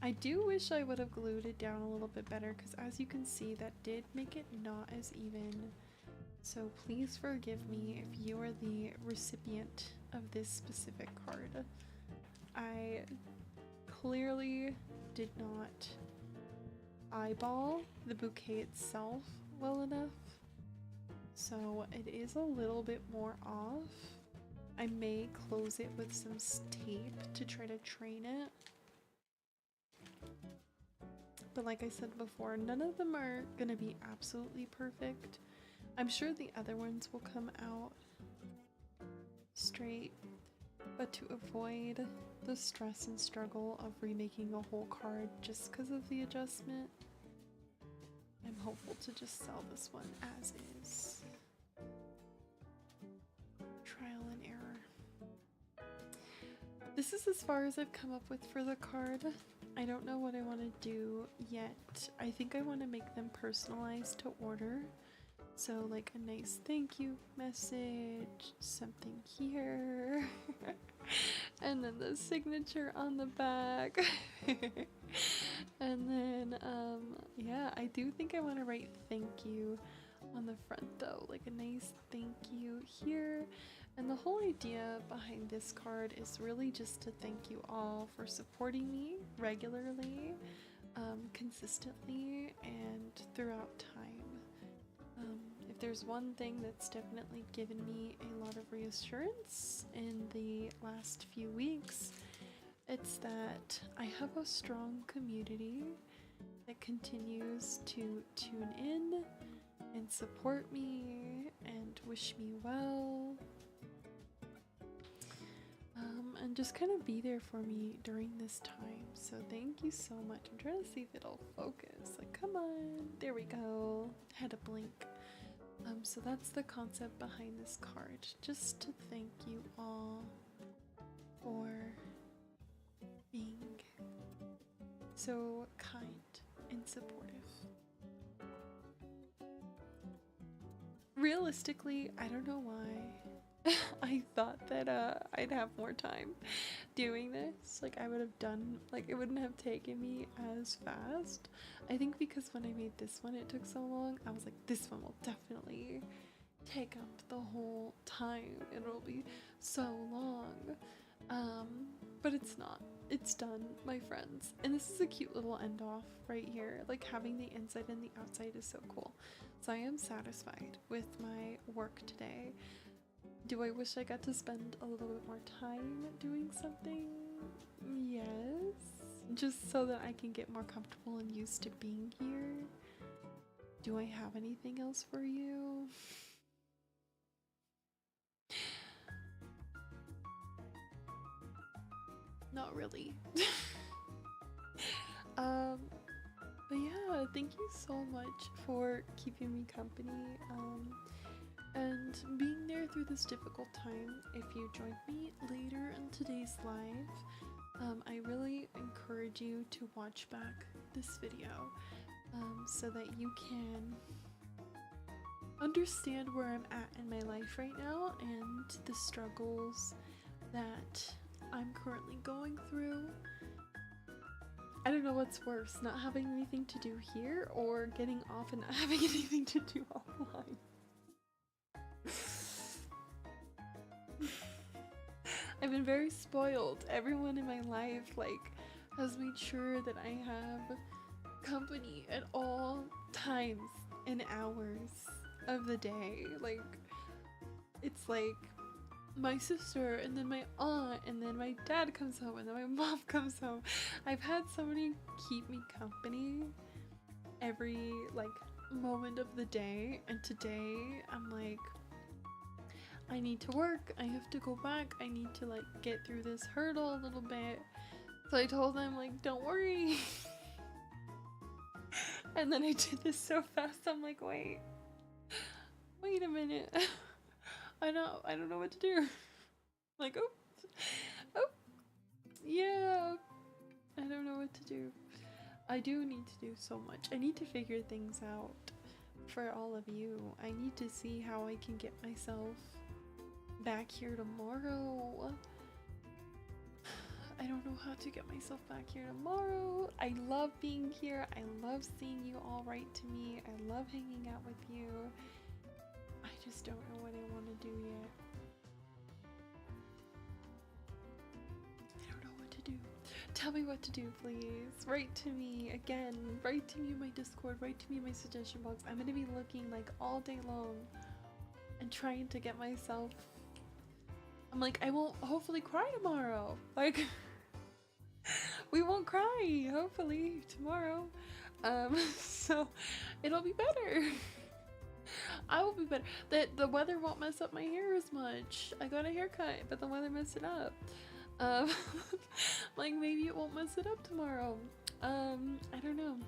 I do wish I would have glued it down a little bit better, because as you can see, that did make it not as even. So please forgive me if you are the recipient of this specific card. I clearly did not eyeball the bouquet itself well enough, so it is a little bit more off. I may close it with some tape to try to train it. But like I said before, none of them are gonna be absolutely perfect. I'm sure the other ones will come out straight, but to avoid the stress and struggle of remaking a whole card just because of the adjustment, I'm hopeful to just sell this one as is. Trial and error. This is as far as I've come up with for the card. I don't know what I want to do yet. I think I want to make them personalized to order. So like a nice thank you message, something here, and then the signature on the back. And then yeah, I do think I want to write thank you on the front though, like a nice thank you here. And the whole idea behind this card is really just to thank you all for supporting me regularly, consistently, and throughout time. If there's one thing that's definitely given me a lot of reassurance in the last few weeks, it's that I have a strong community that continues to tune in and support me and wish me well, and just kind of be there for me during this time. So thank you so much. I'm trying to see if it'll focus. Like, come on. There we go. Had to blink. So that's the concept behind this card. Just to thank you all for being so kind and supportive. Realistically, I don't know why I thought that I'd have more time doing this. Like I would have done, like it wouldn't have taken me as fast. I think because when I made this one it took so long, I was like, this one will definitely take up the whole time. It'll be so long. But it's not. It's done, my friends. And this is a cute little end off right here. Like having the inside and the outside is so cool. So I am satisfied with my work today. Do I wish I got to spend a little bit more time doing something? Yes. Just so that I can get more comfortable and used to being here. Do I have anything else for you? Not really. But yeah, thank you so much for keeping me company and being there through this difficult time. If you joined me later in today's live, I really encourage you to watch back this video so that you can understand where I'm at in my life right now and the struggles that I'm currently going through. I don't know what's worse, not having anything to do here or getting off and not having anything to do offline. I've been very spoiled. Everyone in my life has made sure that I have company at all times and hours of the day. It's like my sister and then my aunt and then my dad comes home and then my mom comes home. I've had somebody keep me company every moment of the day, and today I'm like, I need to work, I have to go back, I need to get through this hurdle a little bit. So I told them don't worry. And then I did this so fast, I'm like, wait a minute. I don't know what to do. Oh, yeah, I don't know what to do. I do need to do so much. I need to figure things out for all of you. I need to see how I can get myself back here tomorrow. I don't know how to get myself back here tomorrow. I love being here. I love seeing you all write to me. I love hanging out with you. I just don't know what I want to do yet. I don't know what to do. Tell me what to do, please. Write to me again. Write to me in my Discord. Write to me in my suggestion box. I'm gonna be looking like all day long and trying to get myself. I'm like, I won't hopefully cry tomorrow. Like, we won't cry hopefully tomorrow. So it'll be better. I will be better. The weather won't mess up my hair as much. I got a haircut, but the weather messed it up. Like maybe it won't mess it up tomorrow. I don't know.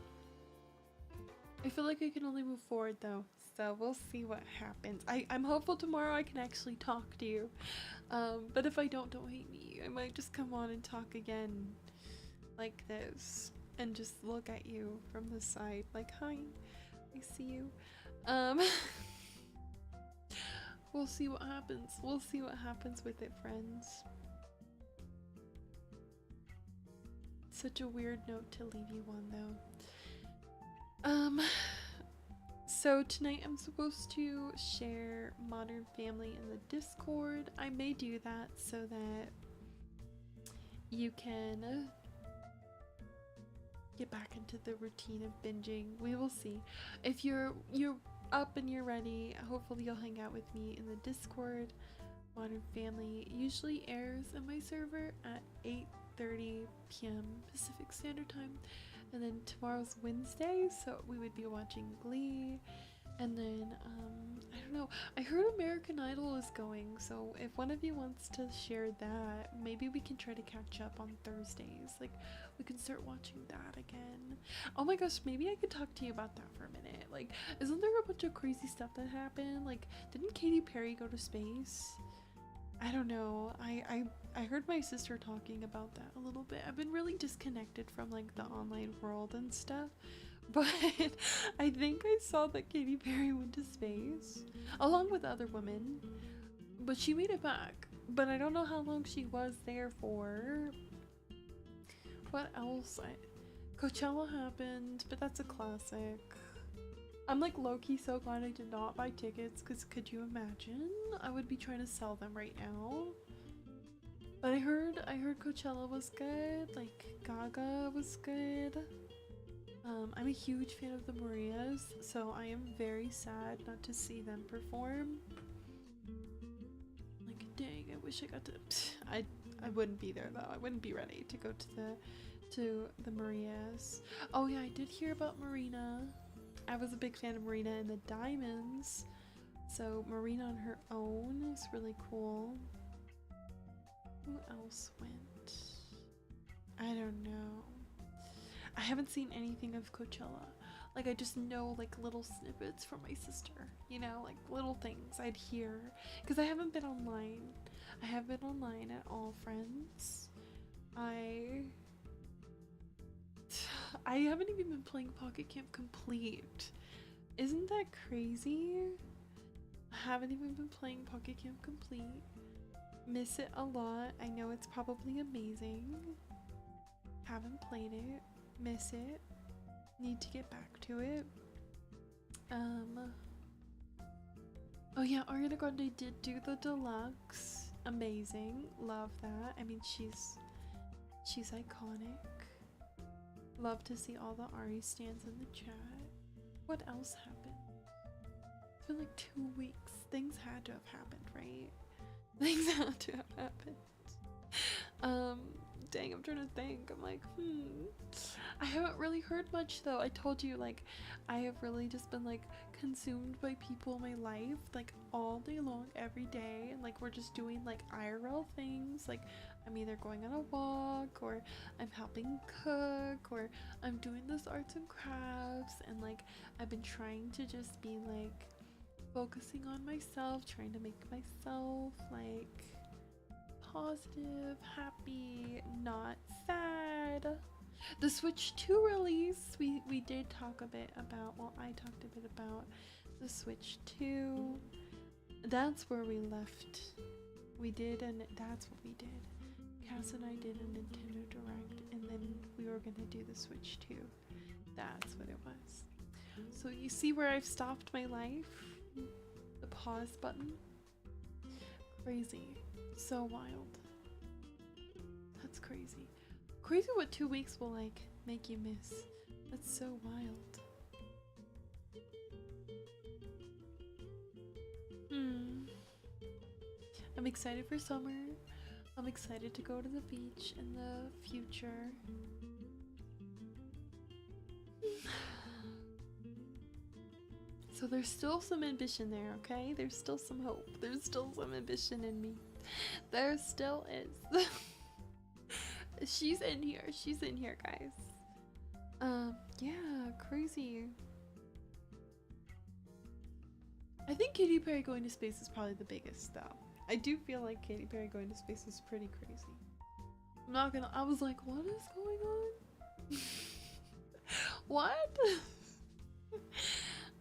I feel like I can only move forward though, so we'll see what happens. I'm hopeful tomorrow I can actually talk to you. But if I don't hate me. I might just come on and talk again like this and just look at you from the side like, hi, I see you. We'll see what happens. We'll see what happens with it, friends. Such a weird note to leave you on though. So tonight I'm supposed to share Modern Family in the Discord. I may do that so that you can get back into the routine of binging. We will see. If you're up and you're ready, hopefully you'll hang out with me in the Discord. Modern Family usually airs in my server at 8:30 p.m. Pacific Standard Time, and then tomorrow's Wednesday, so we would be watching Glee, and then I don't know, I heard American Idol is going, so if one of you wants to share that, maybe we can try to catch up on Thursdays. Like, we can start watching that again. Oh my gosh, maybe I could talk to you about that for a minute. Like, isn't there a bunch of crazy stuff that happened? Like, didn't Katy Perry go to space? I don't know. I heard my sister talking about that a little bit. I've been really disconnected from like the online world and stuff, but I think I saw that Katy Perry went to space along with other women, but she made it back. But I don't know how long she was there for. What else? Coachella happened, but that's a classic. I'm like low-key so glad I did not buy tickets, because could you imagine? I would be trying to sell them right now. But I heard Coachella was good, like Gaga was good. I'm a huge fan of the Marias, so I am very sad not to see them perform. Like, dang, I wish I got to. I wouldn't be there though. I wouldn't be ready to go to the Marias. Oh yeah, I did hear about Marina. I was a big fan of Marina and the Diamonds, so Marina on her own is really cool. Who else went? I don't know. I haven't seen anything of Coachella. Like, I just know like little snippets from my sister, you know, like little things I'd hear, because I haven't been online. I haven't been online at all, friends. I haven't even been playing Pocket Camp Complete. Isn't that crazy? I haven't even been playing Pocket Camp Complete. Miss it a lot. I know it's probably amazing. Haven't played it. Miss it. Need to get back to it. Oh yeah, Ariana Grande did do the deluxe. Amazing. Love that. I mean, she's iconic. Love to see all the Ari stands in the chat. What else happened? It's been like 2 weeks. Things had to have happened, right? Things had to have happened. Dang, I'm trying to think. I'm like, I haven't really heard much though. I told you, like, I have really just been like consumed by people in my life, like all day long, every day, and like we're just doing like IRL things. Like, I'm either going on a walk, or I'm helping cook, or I'm doing this arts and crafts, and like I've been trying to just be like focusing on myself, trying to make myself like positive, happy, not sad. The Switch 2 release, we did talk a bit about, well, I talked a bit about the Switch 2. That's where we left. We did, and that's what we did. Cass and I did a Nintendo Direct, and then we were gonna do the Switch 2. That's what it was. So you see where I've stopped my life? The pause button. Crazy. So wild. That's crazy. Crazy what 2 weeks will like make you miss. That's so wild. I'm excited for summer. I'm excited to go to the beach in the future. So there's still some ambition there, okay? There's still some hope. There's still some ambition in me. There still is. She's in here. She's in here, guys. Yeah, crazy. I think Katy Perry going to space is probably the biggest, though. I do feel like Katy Perry going to space is pretty crazy. I'm not gonna. I was like, what is going on? What?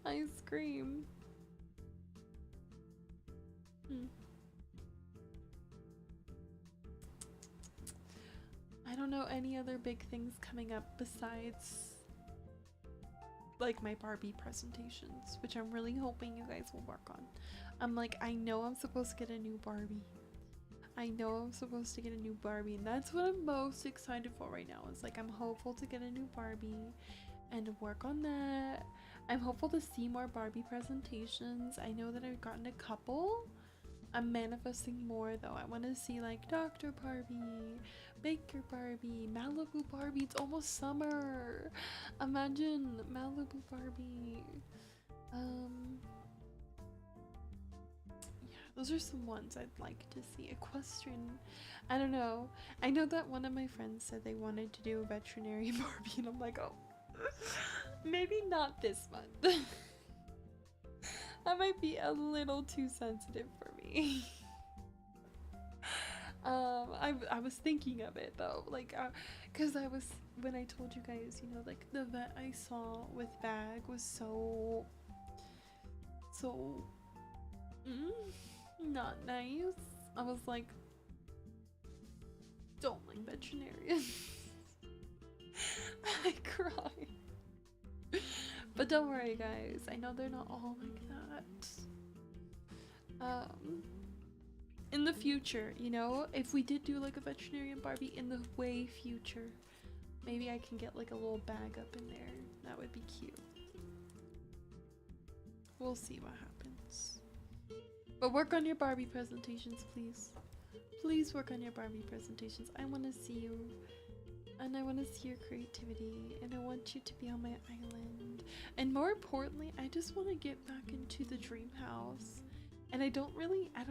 I scream. I don't know any other big things coming up besides like my Barbie presentations, which I'm really hoping you guys will work on. I'm like, I know I'm supposed to get a new Barbie. I know I'm supposed to get a new Barbie, and that's what I'm most excited for right now. Is like I'm hopeful to get a new Barbie and work on that. I'm hopeful to see more Barbie presentations. I know that I've gotten a couple. I'm manifesting more though. I want to see like Dr. Barbie, Baker Barbie, Malibu Barbie. It's almost summer. Imagine Malibu Barbie. Yeah, those are some ones I'd like to see. Equestrian. I don't know. I know that one of my friends said they wanted to do a veterinary Barbie, and I'm like, oh, maybe not this month. That might be a little too sensitive for me. I was thinking of it though, like, cause when I told you guys, you know, like the vet I saw with Bag was so not nice. I was like, don't like veterinarians. I cried. But don't worry guys, I know they're not all like that. In the future, you know, if we did do like a veterinarian Barbie in the way future, maybe I can get like a little bag up in there. That would be cute. We'll see what happens. But work on your Barbie presentations, please. Please work on your Barbie presentations. I want to see you. And I want to see your creativity, and I want you to be on my island, and more importantly, I just want to get back into the dream house. And I don't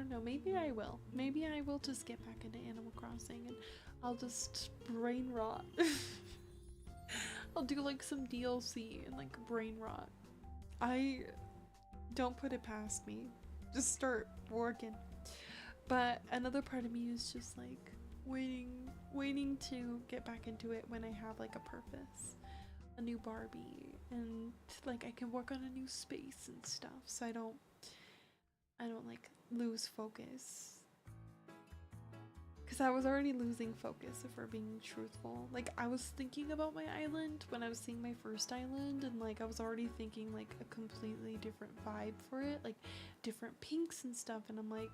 know, maybe I will just get back into Animal Crossing, and I'll just brain rot. I'll do like some DLC and like brain rot. I don't put it past me, just start working. But another part of me is just like waiting to get back into it when I have like a purpose, a new Barbie, and like I can work on a new space and stuff, so I don't like lose focus, because I was already losing focus if we're being truthful. Like I was thinking about my island when I was seeing my first island, and like I was already thinking like a completely different vibe for it, like different pinks and stuff, and I'm like,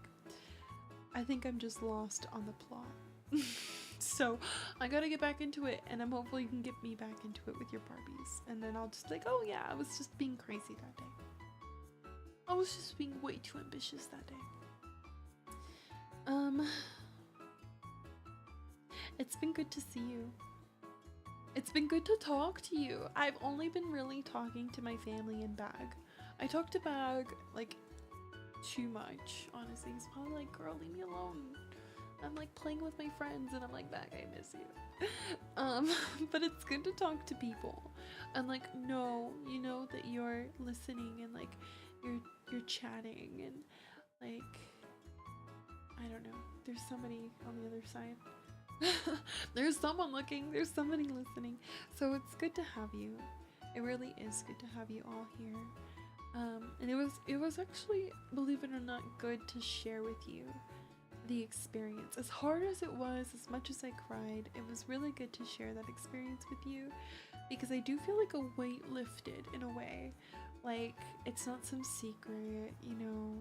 I think I'm just lost on the plot. So I gotta get back into it, and I'm hopeful you can get me back into it with your Barbies, and then I'll just like, oh yeah, I was just being crazy that day. I was just being way too ambitious that day. It's been good to see you. It's been good to talk to you. I've only been really talking to my family and Bag. I talked to Bag like too much, honestly. He's probably like, girl, leave me alone. I'm like playing with my friends, and I'm like, Bag, I miss you. But it's good to talk to people and like know that you're listening, and like you're chatting, and like I don't know, there's somebody on the other side. There's someone looking, there's somebody listening. So it's good to have you. It really is good to have you all here. And it was actually, believe it or not, good to share with you the experience. As hard as it was, as much as I cried, it was really good to share that experience with you, because I do feel like a weight lifted in a way. Like, it's not some secret, you know.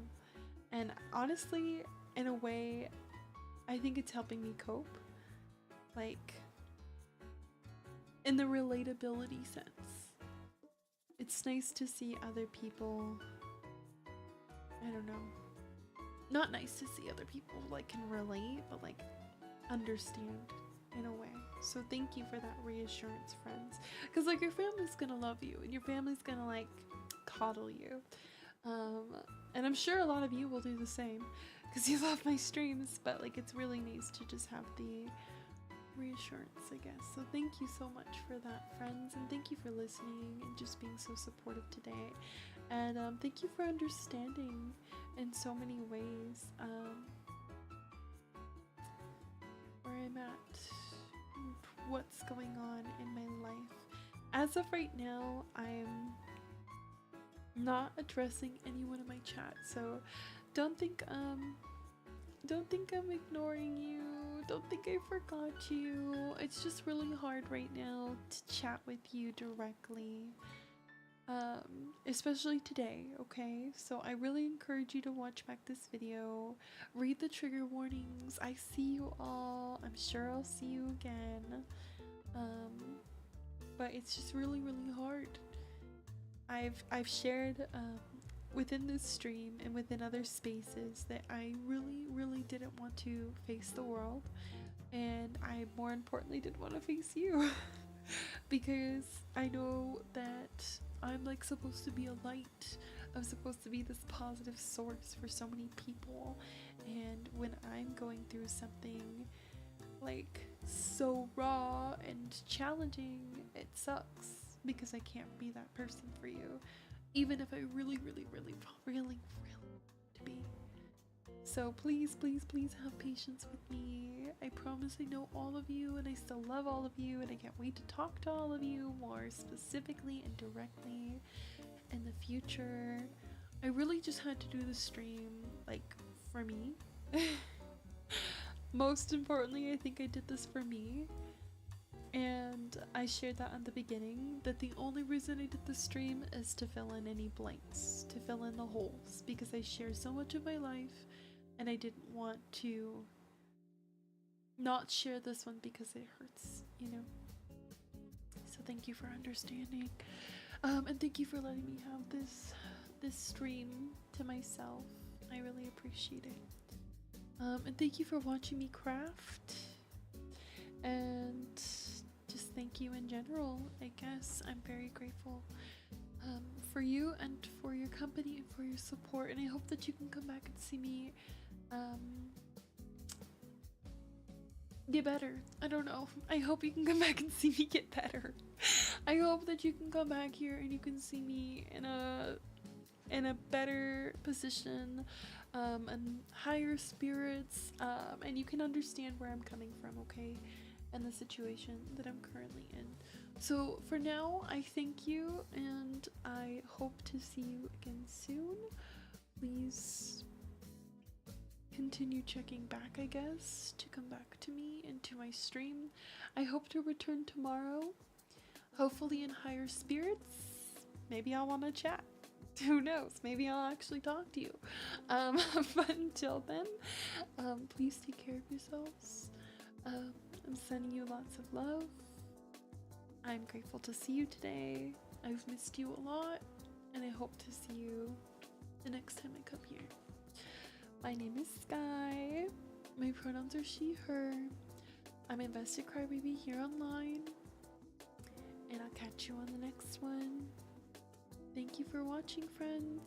And honestly, in a way, I think it's helping me cope. Like, in the relatability sense. It's nice to see other people, I don't know. Not nice to see other people like can relate, but like understand in a way. So thank you for that reassurance, friends. Because like your family's gonna love you and your family's gonna like coddle you. And I'm sure a lot of you will do the same because you love my streams, but like it's really nice to just have the reassurance, I guess. So thank you so much for that, friends, and thank you for listening and just being so supportive today. And thank you for understanding in so many ways where I'm at, what's going on in my life. As of right now, I'm not addressing anyone in my chat, so don't think I'm ignoring you. Don't think I forgot you. It's just really hard right now to chat with you directly. Especially today, okay? So I really encourage you to watch back this video, read the trigger warnings. I see you all. I'm sure I'll see you again. But it's just really, really hard. I've shared within this stream and within other spaces that I really, really didn't want to face the world, and I more importantly didn't want to face you because I know that I'm like supposed to be a light. I'm supposed to be this positive source for so many people, and when I'm going through something like so raw and challenging, it sucks because I can't be that person for you, even if I really, really, really, really, really want to be. So please, please, please have patience with me. I promise I know all of you and I still love all of you, and I can't wait to talk to all of you more specifically and directly in the future. I really just had to do the stream like for me. Most importantly, I think I did this for me. And I shared that at the beginning, that the only reason I did the stream is to fill in any blanks, to fill in the holes, because I share so much of my life and I didn't want to not share this one because it hurts, you know? So thank you for understanding. And thank you for letting me have this stream to myself. I really appreciate it. And thank you for watching me craft. And just thank you in general, I guess. I'm very grateful for you and for your company and for your support, and I hope that you can come back and see me get better. I don't know. I hope you can come back and see me get better. I hope that you can come back here and you can see me in a better position, and higher spirits, and you can understand where I'm coming from, okay? And the situation that I'm currently in. So for now, I thank you and I hope to see you again soon. Please continue checking back, I guess, to come back to me and to my stream. I hope to return tomorrow, hopefully in higher spirits. Maybe I'll want to chat. Who knows? Maybe I'll actually talk to you. But until then, please take care of yourselves. I'm sending you lots of love. I'm grateful to see you today. I've missed you a lot, and I hope to see you the next time I come here. My name is Skai. My pronouns are she, her. I'm investedcrybaby here online, and I'll catch you on the next one. Thank you for watching, friends.